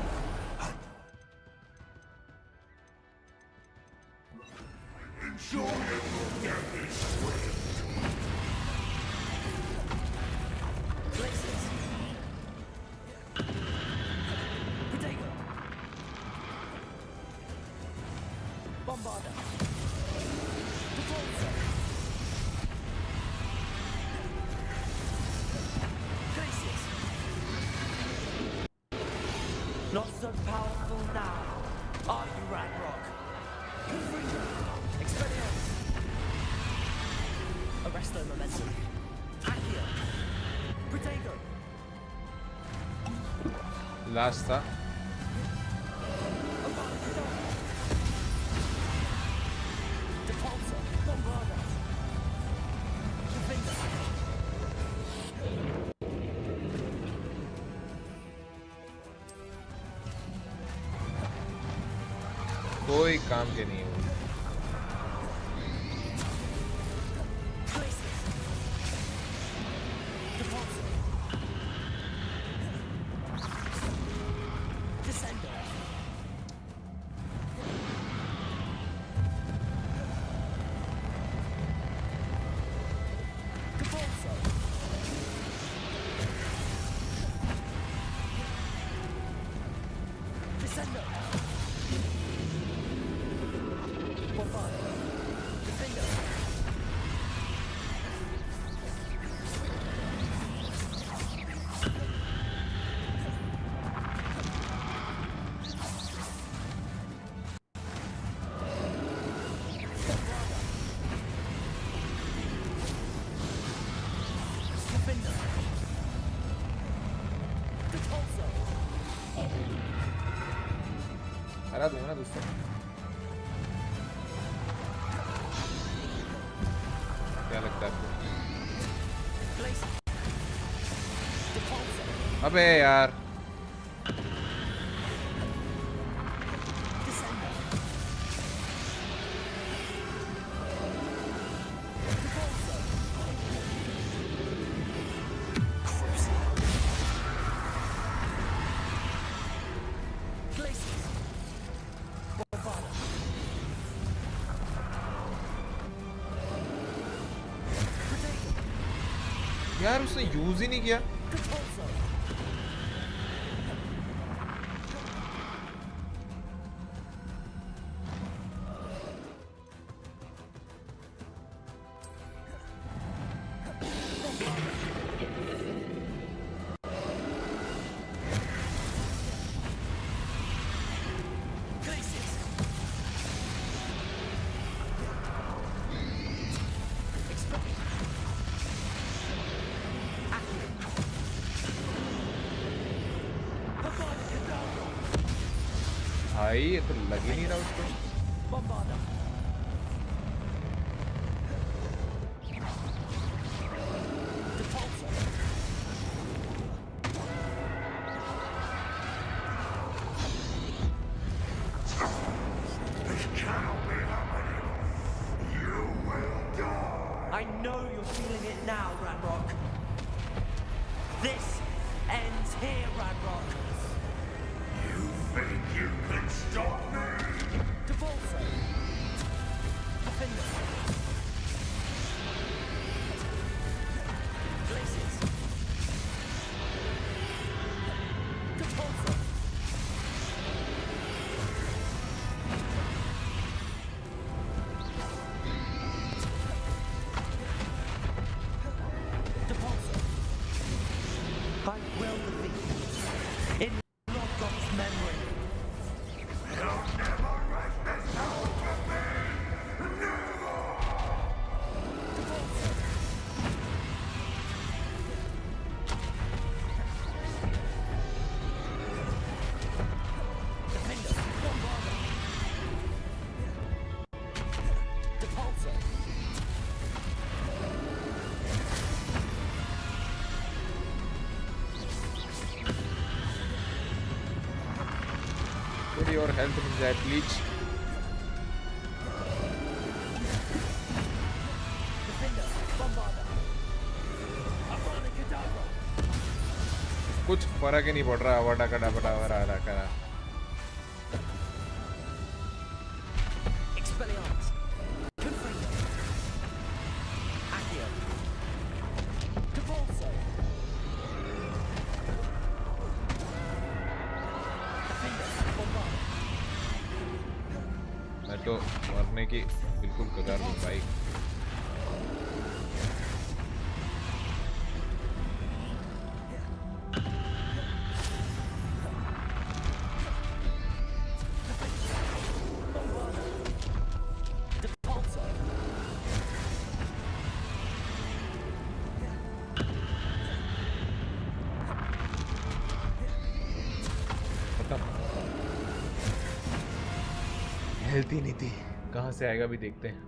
sure it will get me swift. Places. Potato. Bombarder. Defaulter. Places. Not so powerful now. Are you, Ranrok? Expelliarmus. Arresto momentum. Accio. Protego. Last था. Depulsor. Bombarder. Defender. कोई काम के नहीं हो. हरा दूंगा ना दोस्तों. क्या लगता है आपको? अबे यार. यार उसने यूज ही नहीं किया. भाई ये तो लग ही नहीं रहा उसको. I know you're feeling it now, Ranrok. This ends here, Ranrok. You think you can stop me? Devolso. Defender. Places. Devolso. Devolso. I will defeat you. In Lord's memory. You'll never write this down with me! Defender. Bombarder. Depulso. थोड़ी और health मिल जाए please. Defender. Bombarder. Abana Cadabra. कुछ फर्क ही नहीं पड़ रहा. वड़ा कड़ा बड़ा वड़ा करा. Expelliarmus. तो मरने की बिल्कुल कगार में भाई. हेल्थ ही नहीं थी. कहाँ से आएगा भी देखते हैं.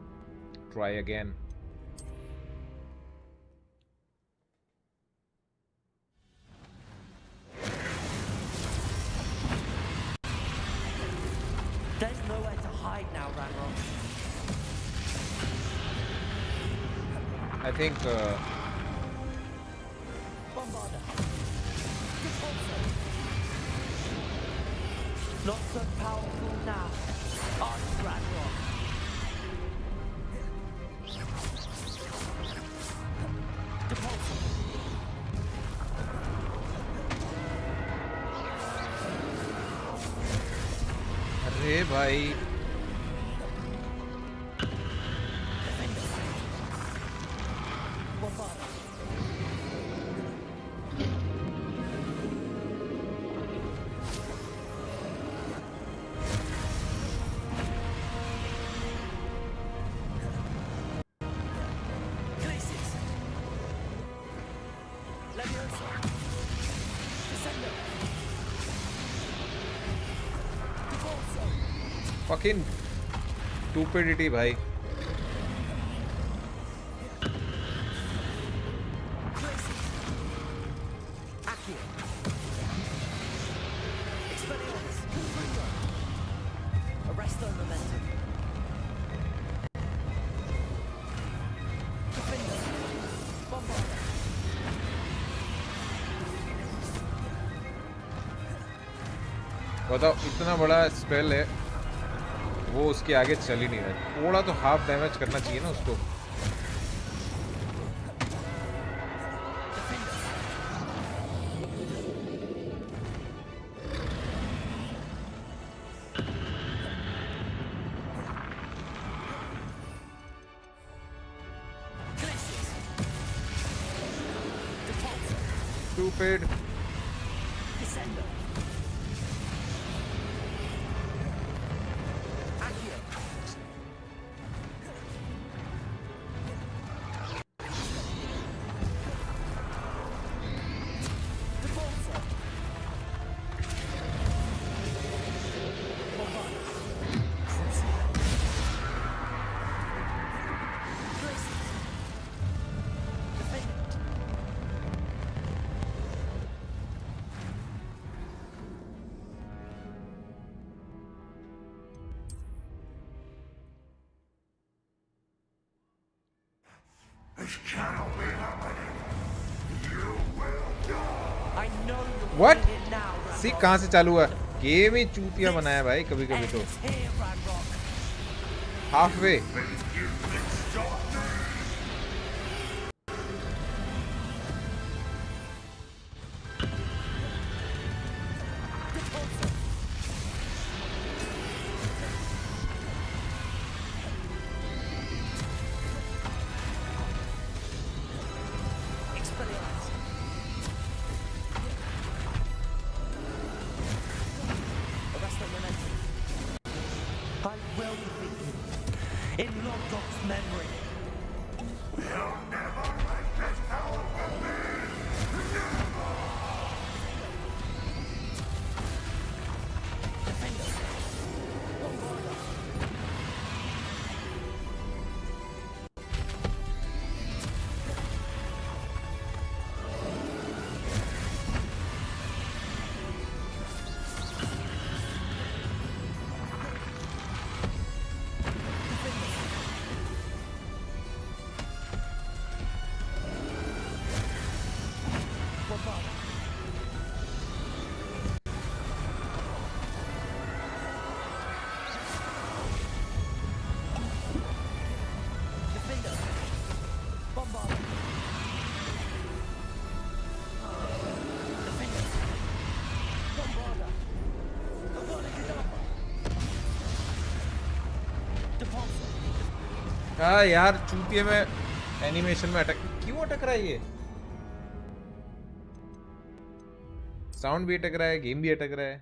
Try again. There's nowhere to hide now, Ranrok. I think Bombarder. Not so powerful now. On Ranrok. अरे भाई fucking stupidity भाई. बताओ इतना बड़ा स्पेल है वो उसके आगे चल ही नहीं रहा. थोड़ा तो हाफ डैमेज करना चाहिए ना उसको. Stupid. What? सी कहाँ से चालू हुआ? गेम ही चूतिया बनाया भाई कभी कभी तो. Halfway. हाँ यार चूतिए में एनिमेशन में अटक क्यों अटक रहा है ये? साउंड भी अटक रहा है, गेम भी अटक रहा है.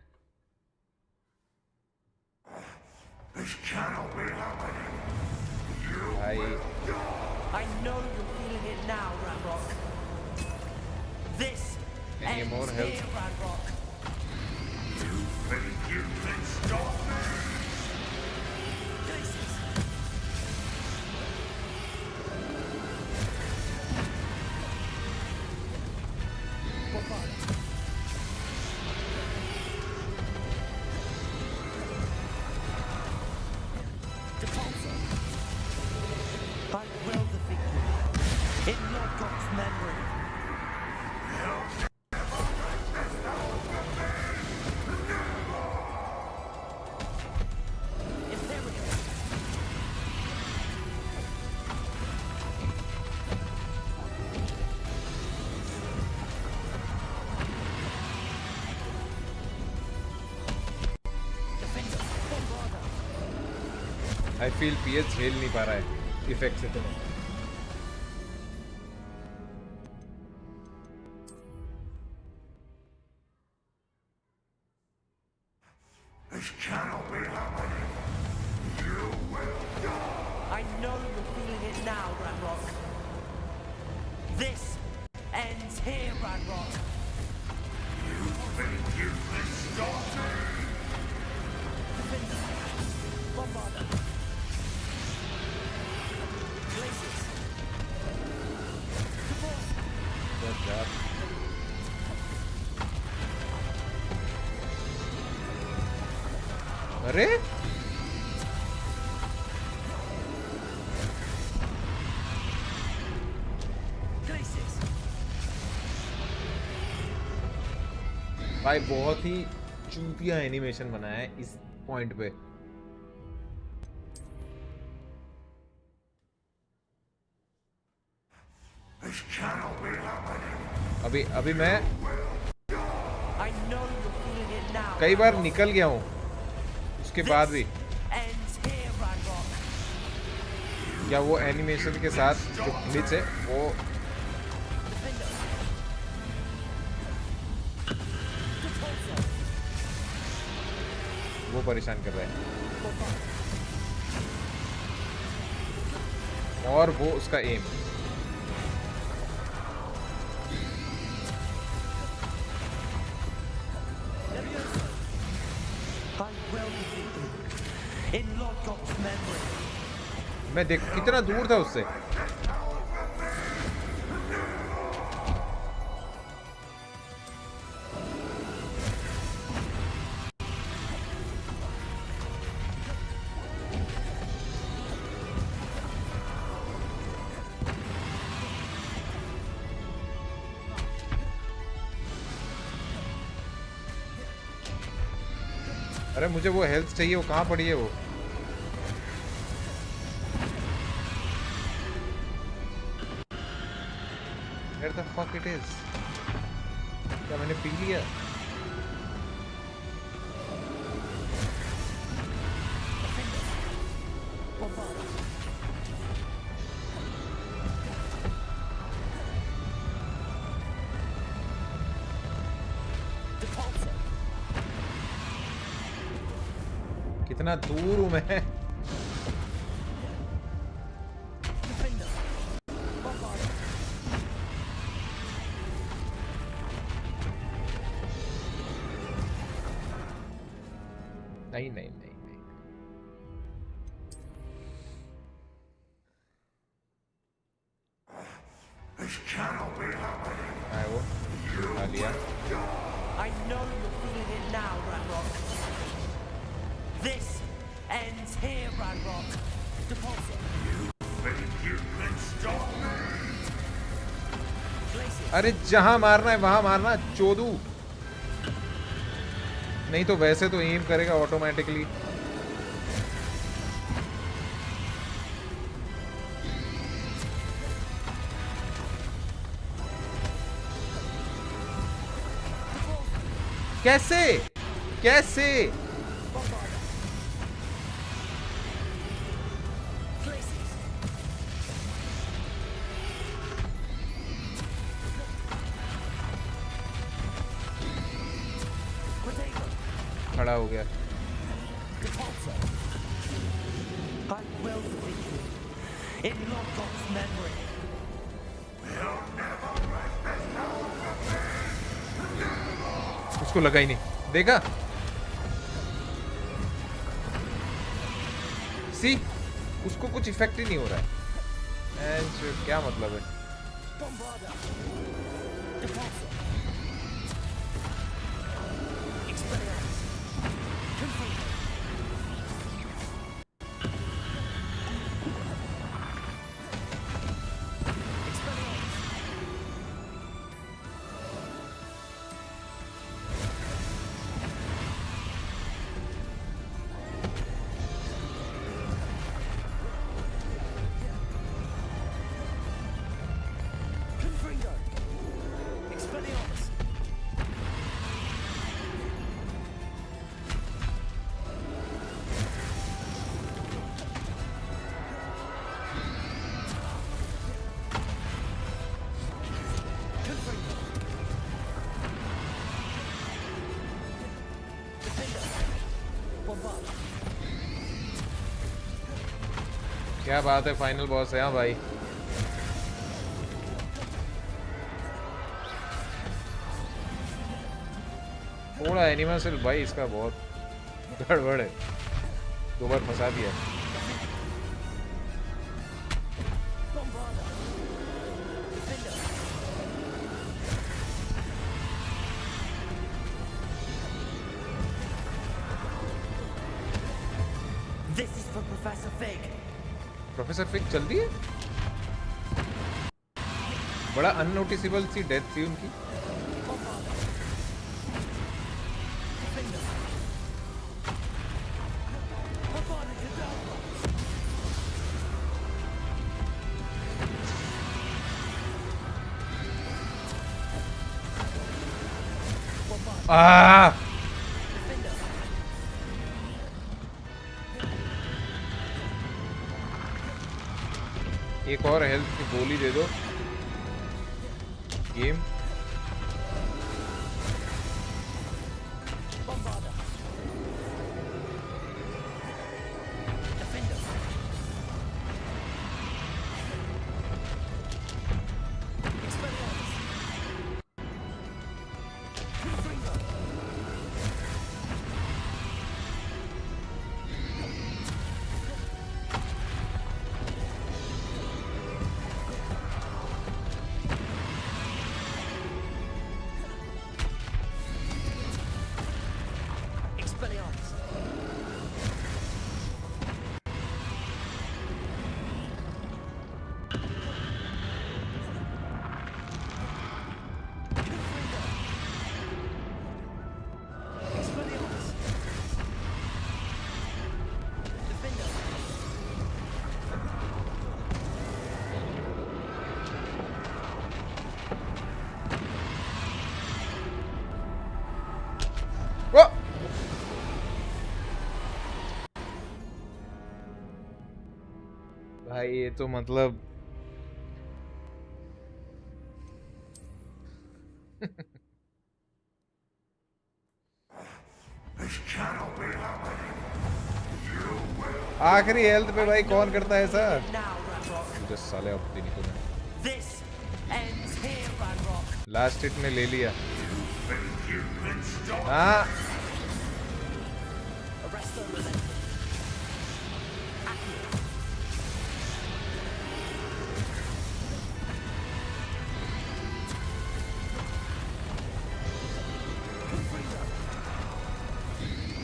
भाई I know you're feeling it now, Ranrok. This any ends more here, health? Ranrok. You think you can stop me? I will defeat you. In your God's memory. I feel PS झेल नहीं पा रहा है effect से. तो This cannot be happening. You will die. I know you're feeling it now, Ranrok. This ends here, Ranrok. You think you can stop me? Bombarder. Glaciers. Good job. अरे भाई बहुत ही चूतिया एनिमेशन बनाया है इस पॉइंट पे. This cannot be happening. अभी मैं I know you're feeling it now. कई बार निकल गया हूँ उसके बाद भी. Ends here, Ranrok. या वो एनिमेशन के साथ जो ग्लिच है वो परेशान कर रहा है और वो उसका एम. मैं देख कितना दूर था उससे. अरे मुझे वो हेल्थ चाहिए, वो कहाँ पड़ी है वो? Where the fuck it is? क्या मैंने पी लिया? कितना दूर हूँ मैं? नहीं नहीं नहीं नहीं. वो खा लिया. I know you're feeling it now, Ranrok. This ends here, Ranrok. Deposit. Think you can stop me? अरे जहां मारना है वहां मारना चोदू. नहीं तो वैसे तो एम करेगा ऑटोमेटिकली. कैसे कैसे? बड़ा हो गया. I will defeat you. In Lord's memory. उसको लगा ही नहीं. देखा? सी उसको कुछ इफेक्ट ही नहीं हो रहा है. एंड क्या मतलब है? क्या बात है, फाइनल बॉस है. हाँ भाई, थोड़ा एनिमेशन भाई इसका बहुत गड़बड़ है. 2 बार फंसा दिया. This is for Professor Fig. Professor fig चल दी है. बड़ा अननोटिसेबल सी डेथ थी उनकी. एक और हेल्थ की गोली दे दो. गेम भाई, ये तो मतलब आखिरी हेल्थ पे भाई कौन करता है ऐसा? मुझे साले अपनी नहीं तो लास्ट हिट में ले लिया. हाँ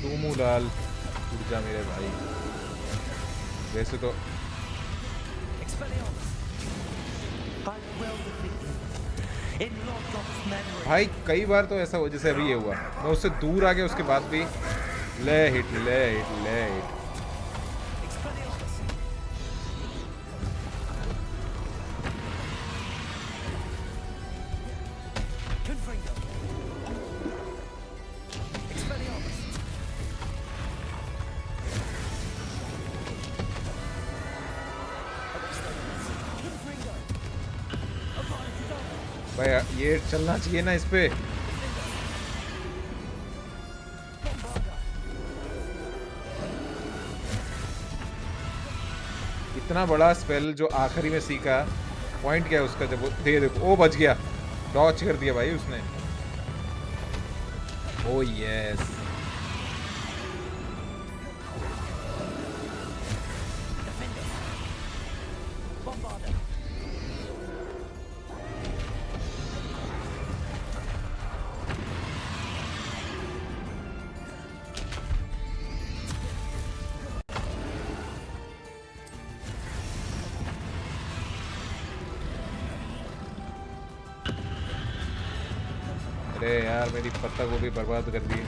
तू मुँह डाल. उठ जा मेरे भाई. वैसे तो भाई कई बार तो ऐसा हो जैसे अभी ये हुआ, मैं उससे दूर आ गया उसके बाद भी ले हिट. भाई ये चलना चाहिए ना इस पे. इतना बड़ा स्पेल जो आखिरी में सीखा, पॉइंट क्या है उसका? जब वो देखो वो बच गया, डॉच कर दिया भाई उसने। ओ यस, अरे यार मेरी पत्ता को भी बर्बाद कर दी।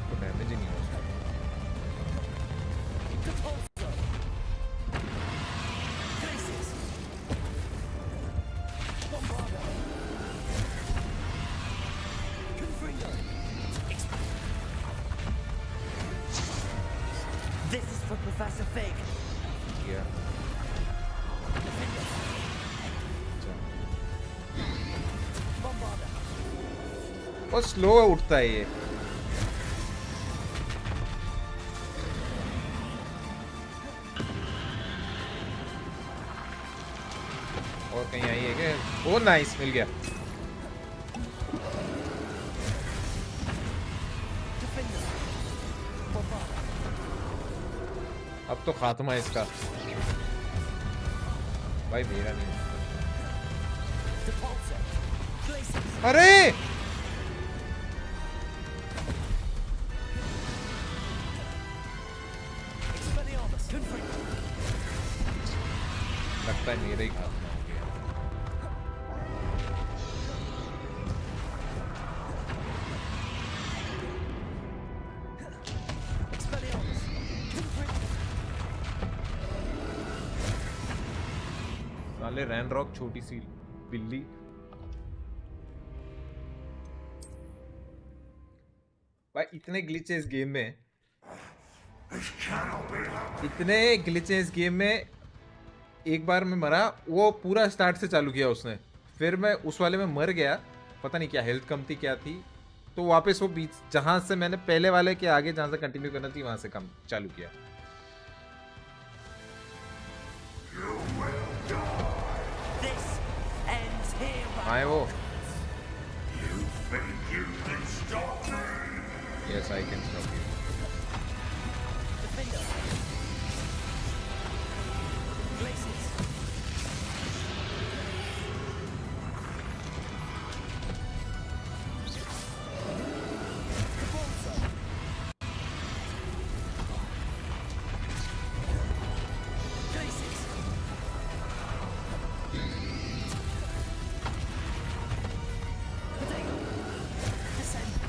तो डैमेज ही नहीं हो सकता। This is for Professor Fig. Yeah. बहुत स्लो उठता है ये। और कहीं आई है क्या? ओ नाइस, मिल गया। अब तो खात्मा है इसका भाई, मेरा नहीं। अरे लगता है मेरा ही खात्मा हो गया। साले रैनरॉक छोटी सी बिल्ली। भाई इतने ग्लिचेस गेम में, इतने ग्लिचेस गेम में, एक बार मैं मरा, वो पूरा स्टार्ट से चालू किया उसने, फिर मैं उस वाले में मर गया, पता नहीं क्या हेल्थ कम थी क्या थी, तो वापस वो बीच जहां से मैंने पहले वाले के आगे जहां से कंटिन्यू करना थी वहां से कम चालू किया। आए वो। Yes, I can stop you.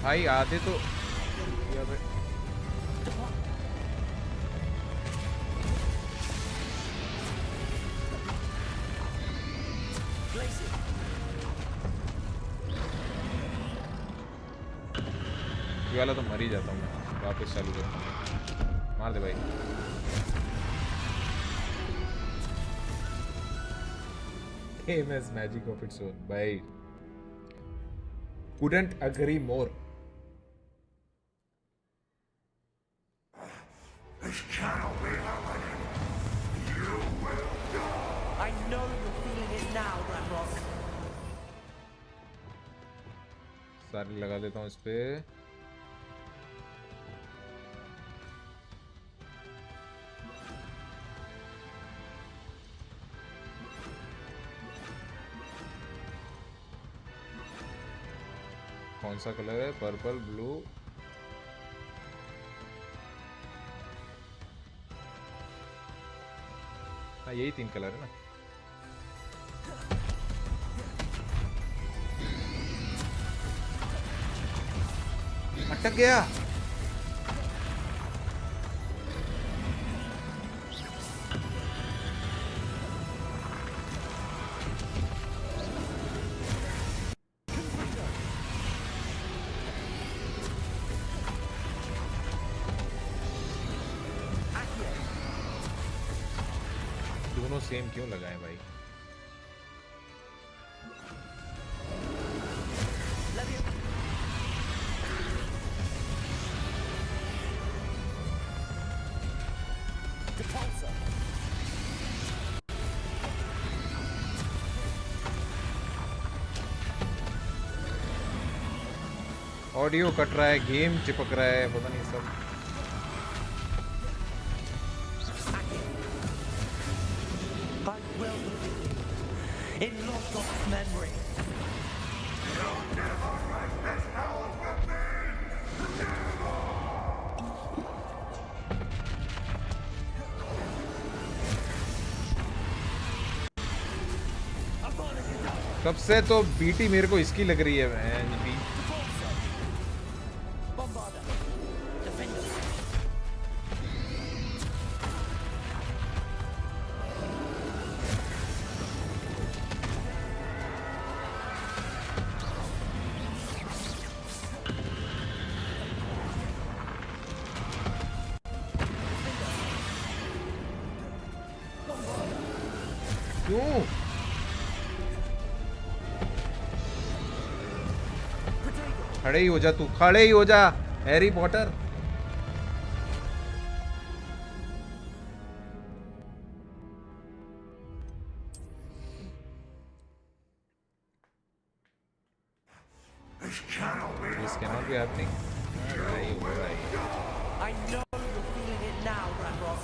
भाई आधे तो ये वाला तो मर ही जाता हूँ मैं, वापस चालू करता हूँ। मार दे भाई। Game has magic of its own, भाई। Couldn't agree more. This cannot be happening. You will die. I know you're feeling it now, Ranrok. सारे लगा देता हूँ इस पे। कौन सा कलर है? पर्पल, ब्लू, हाँ यही 3 कलर है ना। अटक गया। दोनों सेम क्यों लगाए भाई? ऑडियो कट रहा है, गेम चिपक रहा है, पता नहीं सब। In Logos memory. सबसे तो बीटी मेरे को इसकी लग रही है मैन। क्यों? खड़े ही हो जा, तू खड़े ही हो जा Harry Potter. This cannot be happening. I know you're feeling it now, Ranrok.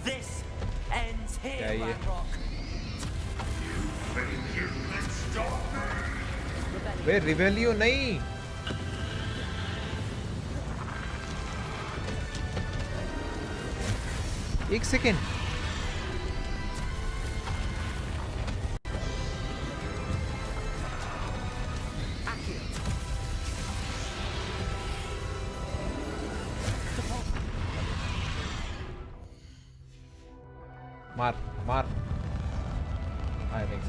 This ends here, Ranrok. वे रिवेलियो नहीं, एक सेकेंड। मार मार। आई थिंक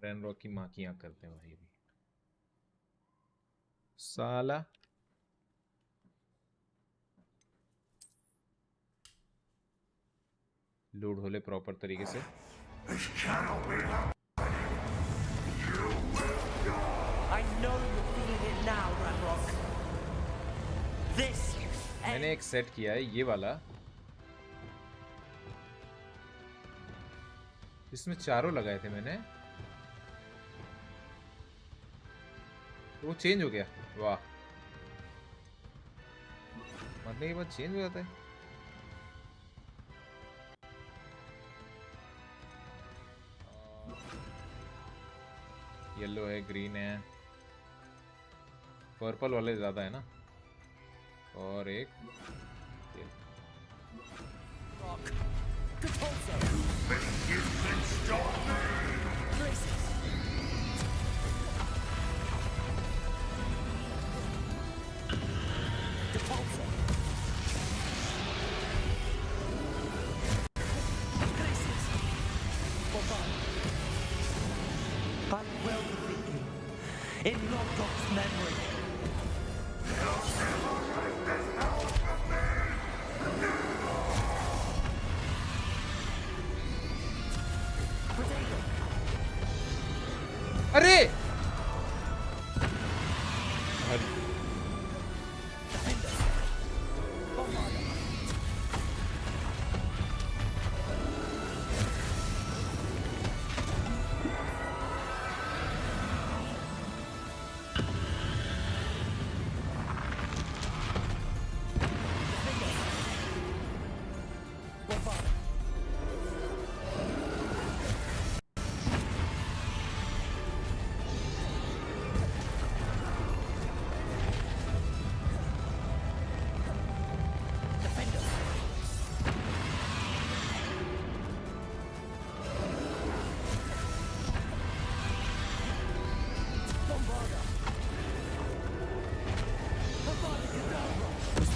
रैनरॉक की माँ की आँख करते हैं भाई भी साला। लोड होले प्रॉपर तरीके से। मैंने एक सेट किया है ये वाला, इसमें चारों लगाए थे मैंने, तो वो चेंज हो गया। वाह, मरने के बाद चेंज हो जाता है। येलो है, ग्रीन है, पर्पल वाले ज्यादा है ना, और एक in Logos memory.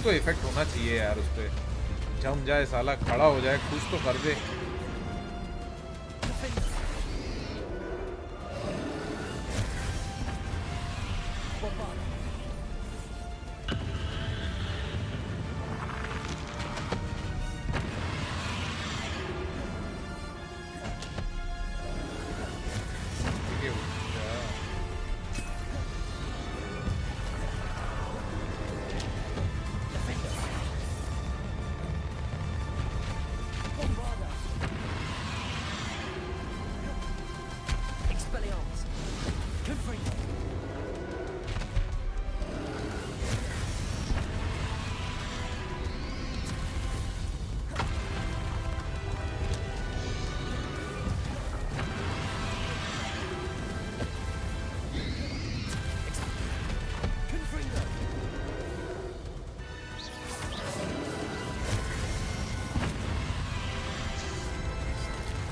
कुछ तो इफेक्ट होना चाहिए यार उस पे, जम जाए साला, खड़ा हो जाए, कुछ तो कर दे।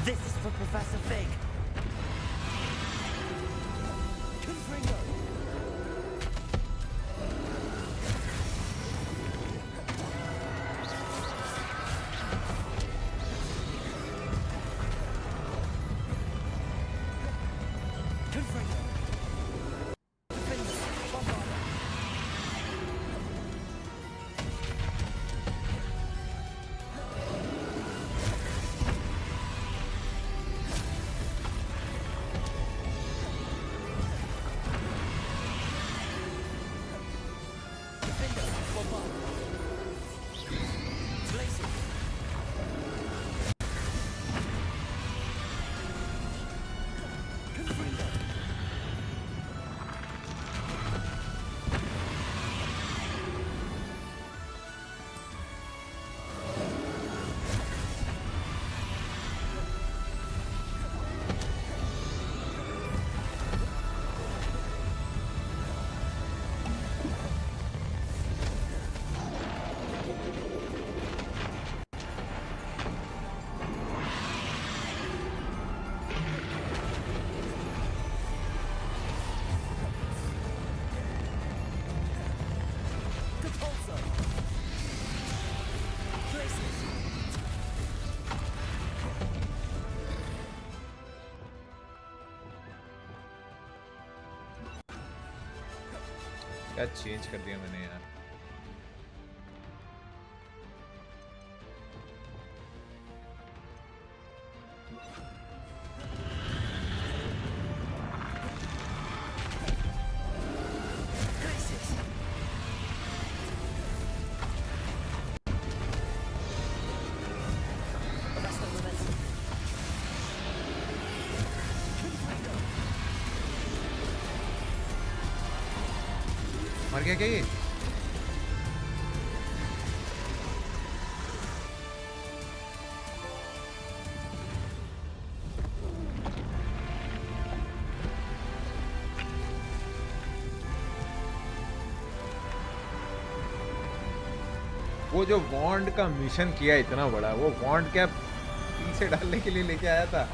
This is for Professor Fig. Confringo. Confringo. क्या चेंज कर दिया मैंने यार। मर गया क्या ये? वो जो वॉन्ड का मिशन किया इतना बड़ा, वो वॉन्ड क्या पीछे डालने के लिए लेके आया था?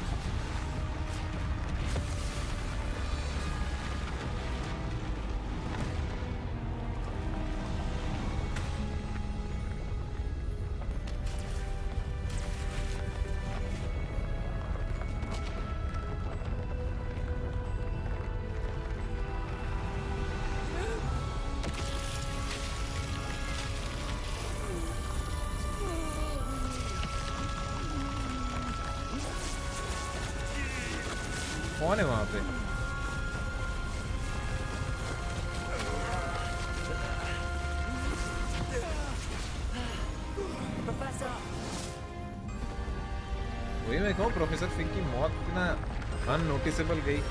कौन है वहां पे? वही मैं कहूँ, प्रोफेसर फिग की मौत इतना अननोटिसेबल गई।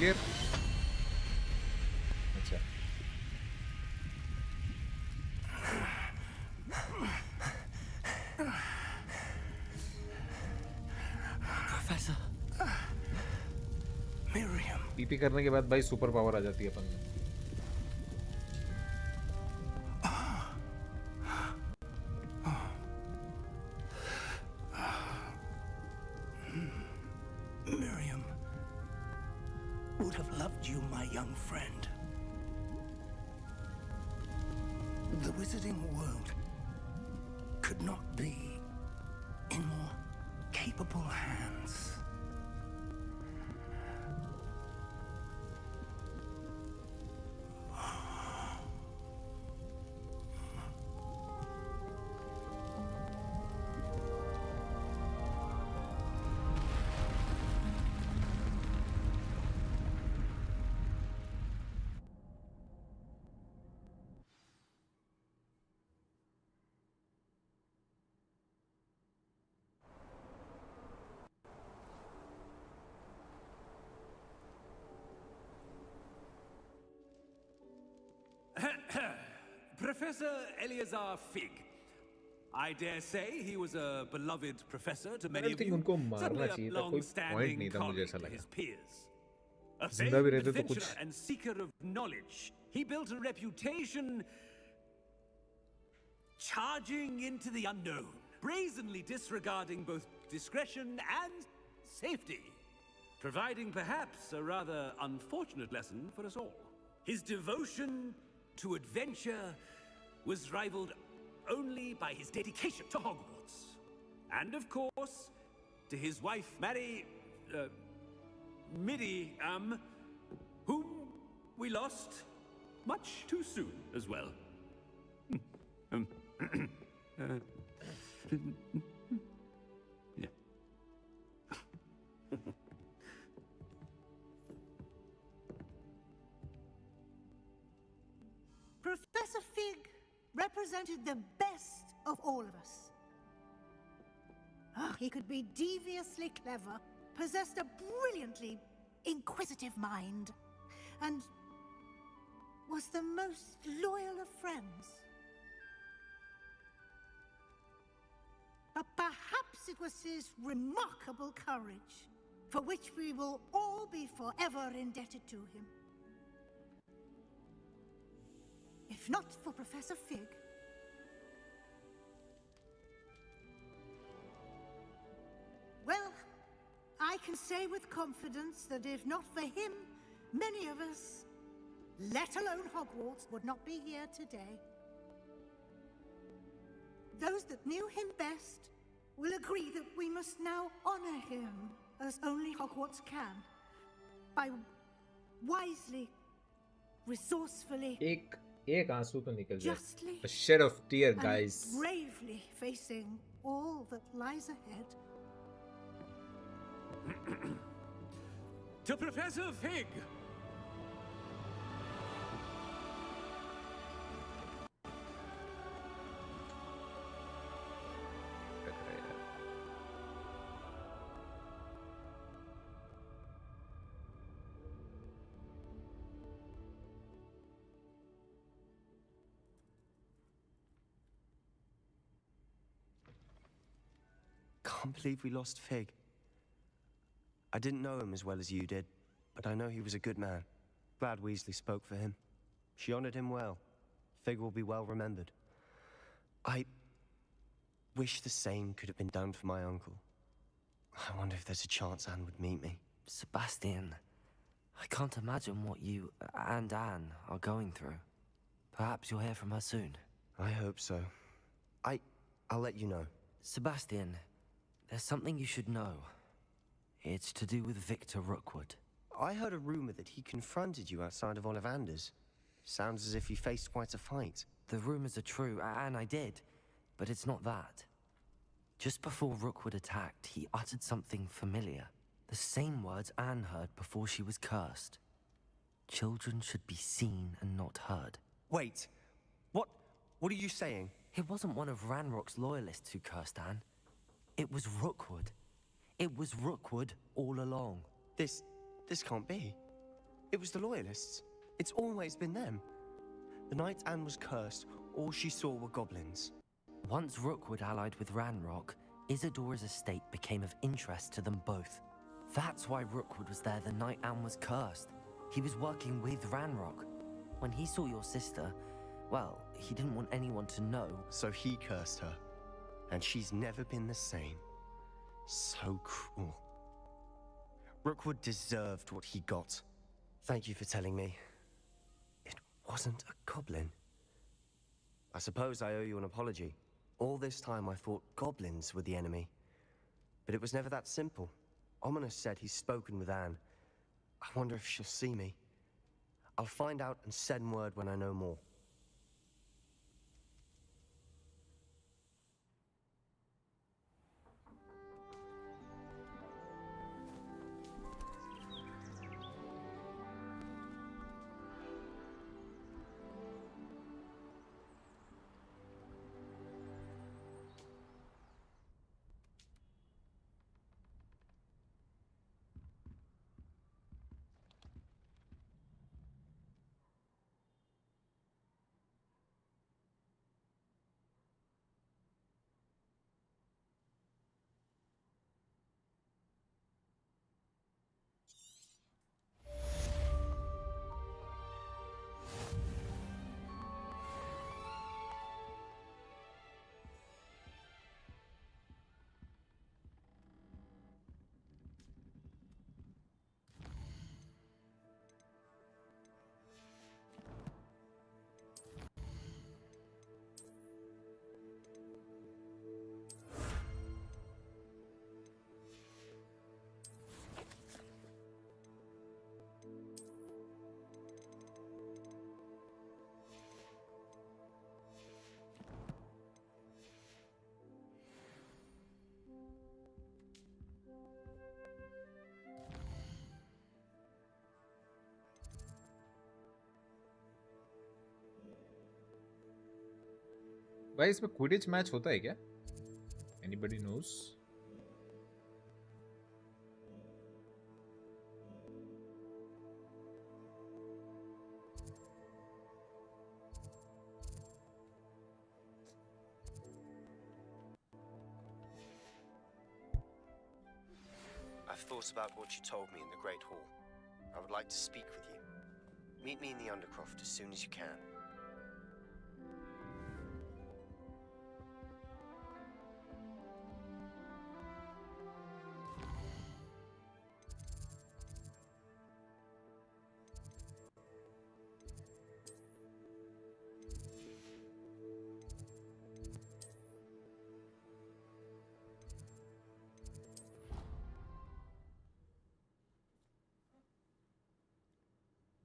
HOGWARTS? अच्छा. Professor. Miriam. पीपी करने के बाद भाई सुपर पावर आ जाती है अपन में. Miriam would have loved you, my young friend. The wizarding world could not be in more capable hands. Professor Eleazar Fig. I dare say he was a beloved professor to many I of think you. उनको मारना Certainly चाहिए a था, कोई point long-standing नहीं था मुझे ऐसा colleague to लगा. his peers. A जिंदा भी famed रहते तो adventurer कुछ and seeker of knowledge, he built a reputation charging into the unknown, brazenly disregarding both discretion and safety, providing perhaps a rather unfortunate lesson for us all. His devotion to adventure was rivaled only by his dedication to Hogwarts. And of course, to his wife, Miriam, whom we lost much too soon as well. Yeah. Professor Fig represented the best of all of us. He could be deviously clever, possessed a brilliantly inquisitive mind, and was the most loyal of friends. But perhaps it was his remarkable courage, for which we will all be forever indebted to him. If not for Professor Fig, well, I can say with confidence that if not for him, many of us, let alone Hogwarts, would not be here today. Those that knew him best will agree that we must now honor him as only Hogwarts can, by wisely, resourcefully, एक आंसू तो निकल जाए. justly, A shed of tear, and guys. bravely facing all that lies ahead. To Professor Fig! Can't believe we lost Fig. I didn't know him as well as you did, but I know he was a good man. Glad Weasley spoke for him. She honored him well. Fig will be well remembered. I wish the same could have been done for my uncle. I wonder if there's a chance Anne would meet me. Sebastian, I can't imagine what you and Anne are going through. Perhaps you'll hear from her soon. I hope so. I'll let you know. Sebastian, there's something you should know. It's to do with Victor Rookwood. I heard a rumor that he confronted you outside of Ollivander's. Sounds as if you faced quite a fight. The rumors are true, and I did. But it's not that. Just before Rookwood attacked, he uttered something familiar. The same words Anne heard before she was cursed. Children should be seen and not heard. Wait. What are you saying? It wasn't one of Ranrock's loyalists who cursed Anne. It was Rookwood. It was Rookwood all along. This can't be. It was the Loyalists. It's always been them. The night Anne was cursed, all she saw were goblins. Once Rookwood allied with Ranrok, Isidora's estate became of interest to them both. That's why Rookwood was there the night Anne was cursed. He was working with Ranrok. When he saw your sister, well, he didn't want anyone to know. So he cursed her. And she's never been the same. So cruel. Rookwood deserved what he got. Thank you for telling me. It wasn't a goblin. I suppose I owe you an apology. All this time I thought goblins were the enemy. But it was never that simple. Ominous said he's spoken with Anne. I wonder if she'll see me. I'll find out and send word when I know more. भाई इसमें Quidditch match होता है क्या? Anybody knows? I've thought about what you told me in the Great Hall. I would like to speak with you. Meet me in the Undercroft as soon as you can.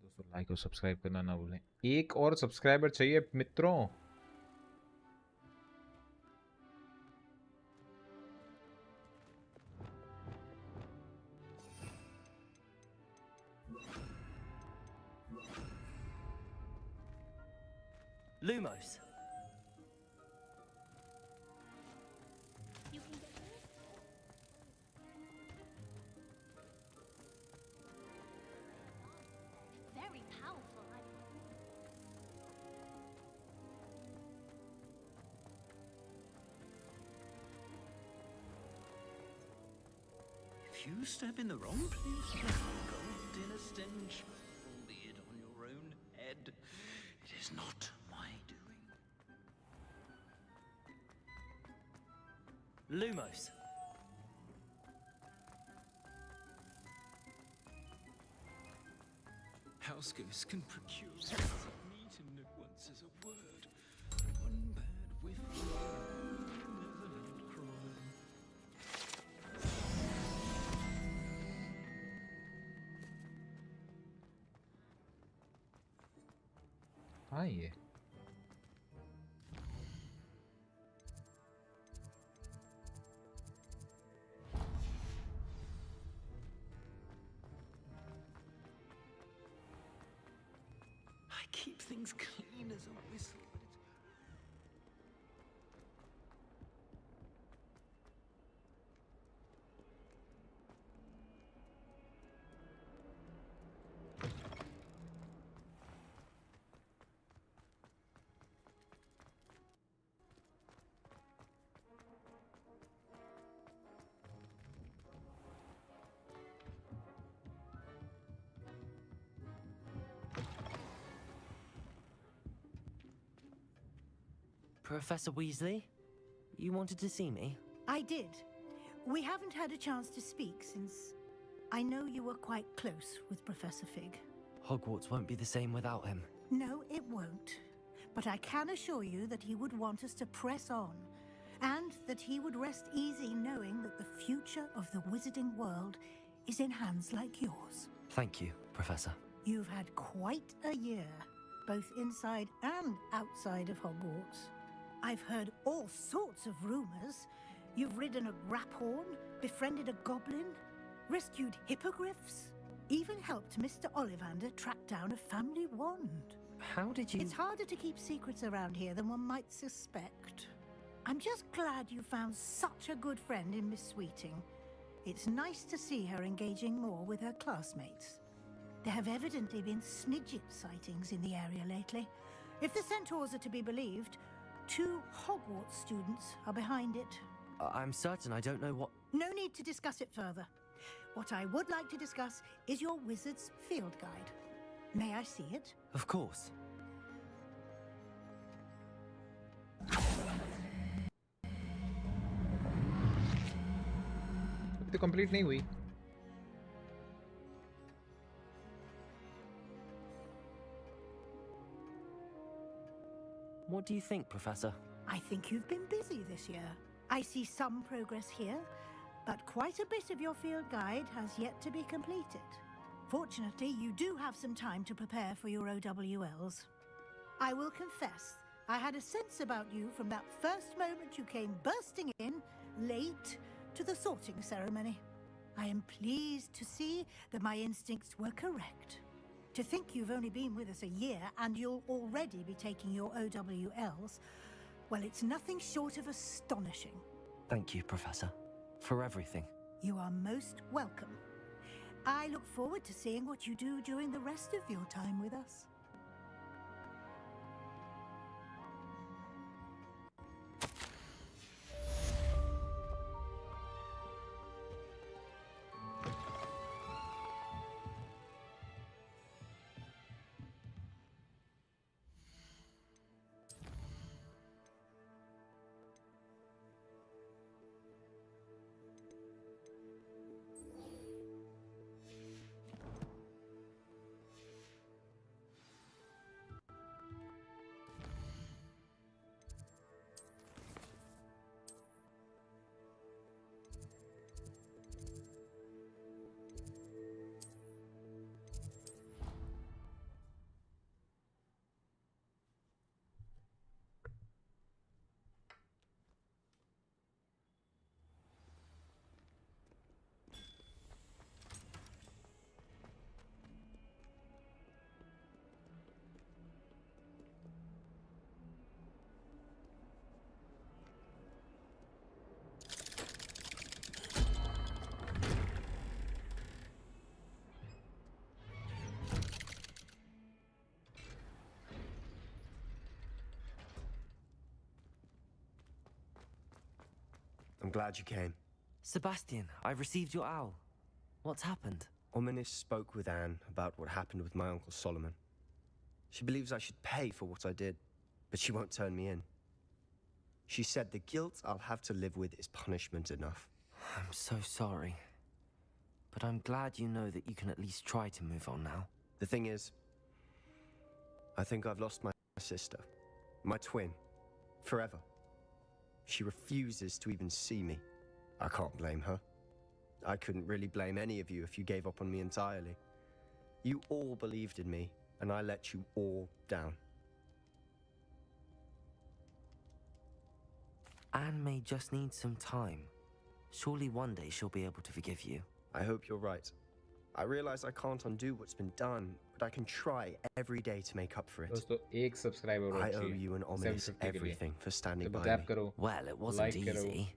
दोस्तों like और subscribe करना ना भूलें। एक और subscriber चाहिए मित्रों। Lumos. You can get this? Very powerful. If you step in the wrong place, gold dinner stench, albeit on your own head. It is not my doing. Lumos. House ghosts can procure bits of meat and no one says a word. One bad whiff, Netherland crawling. हाँ ये I keep things clean as a whistle, but it's... Professor Weasley? You wanted to see me? I did. We haven't had a chance to speak since I know you were quite close with Professor Fig. Hogwarts won't be the same without him. No, it won't. But I can assure you that he would want us to press on, and that he would rest easy knowing that the future of the wizarding world is in hands like yours. Thank you, Professor. You've had quite a year, both inside and outside of Hogwarts. I've heard all sorts of rumors. You've ridden a graphorn, befriended a goblin, rescued hippogriffs, even helped Mr. Ollivander track down a family wand. How did you... It's harder to keep secrets around here than one might suspect. I'm just glad you found such a good friend in Miss Sweeting. It's nice to see her engaging more with her classmates. There have evidently been snidget sightings in the area lately. If the centaurs are to be believed, 2 Hogwarts students are behind it. I'm certain I don't know what... No need to discuss it further. What I would like to discuss is your wizard's field guide. May I see it? Of course. अभी तो complete नहीं हुई. What do you think, Professor? I think you've been busy this year. I see some progress here, but quite a bit of your field guide has yet to be completed. Fortunately, you do have some time to prepare for your OWLs. I will confess, I had a sense about you from that first moment you came bursting in, late, to the sorting ceremony. I am pleased to see that my instincts were correct. To think you've only been with us a year and you'll already be taking your OWLs, well, it's nothing short of astonishing. Thank you, Professor, for everything. You are most welcome. I look forward to seeing what you do during the rest of your time with us. I'm glad you came. Sebastian, I received your owl. What's happened? Ominis spoke with Anne about what happened with my Uncle Solomon. She believes I should pay for what I did, but she won't turn me in. She said the guilt I'll have to live with is punishment enough. I'm so sorry. But I'm glad you know that you can at least try to move on now. The thing is, I think I've lost my sister, my twin, forever. She refuses to even see me. I can't blame her. I couldn't really blame any of you if you gave up on me entirely. You all believed in me, and I let you all down. Anne may just need some time. Surely one day she'll be able to forgive you. I hope you're right. I realize I can't undo what's been done, but I can try every day to make up for it. दोस्तों एक subscriber I owe you and Ominis everything for standing by tap me. करो. Well, it wasn't like करो. easy.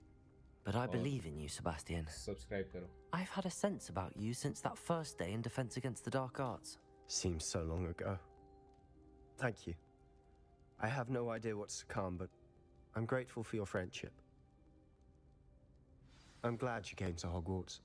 But I believe in you, Sebastian. Subscribe करो. I've had a sense about you since that first day in Defense Against the Dark Arts. Seems so long ago. Thank you. I have no idea what's to come, but I'm grateful for your friendship. I'm glad you came to Hogwarts.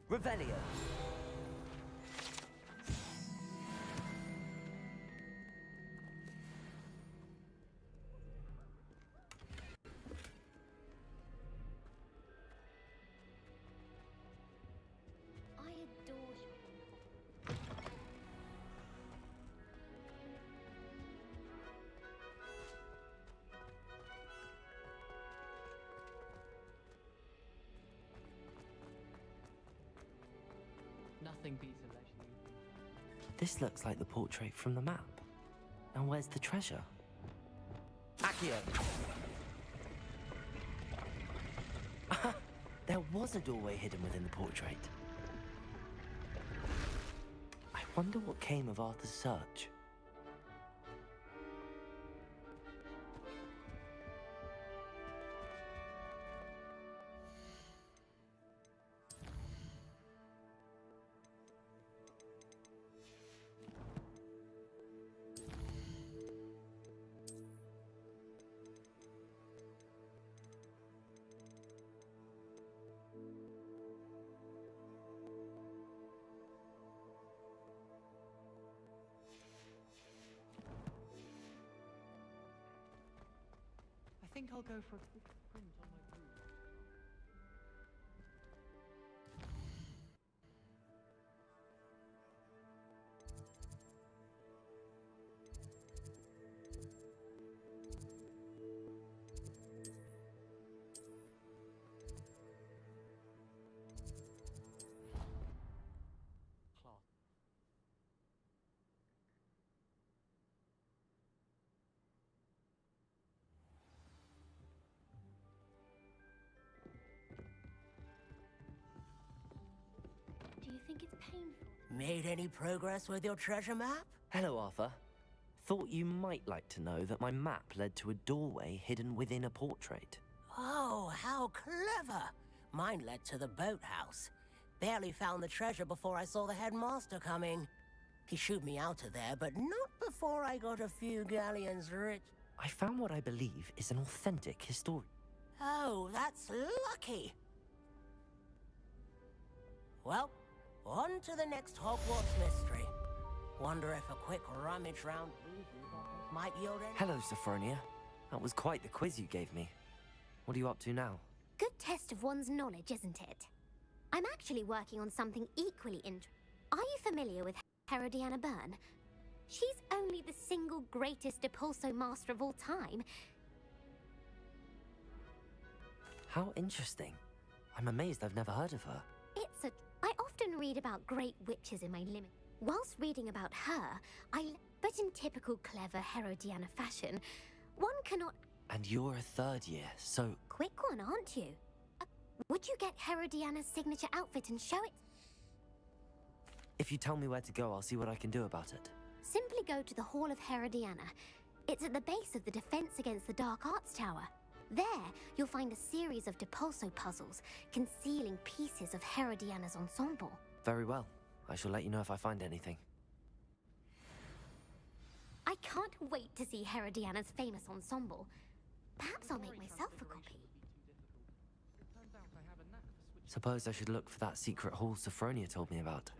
Revelio. I adore you. Nothing beats a legendary. This looks like the portrait from the map. Now where's the treasure? Accio! There was a doorway hidden within the portrait. I wonder what came of Arthur's search. I think I'll go for a quick print on my group. Do you think it's painful? Made any progress with your treasure map? Hello, Arthur. Thought you might like to know that my map led to a doorway hidden within a portrait. Oh, how clever! Mine led to the boathouse. Barely found the treasure before I saw the headmaster coming. He shooed me out of there, but not before I got a few galleons rich. I found what I believe is an authentic historian. Oh, that's lucky! Well, on to the next Hogwarts mystery. Wonder if a quick rummage round might yield any... Hello, Sophronia. That was quite the quiz you gave me. What are you up to now? Good test of one's knowledge, isn't it? I'm actually working on something equally interesting. Are you familiar with Herodiana Byrne? She's only the single greatest Depulso master of all time. How interesting. I'm amazed I've never heard of her. I often read about great witches in my limit. Whilst reading about her, but in typical clever Herodiana fashion, one cannot... And you're a third year, so... Quick one, aren't you? Would you get Herodiana's signature outfit and show it? If you tell me where to go, I'll see what I can do about it. Simply go to the Hall of Herodiana. It's at the base of the Defense Against the Dark Arts Tower. There, you'll find a series of Depulso puzzles concealing pieces of Herodiana's ensemble. Very well. I shall let you know if I find anything. I can't wait to see Herodiana's famous ensemble. Perhaps I'll make myself a copy. Suppose I should look for that secret hall Sophronia told me about.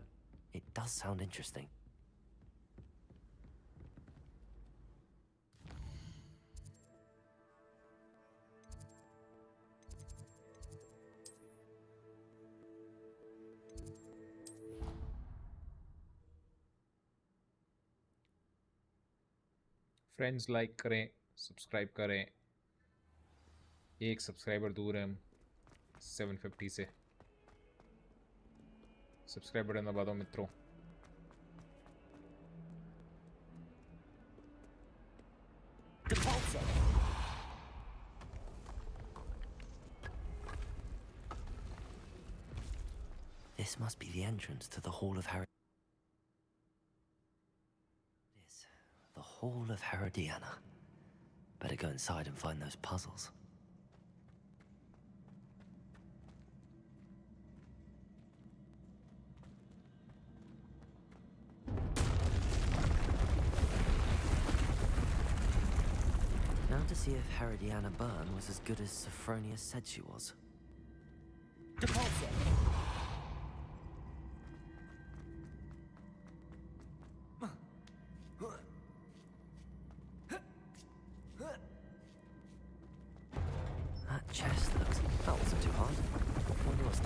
It does sound interesting. Friends like करें, subscribe करें. एक subscriber दूर हैं हम 750 से. Subscribe button दबा दो मित्रों. This must be the entrance to the Hall of Herodiana. The Hall of Herodiana. Better go inside and find those puzzles. Now to see if Herodiana Byrne was as good as Sophronia said she was.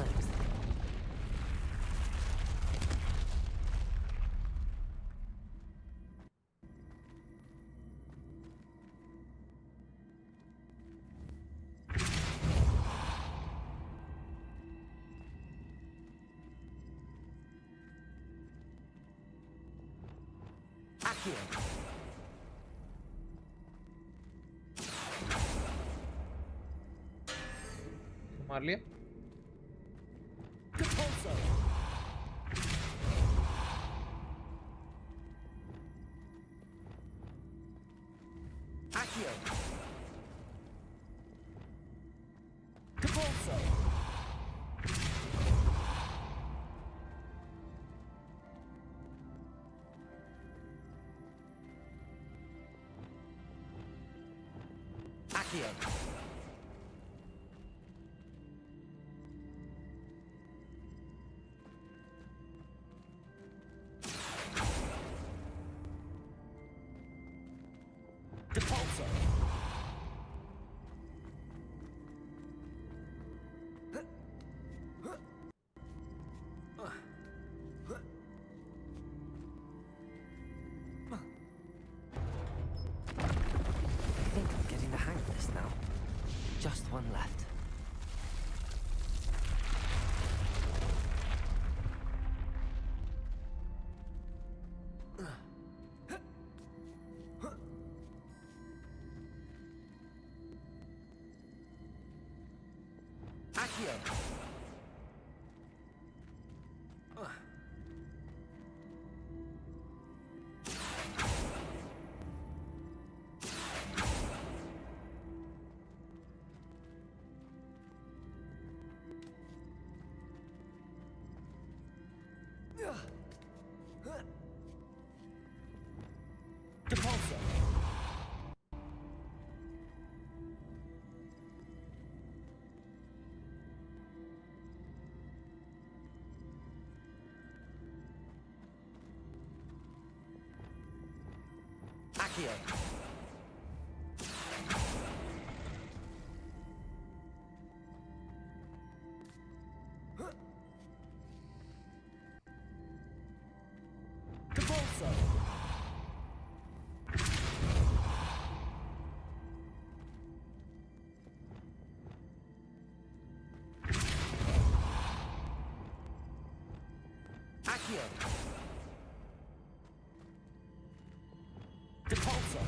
next? Accio. मार लिया Depulso. Accio. Depulso. Accio. Depulso. I think I'm getting the hang of this now. Just one left. Accio. Depulso. Accio. Depulso. Accio. Depulso.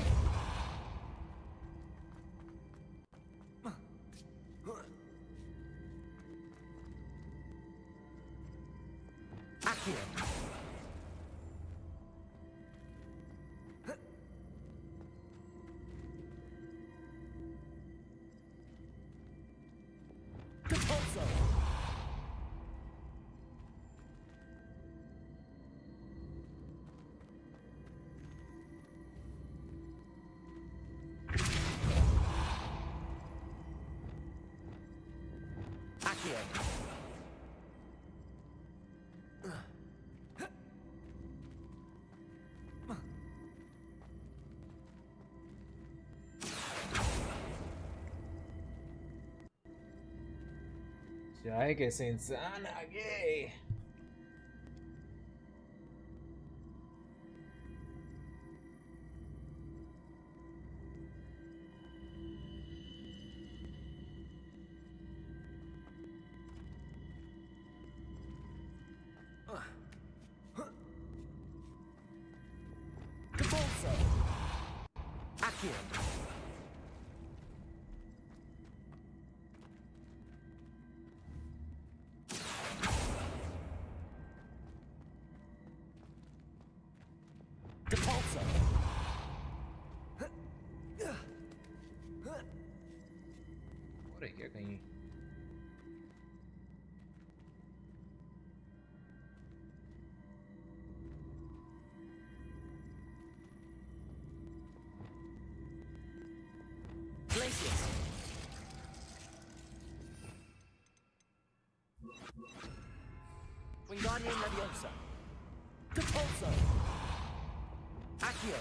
Accio. Depulso. Accio. जाए कैसे इंसान आगे Depulso. Accio. Depulso. हो रहा है क्या कहीं Glacius. Wingardium Leviosa. Depulso. Accio.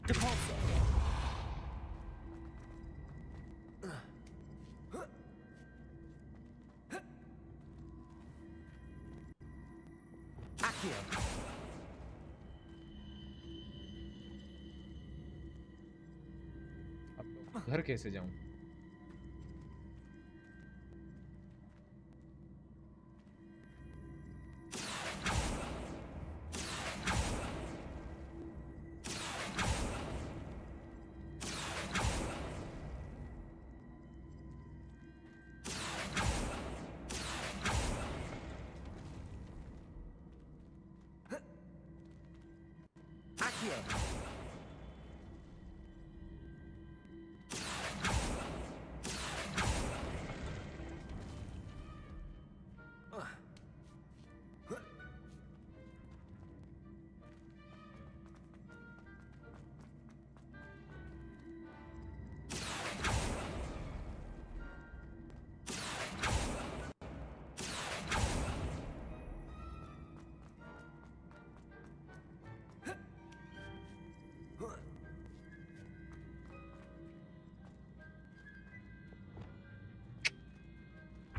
Depulsor. Accio. अब घर कैसे जाऊं? Accio.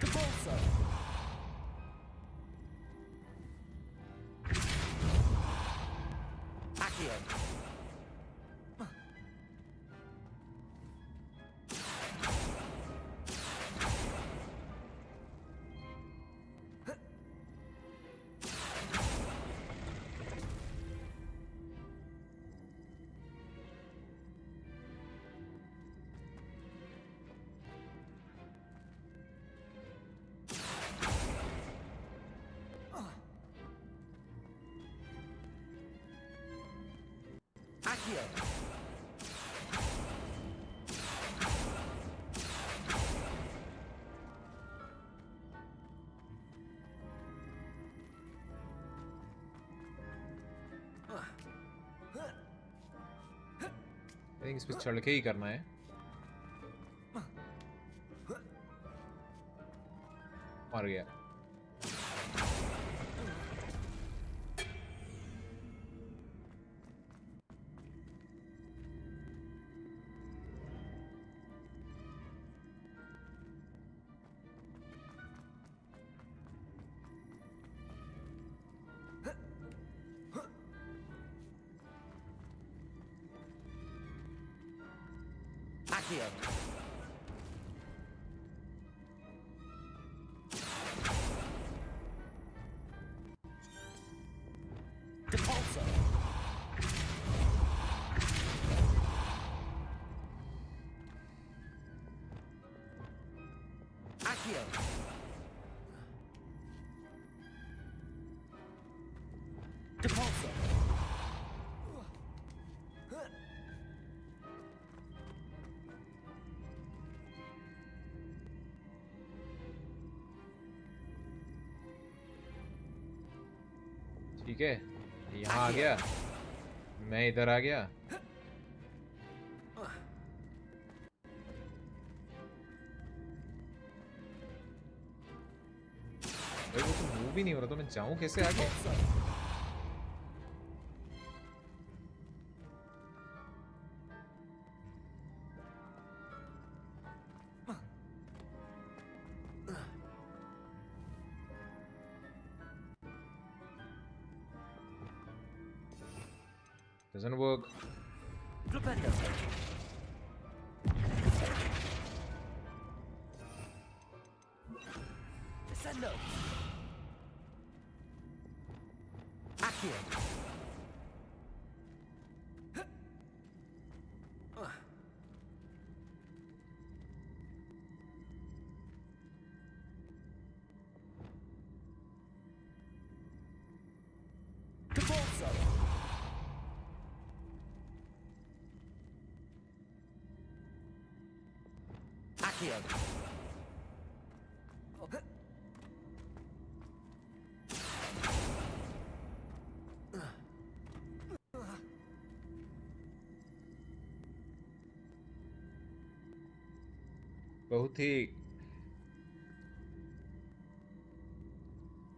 Depulsor. Accio. Accio. I think इस पे चढ़ के ही करना है. मर गया. Accio. Depulsor. Accio. Depulsor. ठीक है, यहाँ आ गया. मैं इधर आ गया. भाई वो तो मूव भी नहीं हो रहा, तो मैं जाऊँ कैसे आगे? Doesn't work. Flipendo. Descendo. Accio. Depulsor. Accio. बहुत ही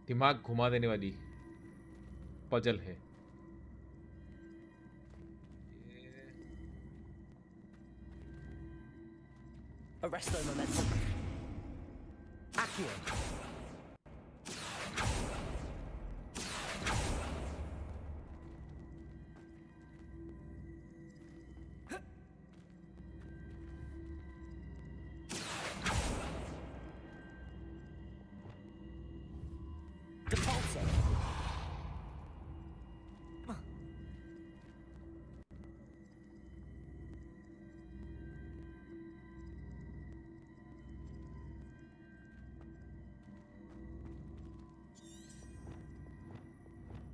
दिमाग घुमा देने वाली पजल है. Arresto momentum. Accio. Depulso.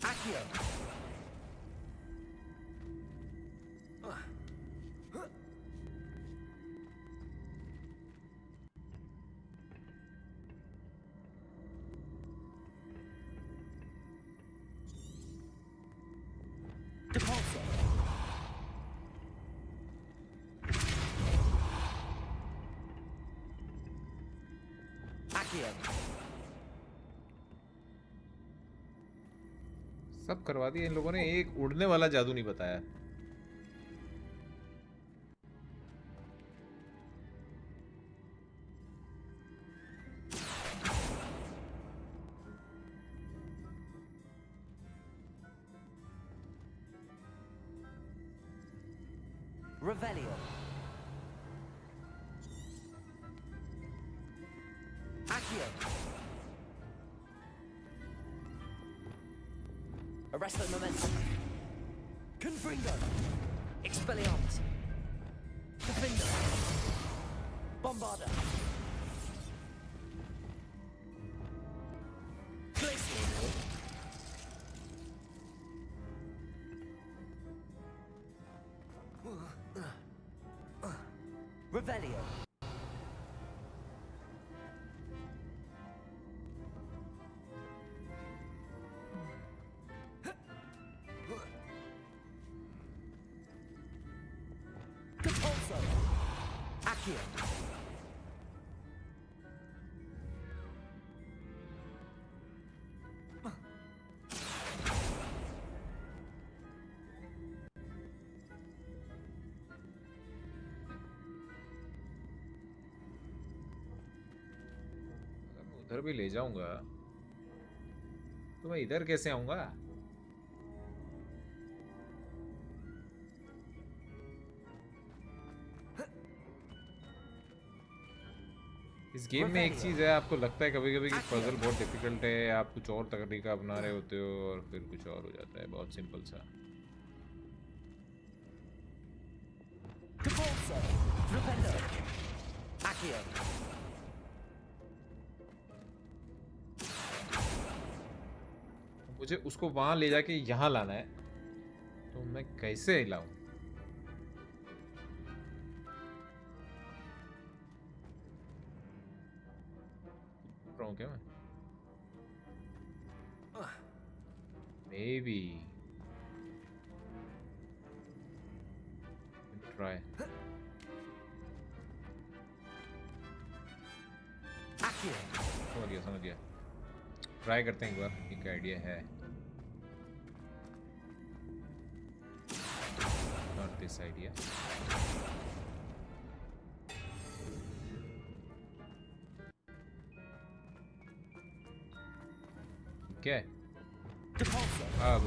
Accio. Depulso. Accio. सब करवा दिया इन लोगों ने, एक उड़ने वाला जादू नहीं बताया। Revelio. Accio. Arresto momentum. Confringo. Expelliarmus. Defender. Bombarder. Glacier. Revelio. Depulso. Accio. उधर भी ले जाऊंगा तो मैं इधर कैसे आऊंगा? इस गेम में एक चीज है, आपको लगता है कभी कभी कि पजल बहुत डिफिकल्ट है, आप कुछ और तरीका अपना रहे होते हो और फिर कुछ और हो जाता है, बहुत सिंपल सा। Depulso. Flipendo. Accio. मुझे उसको वहां ले जाके यहाँ लाना है, तो मैं कैसे लाऊं? रहा हूँ क्या मैं? Maybe. Try. समझ गया। ट्राई करते हैं एक बार, एक आइडिया है। Not this idea. Okay. अब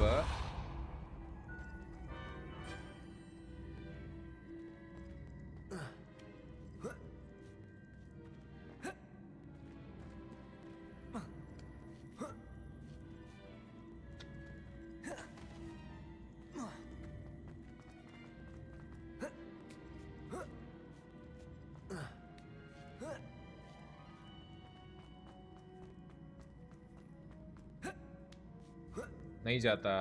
नहीं जाता।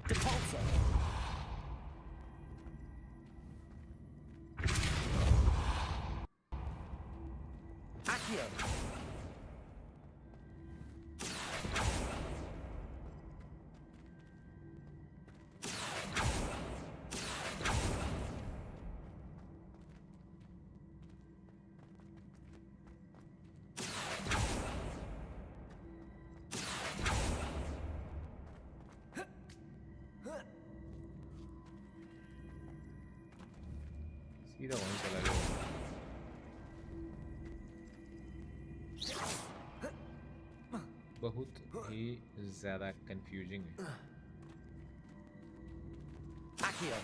Depulso. Accio. सीधा वहीं चला गया। बहुत ही ज़्यादा कंफ्यूजिंग है। Accio.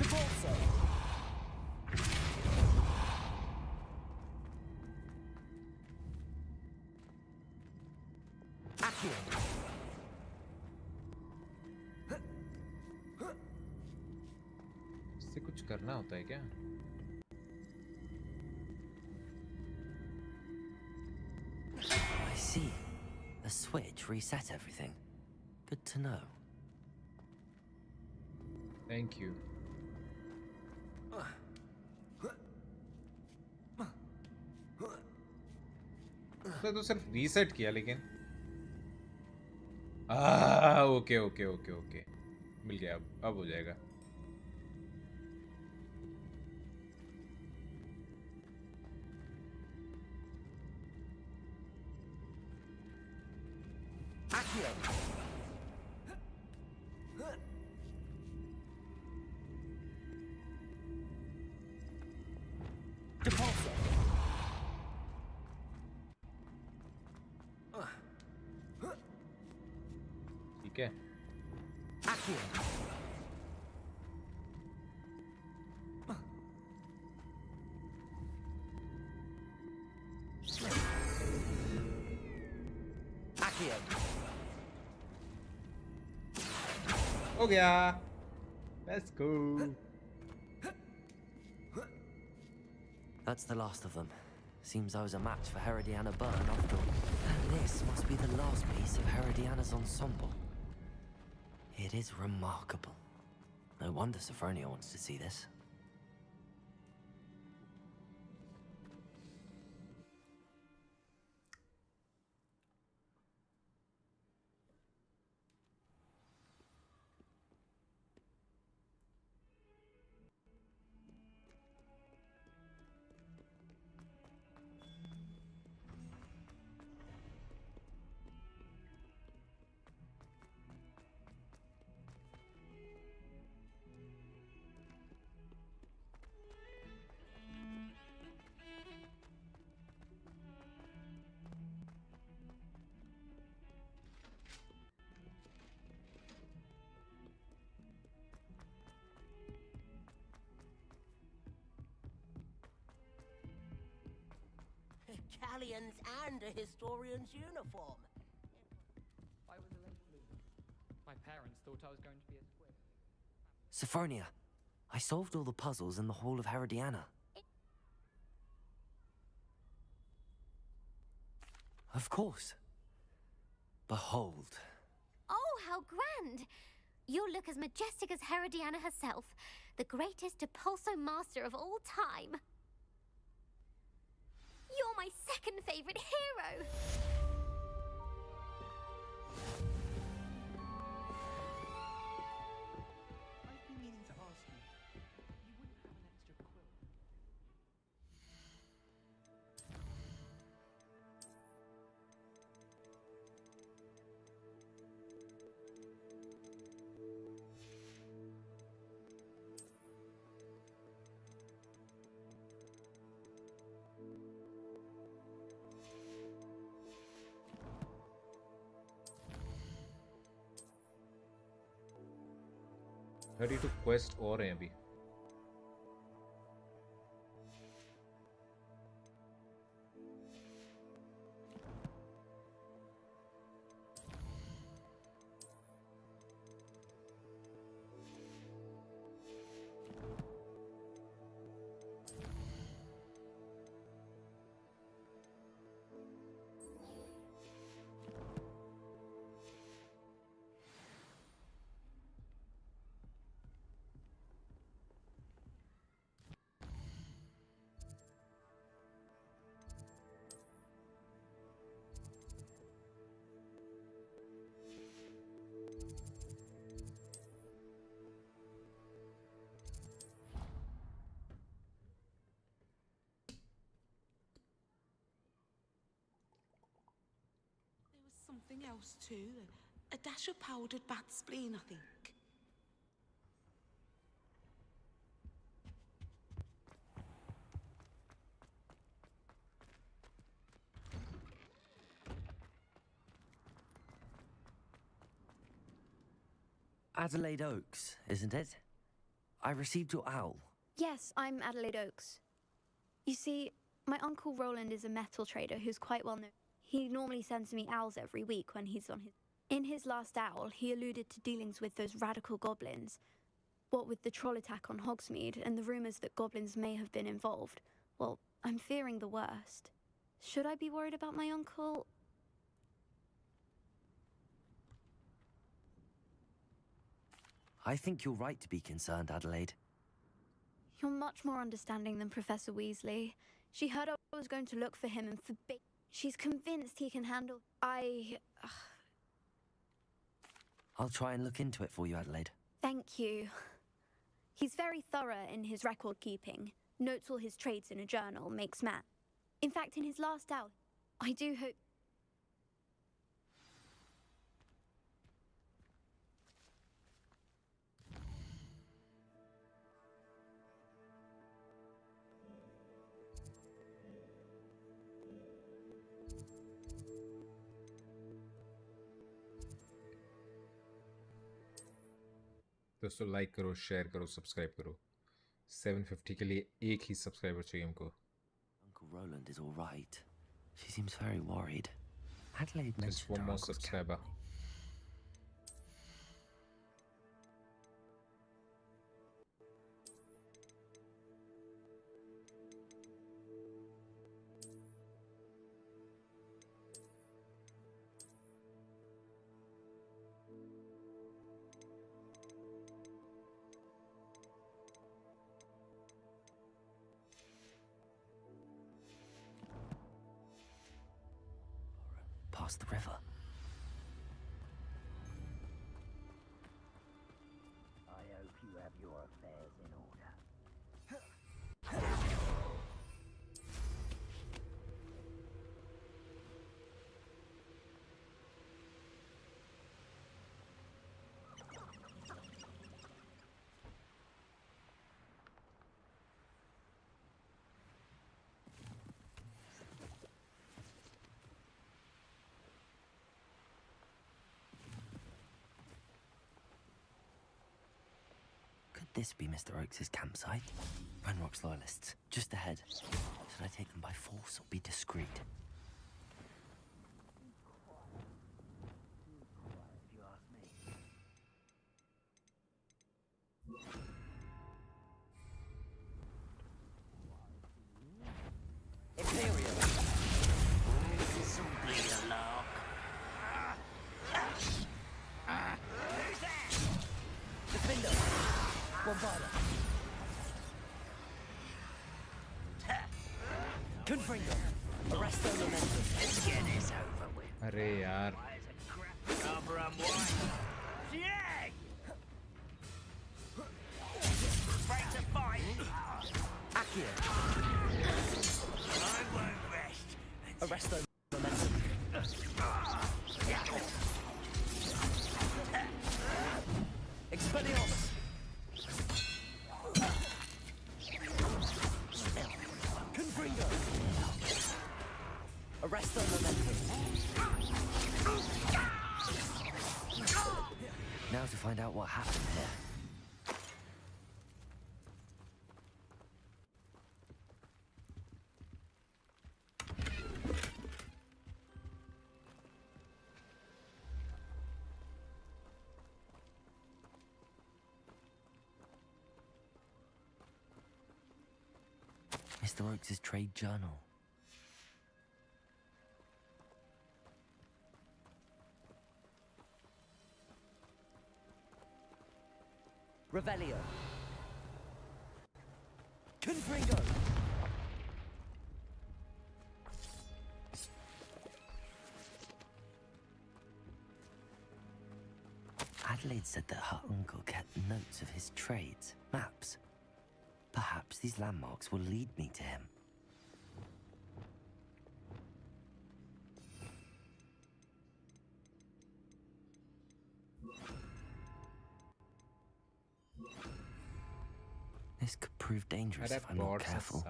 Depulso. Accio. इससे कुछ करना होता है क्या? I see. The switch reset everything. Good to know. Thank you. तो सिर्फ रीसेट किया लेकिन ओके ओके ओके ओके मिल गया। अब हो जाएगा। Accio. Depulso. ठीक है। Accio. Accio. हो गया। Let's go. That's the last of them. Seems I was a match for Herodiana Byrne after all. And this must be the last piece of Herodiana's ensemble. It is remarkable. No wonder Sophronia wants to see this. Galleons and a historian's uniform. I was a late bloomer. My parents thought I was going to be a squib. Sophronia, I solved all the puzzles in the Hall of Herodiana. Of course. Behold. Oh, how grand! You'll look as majestic as Herodiana herself, the greatest Depulso master of all time. You're my second favorite hero! I've been meaning to ask you. You wouldn't have an extra quill. Ready to quest और हैं अभी। something else too. A dash of powdered bat spleen, I think. Adelaide Oaks, isn't it? I received your owl. Yes, I'm Adelaide Oaks. You see, my uncle Roland is a metal trader who's quite well known. He normally sends me owls every week when he's on his... In his last owl, he alluded to dealings with those radical goblins. What with the troll attack on Hogsmeade and the rumours that goblins may have been involved. Well, I'm fearing the worst. Should I be worried about my uncle? I think you're right to be concerned, Adelaide. You're much more understanding than Professor Weasley. She heard I was going to look for him and forbid... She's convinced he can handle... I'll try and look into it for you, Adelaide. Thank you. He's very thorough in his record keeping. Notes all his trades in a journal, makes math. In fact, in his last owl, I do hope... दोस्तों like करो, share करो, subscribe करो। 750 के लिए एक ही subscriber चाहिए हमको। Uncle Roland is all right. She seems very worried. Adelaide mentioned Just one her more uncle's subscriber. Past the river. I hope you have your affairs in order. Could this be Mr. Oakes' campsite? Ranrok's loyalists, just ahead. Should I take them by force or be discreet? If you ask me. Imperial. Simply a lark. Who's that? Defender. Bombarder. Confringo. Arresto momentum. Let's get this over with. अरे यार Copper on one. Yeah! Break to fight. Accio. I won't rest. Arresto momentum. Expelliarmus. Confringo. Arresto momentum. Now to find out what happened here. Mr. Oakes' trade journal. Revelio. Confringo. Adelaide said that her uncle kept notes of his trades, maps. Perhaps these landmarks will lead me to him. This could prove dangerous if I'm not careful.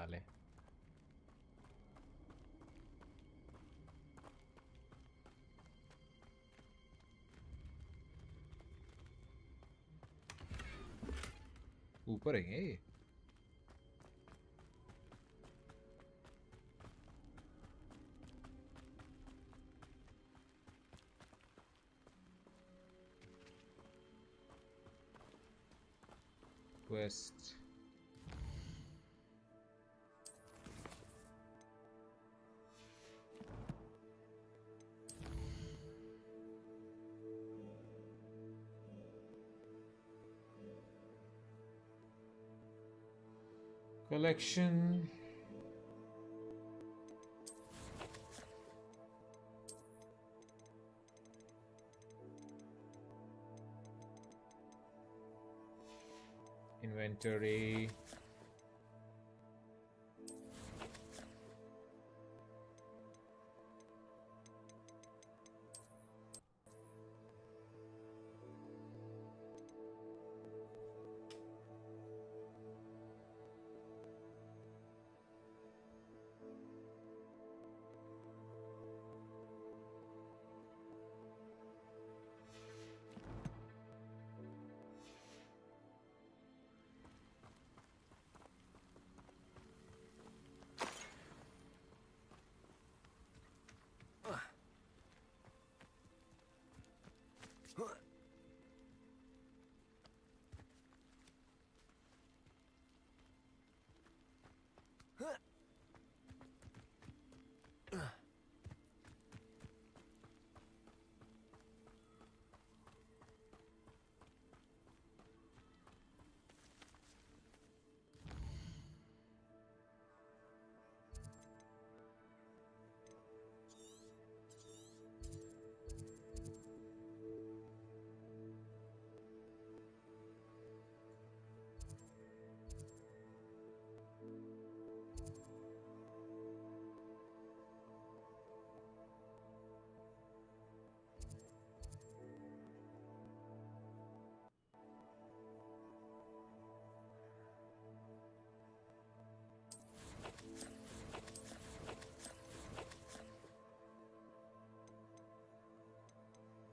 ऊपर है ये Quest. Collection. Inventory.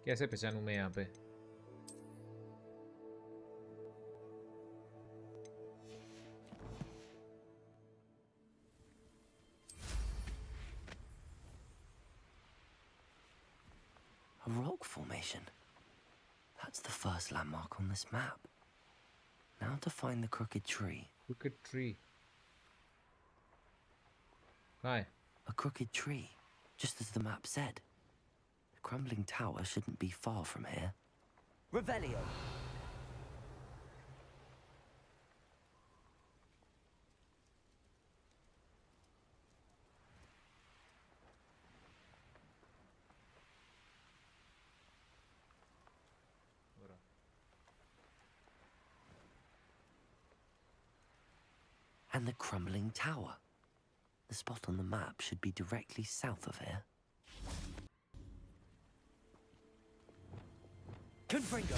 कैसे पहचानूं मैं यहाँ पे A rock formation. That's the first landmark on this map. Now to find the crooked tree. Crooked tree. Hi. A crooked tree, just as the map said. The crumbling tower shouldn't be far from here. Revelio. And the crumbling tower. The spot on the map should be directly south of here. Confringo.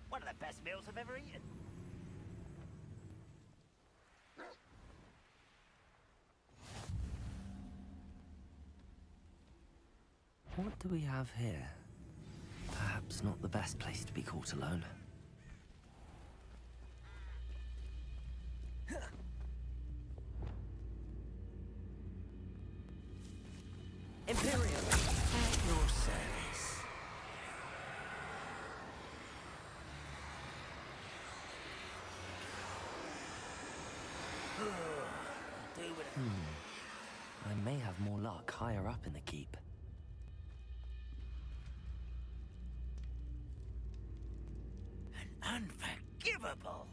One of the best meals I've ever eaten. What do we have here? Perhaps not the best place to be caught alone. Imperium. At your service. I may have more luck higher up in the keep. Unforgivable.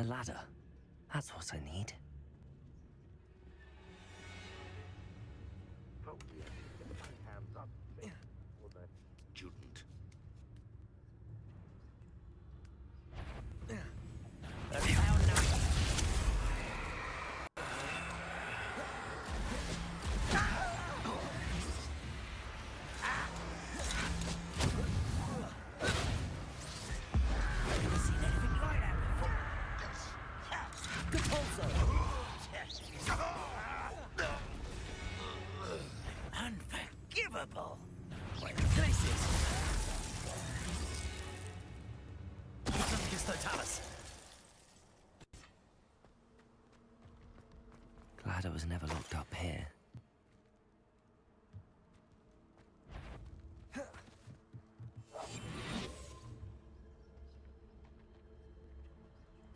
A ladder. That's what I need. Student. Unforgivable! Glacius! Totalis! Glad I was never locked up here.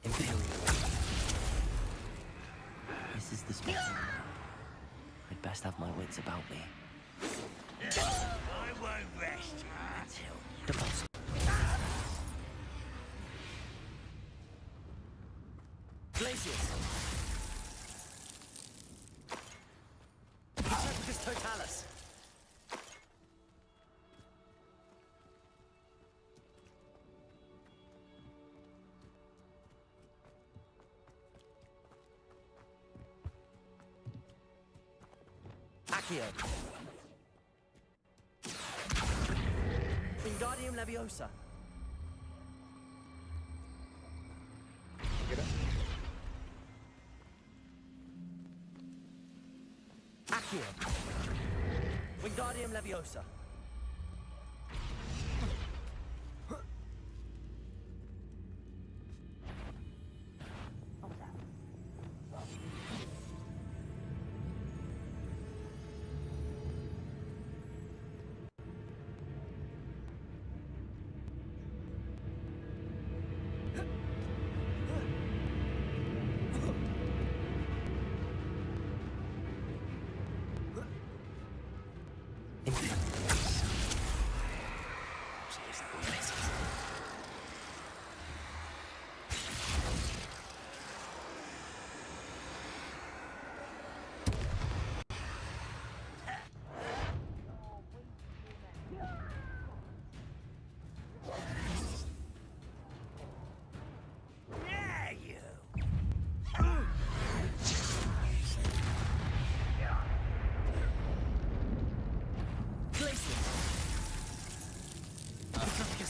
Imperial. This is the spot. I'd best have my wits about me. I won't rest until Deposit. Glacius! HyperX Totalis! Accio! Wingardium Leviosa! Accio! Wingardium Leviosa!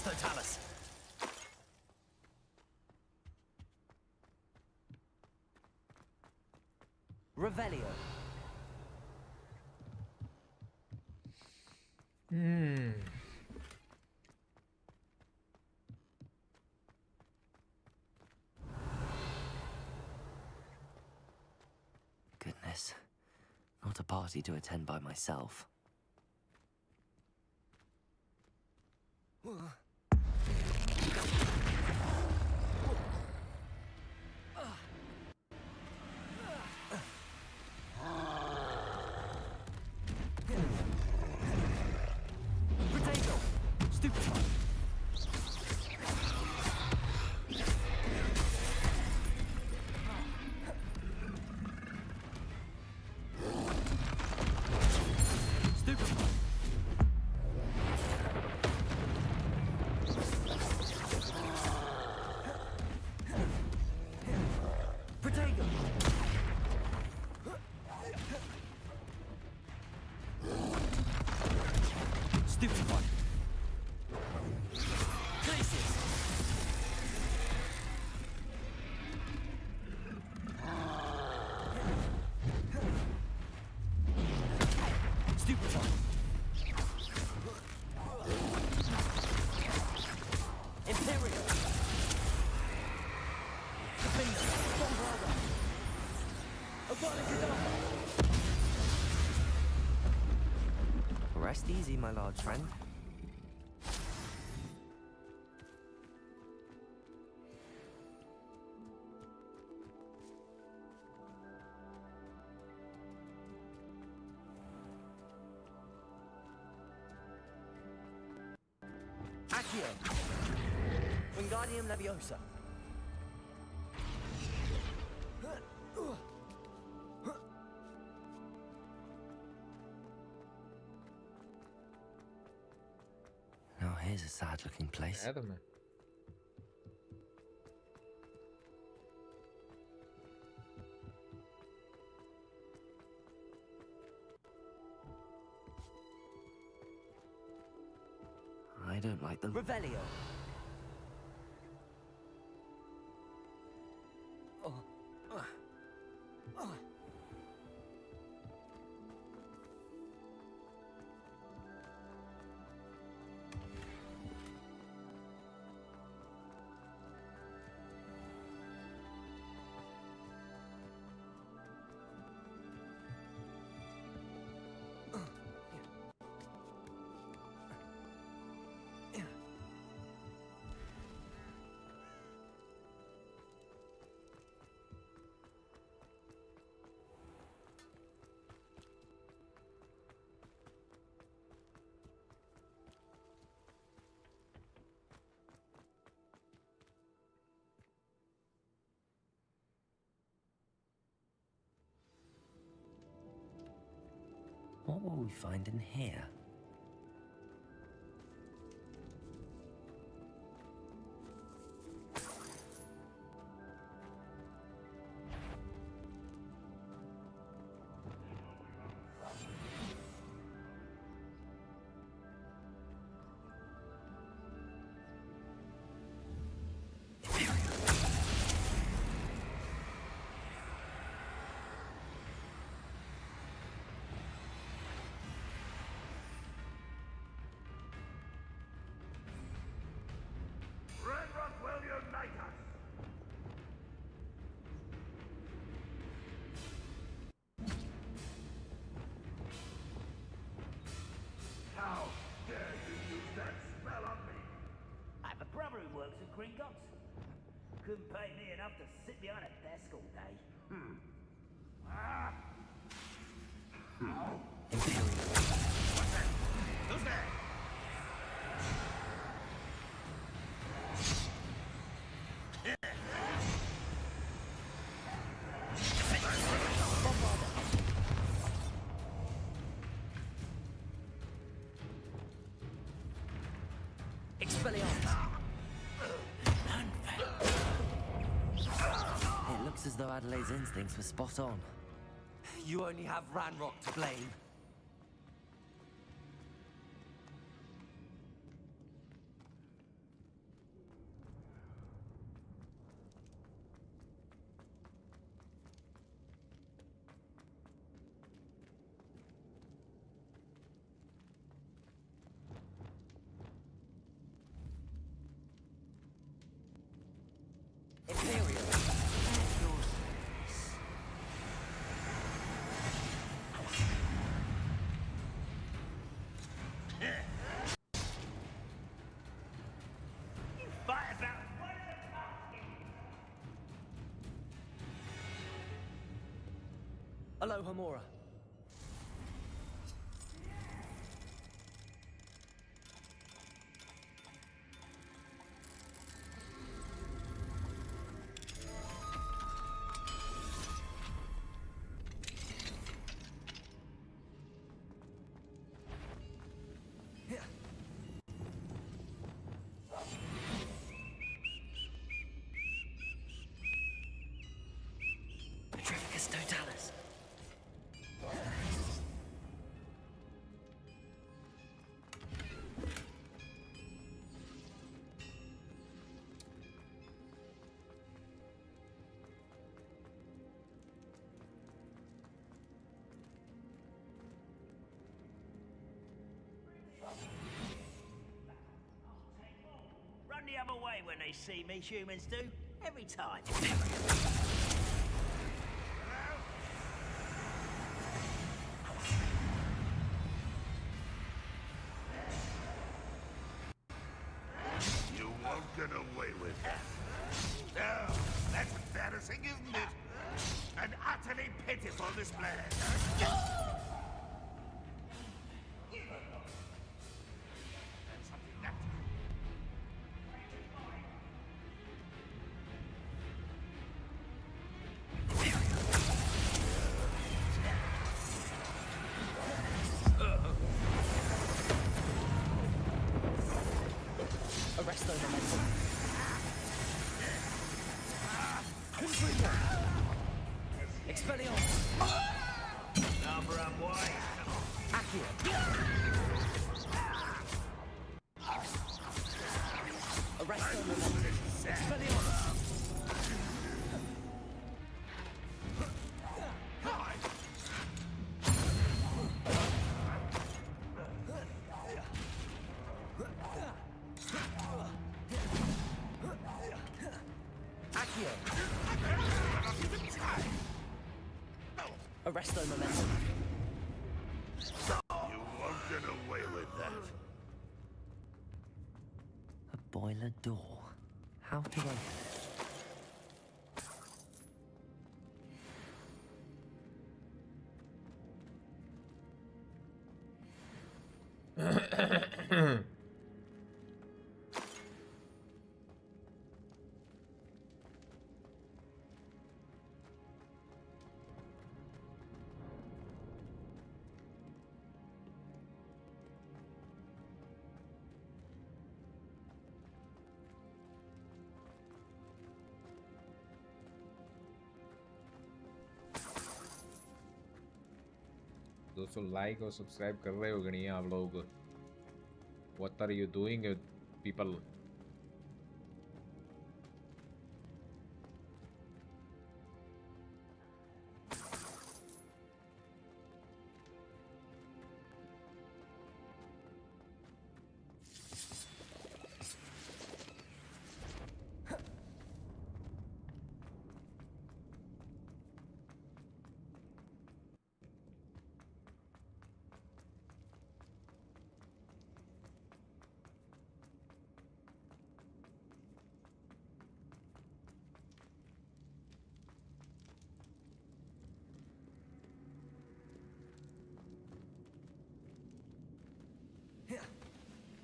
Totalis. Revelio. Goodness. Not a party to attend by myself. Rest easy, my large friend. Accio. Wingardium Leviosa. is a sad-looking place. है तो मैं. I don't like the Revelio. What will we find in here? Ranrok will unite us! How dare you use that spell on me? I have a brother who works at Gringotts. Couldn't pay me enough to sit behind a desk all day. Ah! What's that? Who's there? It looks as though Adelaide's instincts were spot on. You only have Ranrok to blame. Hello, Hamura. Petrificus totalis. Run the other way when they see me, humans do. Every time. You won't get away with that. Oh, that's embarrassing, isn't it? An utterly pitiful display. Arresto momentum. Confringo. Expelliarmus. Number up wide. Accio. Arresto momentum. Expelliarmus. Arresto momentum. You won't get away with that. A boiler door. How to open it? दोस्तों like और subscribe कर रहे हो कि नहीं आप लोग? What are you doing, people?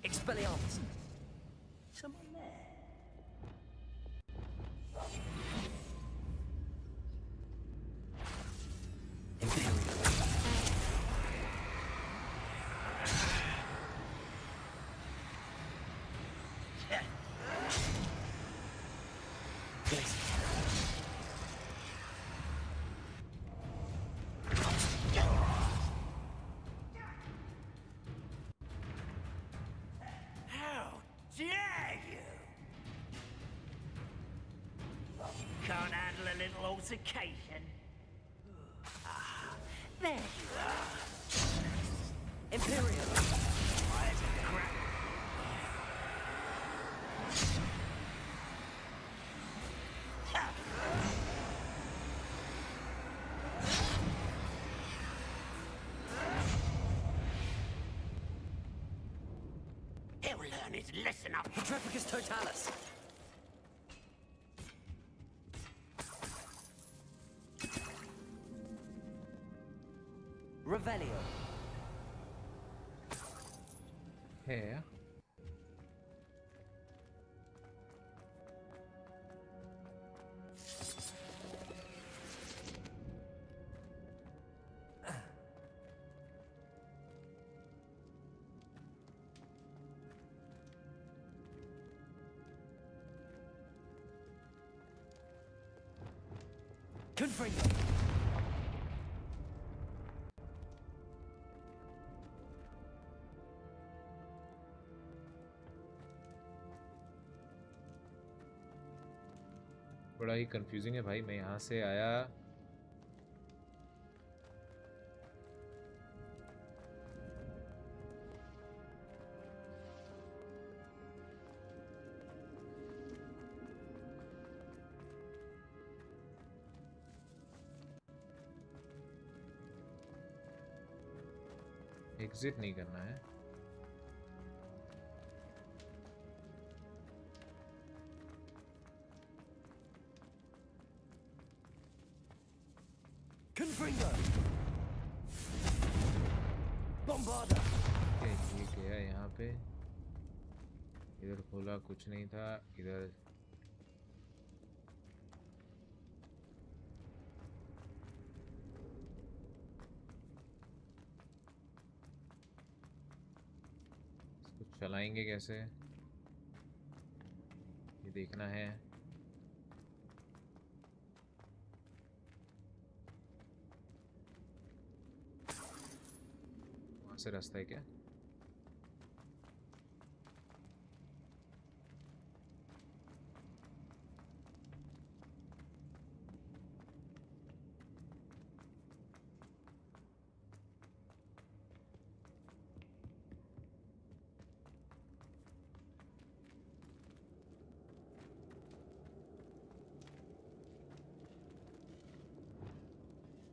Expelliarmus. Someone there. Can't handle a little altercation. Ah, there you are. Imperial. Where's the crap? He'll learn his lesson up. Petrificus totalis. Revelio. है Confringo. बड़ा ही confusing है भाई। मैं यहाँ से आया exit नहीं करना है। Confringo. Bombarda. ये क्या है यहाँ पे? इधर खोला कुछ नहीं था, इधर इसको चलाएंगे कैसे? ये देखना है। वहाँ से रास्ता है क्या?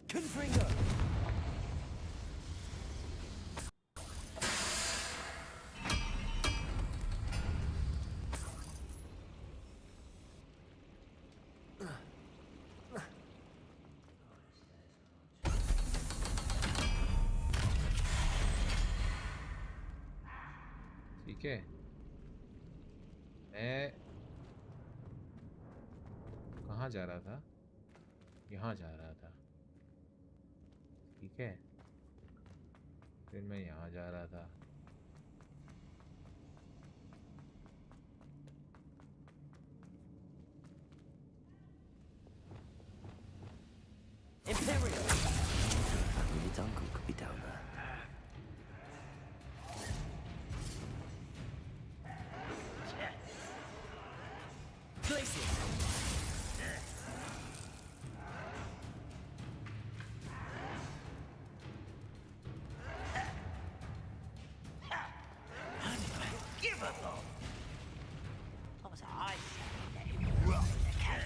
Confringo! ठीक है, मैं कहाँ जा रहा था? यहाँ जा रहा था। ठीक है, फिर मैं यहाँ जा रहा था। Imperial! Its uncle could be down there. Places!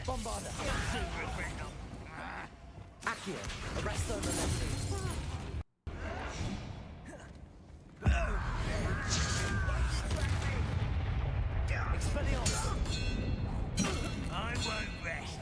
Bombarder! Accio! Arresto Memento! Expelliarmus! I won't rest.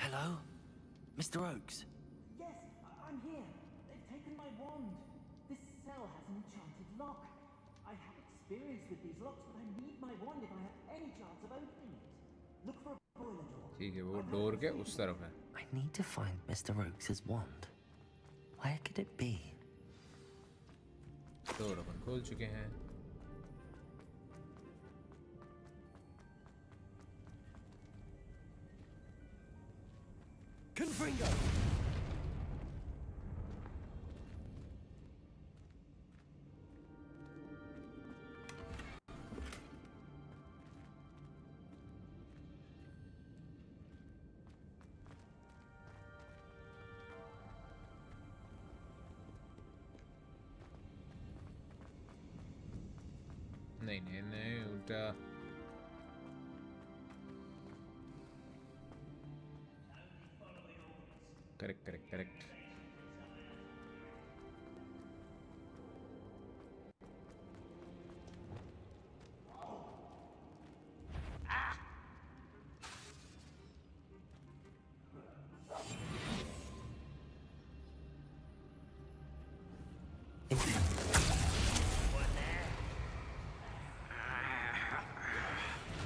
Hello? Mr. Oakes? Yes, I'm here. They've taken my wand. This cell has an enchanted lock. I have experience with these locks, but I need my wand if I have any chance of opening it. Look for a boiler door. ठीक है, वो door के उस तरफ है। I need to find Mr. Oakes' wand. Where could it be? Door अपन खोल चुके हैं। Confringo! नहीं उल्टा। Correct.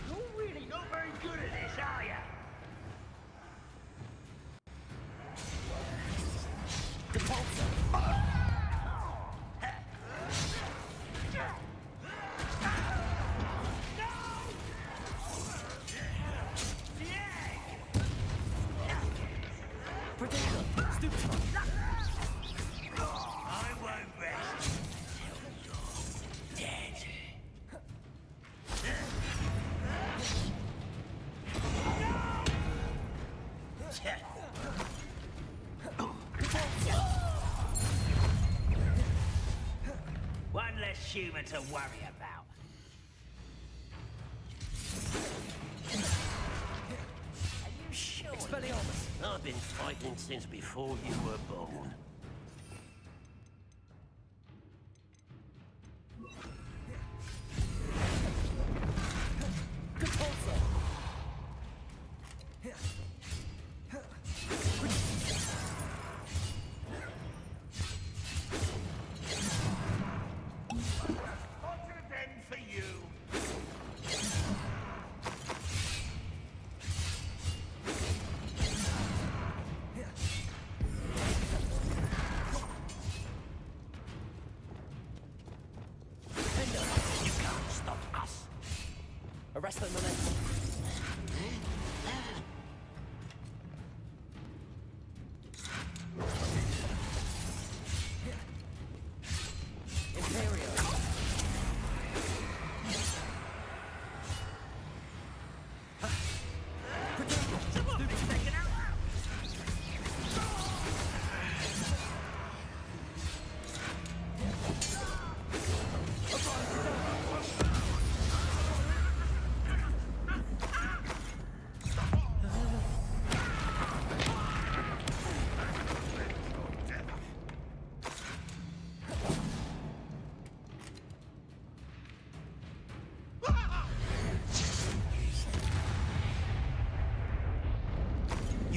You're really not very good at this, are you? I won't rest till you're dead. One less human to worry about. Are you sure? Expelliarmus! I've been fighting since before you were born.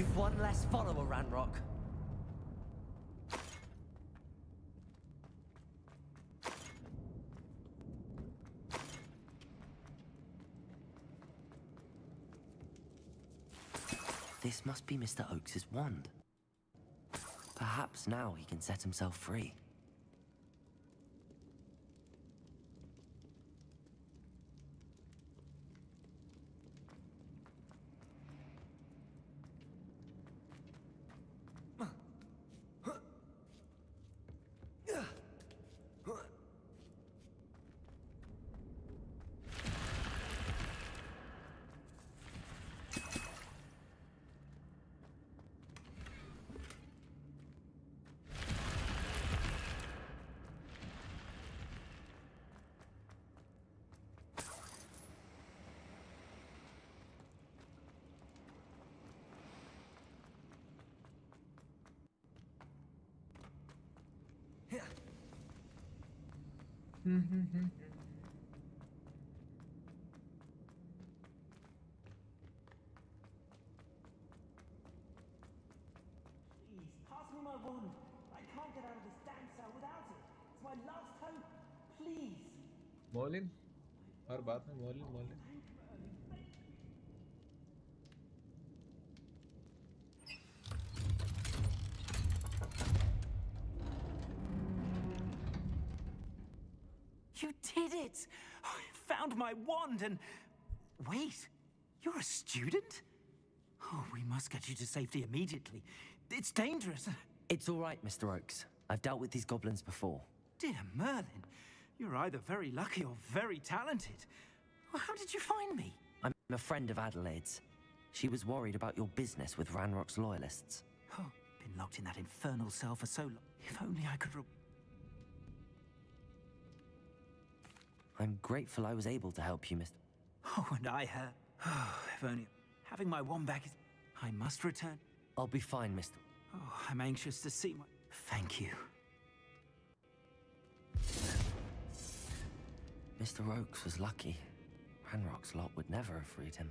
You've one less follower, Ranrok. This must be Mr. Oakes's wand. Perhaps now he can set himself free. Please, pass me my wand. I can't get out of this damn cell without it. It's my last hope. Please. मॉलिन हर बात में मॉलिन मॉलिन You did it! I found my wand and... Wait, you're a student? Oh, we must get you to safety immediately. It's dangerous. It's all right, Mr. Oakes. I've dealt with these goblins before. Dear Merlin, you're either very lucky or very talented. Well, how did you find me? I'm a friend of Adelaide's. She was worried about your business with Ranrock's loyalists. Oh, been locked in that infernal cell for so long. If only I could... I'm grateful I was able to help you, Mr. Oh, and I heard... Oh, if only... Having my wand back is... I must return. I'll be fine, Mr. Oh, I'm anxious to see my... Thank you. Mr. Oakes was lucky. Ranrock's lot would never have freed him.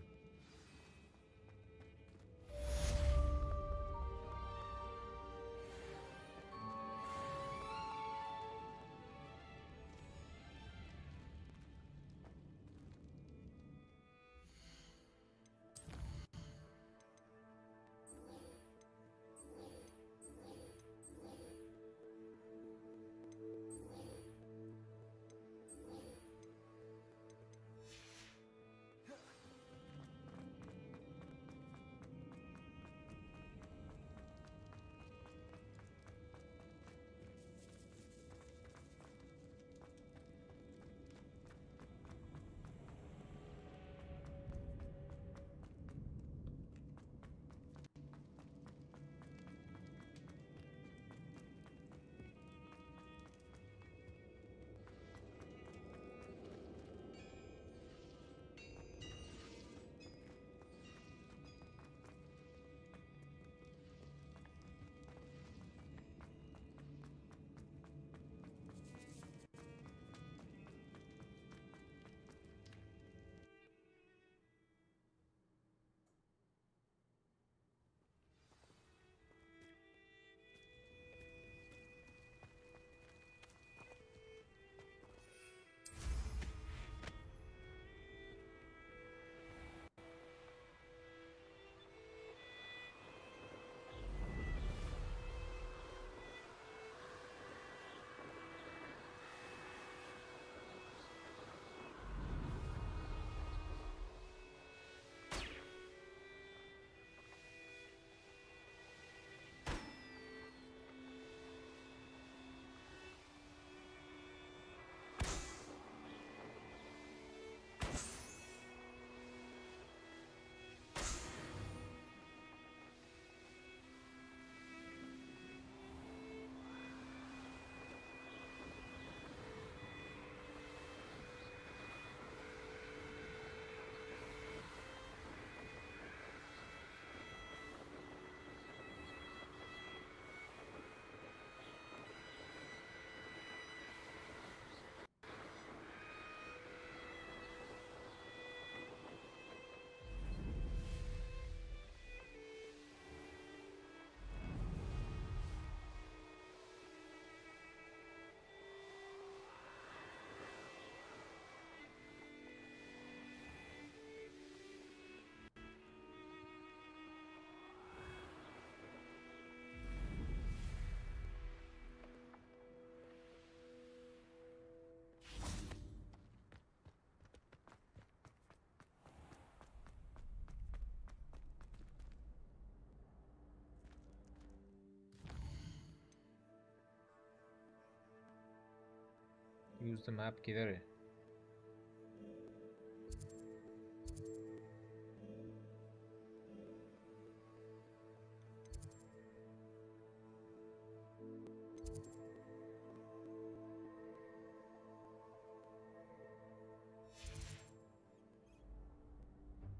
use the map किधर है?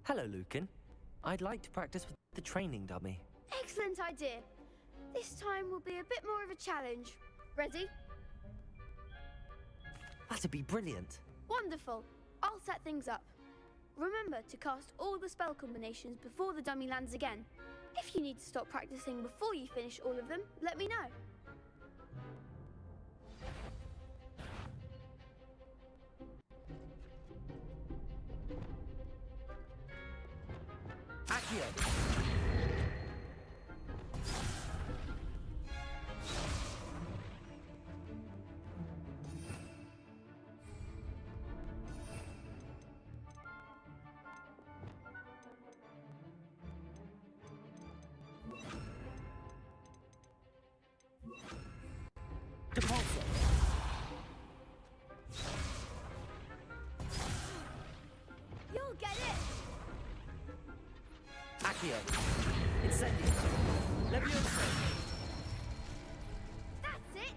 Hello, Lucan. I'd like to practice with the training dummy. Excellent idea. This time will be a bit more of a challenge. Ready? That'd be brilliant. Wonderful. I'll set things up. Remember to cast all the spell combinations before the dummy lands again. If you need to stop practicing before you finish all of them, let me know. Accio. Depulso. You'll get it. Accio. Incendio. Levioso. That's it.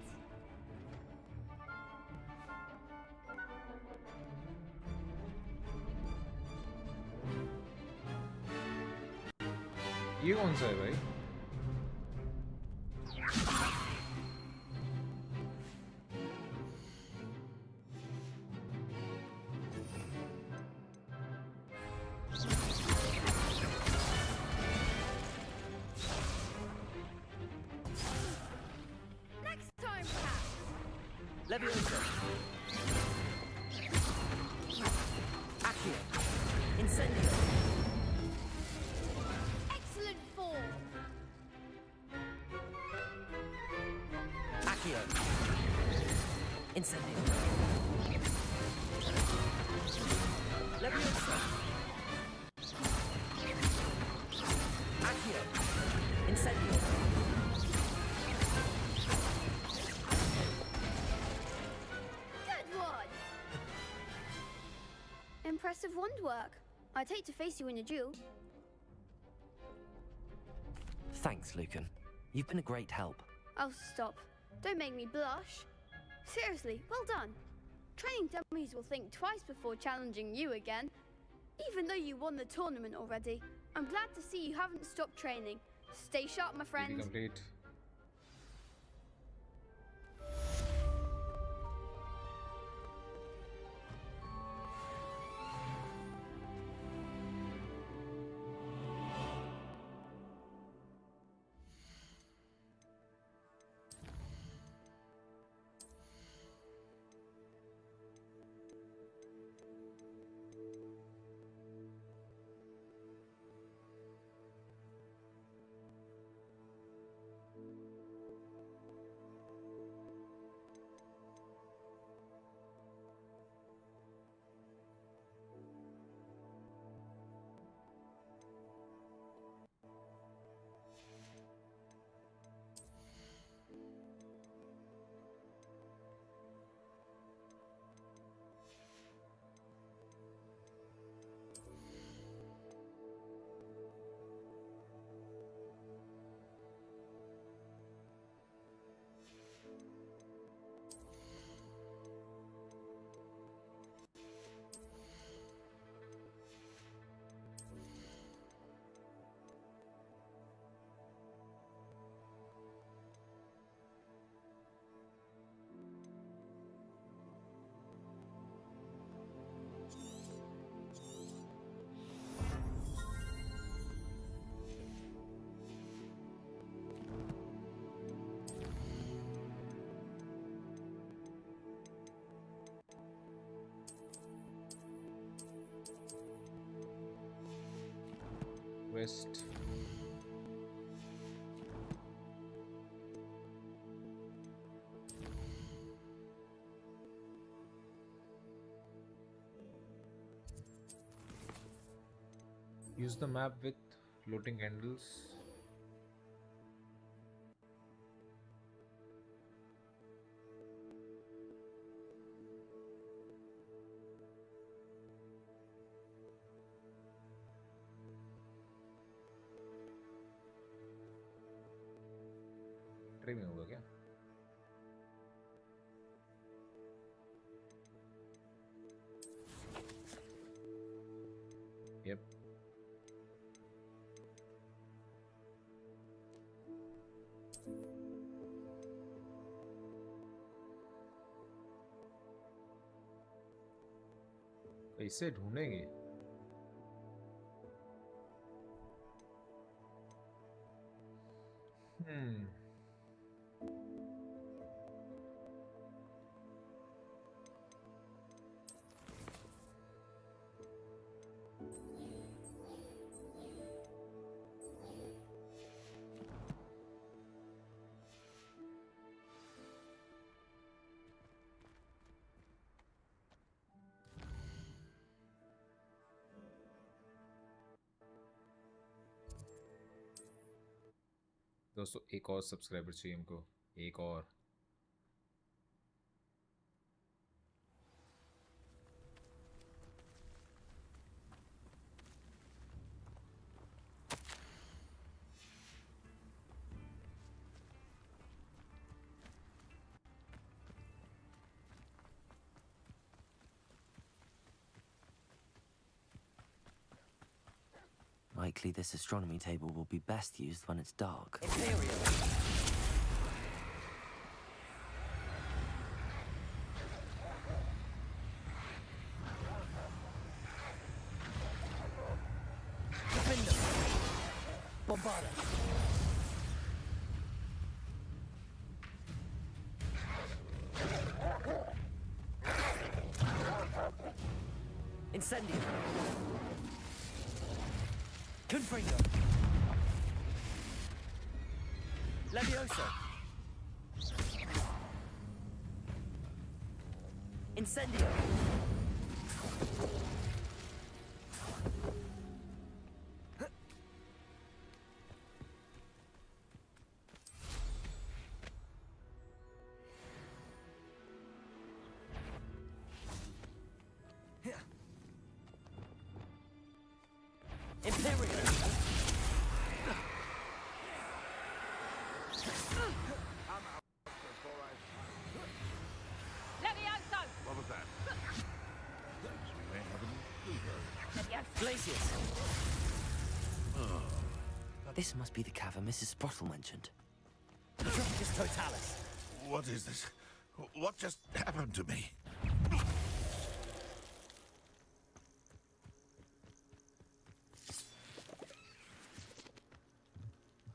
ये कौन सा है भाई? Next time, perhaps. Levioso. Accio. Incendio. Excellent form. Accio. Incendio. Levioso. Accio. Incendio. Good one. Impressive wand work. I'd hate to face you in a duel. Thanks, Lucan. You've been a great help. Oh, stop. Don't make me blush. Seriously, well done. Training dummies will think twice before challenging you again. Even though you won the tournament already, I'm glad to see you haven't stopped training. Stay sharp, my friend. Complete. West. Use the map with floating handles. Battery में होगा क्या? Yep. कैसे ढूंढेंगे? दोस्तों एक और subscriber चाहिए हमको, एक और। Likely this astronomy table will be best used when it's dark. Incendio. Confringo. Levioso. Incendio. This must be the cavern Mrs. Sprottle mentioned. Trophicus totalis. What is this? What just happened to me?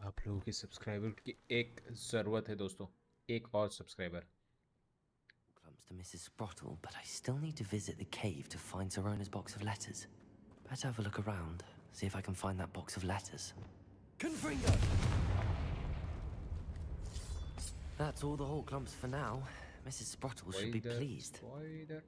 आप लोगों के subscriber की एक ज़रूरत है दोस्तों, एक और subscriber. Clumps to Mrs. Sprottle, but I still need to visit the cave to find Zerona's box of letters. Better have a look around, see if I can find that box of letters. Confringo! That's all the Hawk clumps for now. Mrs. Sprottle should be pleased. Spider.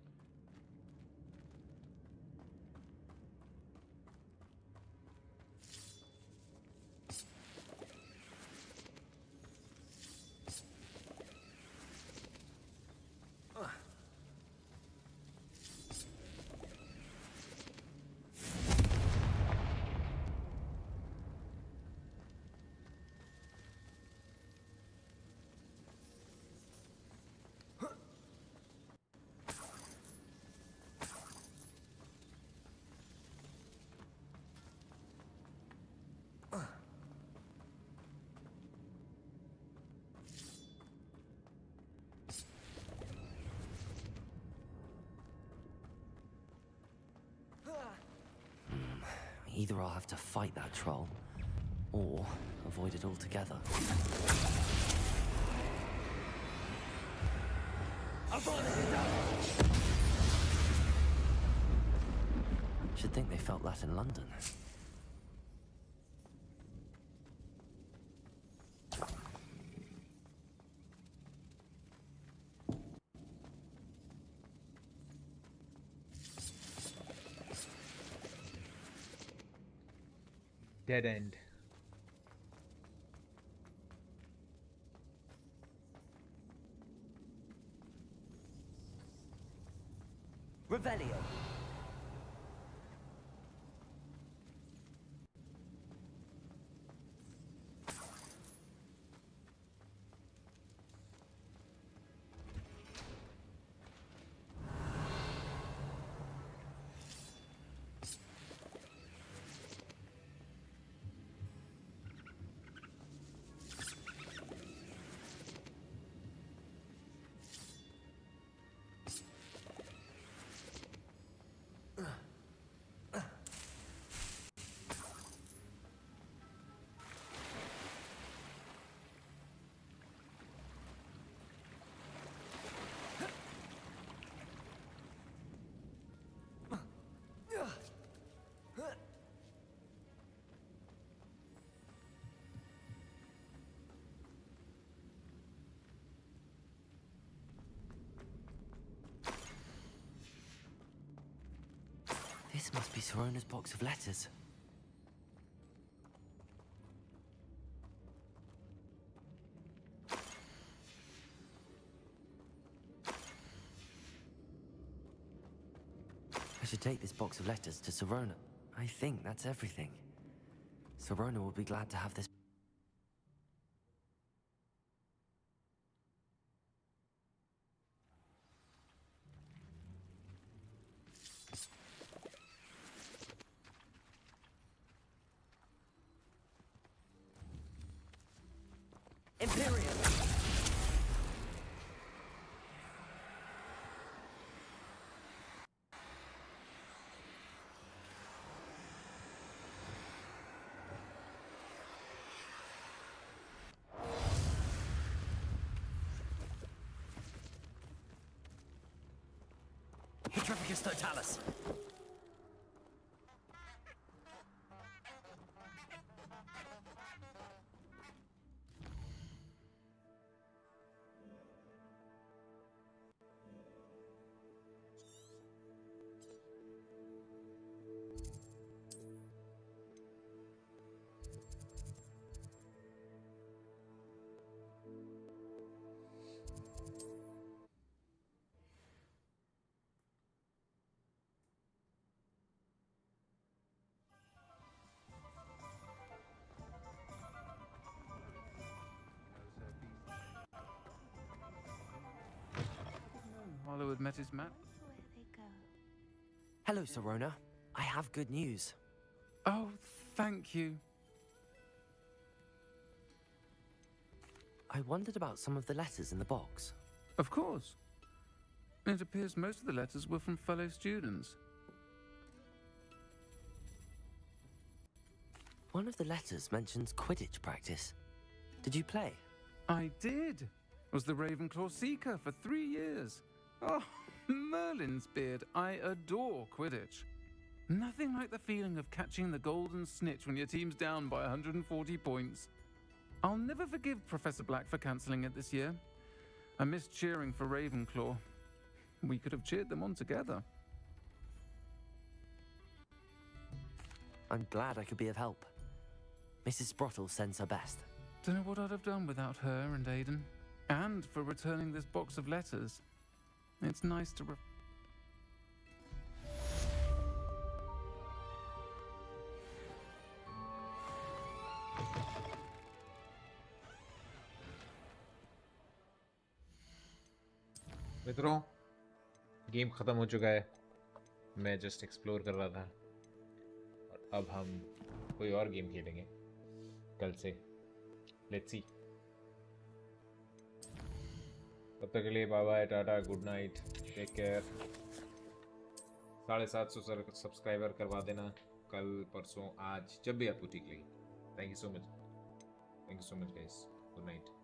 Either I'll have to fight that troll, or avoid it altogether. Should think they felt that in London. Dead end. Revelio. This must be Sorona's box of letters. I should take this box of letters to Sirona. I think that's everything. Sirona will be glad to have this. Imperium! Hetrepicus totalis! Harlow had met his match. Hello, Sirona. I have good news. Oh, thank you. I wondered about some of the letters in the box. Of course. It appears most of the letters were from fellow students. One of the letters mentions Quidditch practice. Did you play? I did. Was the Ravenclaw Seeker for 3 years. Oh, Merlin's beard. I adore Quidditch. Nothing like the feeling of catching the golden snitch when your team's down by 140 points. I'll never forgive Professor Black for cancelling it this year. I missed cheering for Ravenclaw. We could have cheered them on together. I'm glad I could be of help. Mrs. Sprottle sends her best. Don't know what I'd have done without her and Aiden. And for returning this box of letters. It's nice to... मित्रों, game ख़त्म हो चुका है। मैं just explore कर रहा था और अब हम कोई और गेम खेलेंगे कल से। Let's see. तब तक के लिए bye bye, tata, good night, take care. 750 subscriber करवा देना कल, परसों, आज, जब भी आपको ठीक लगे। Thank you so much guys. Good night.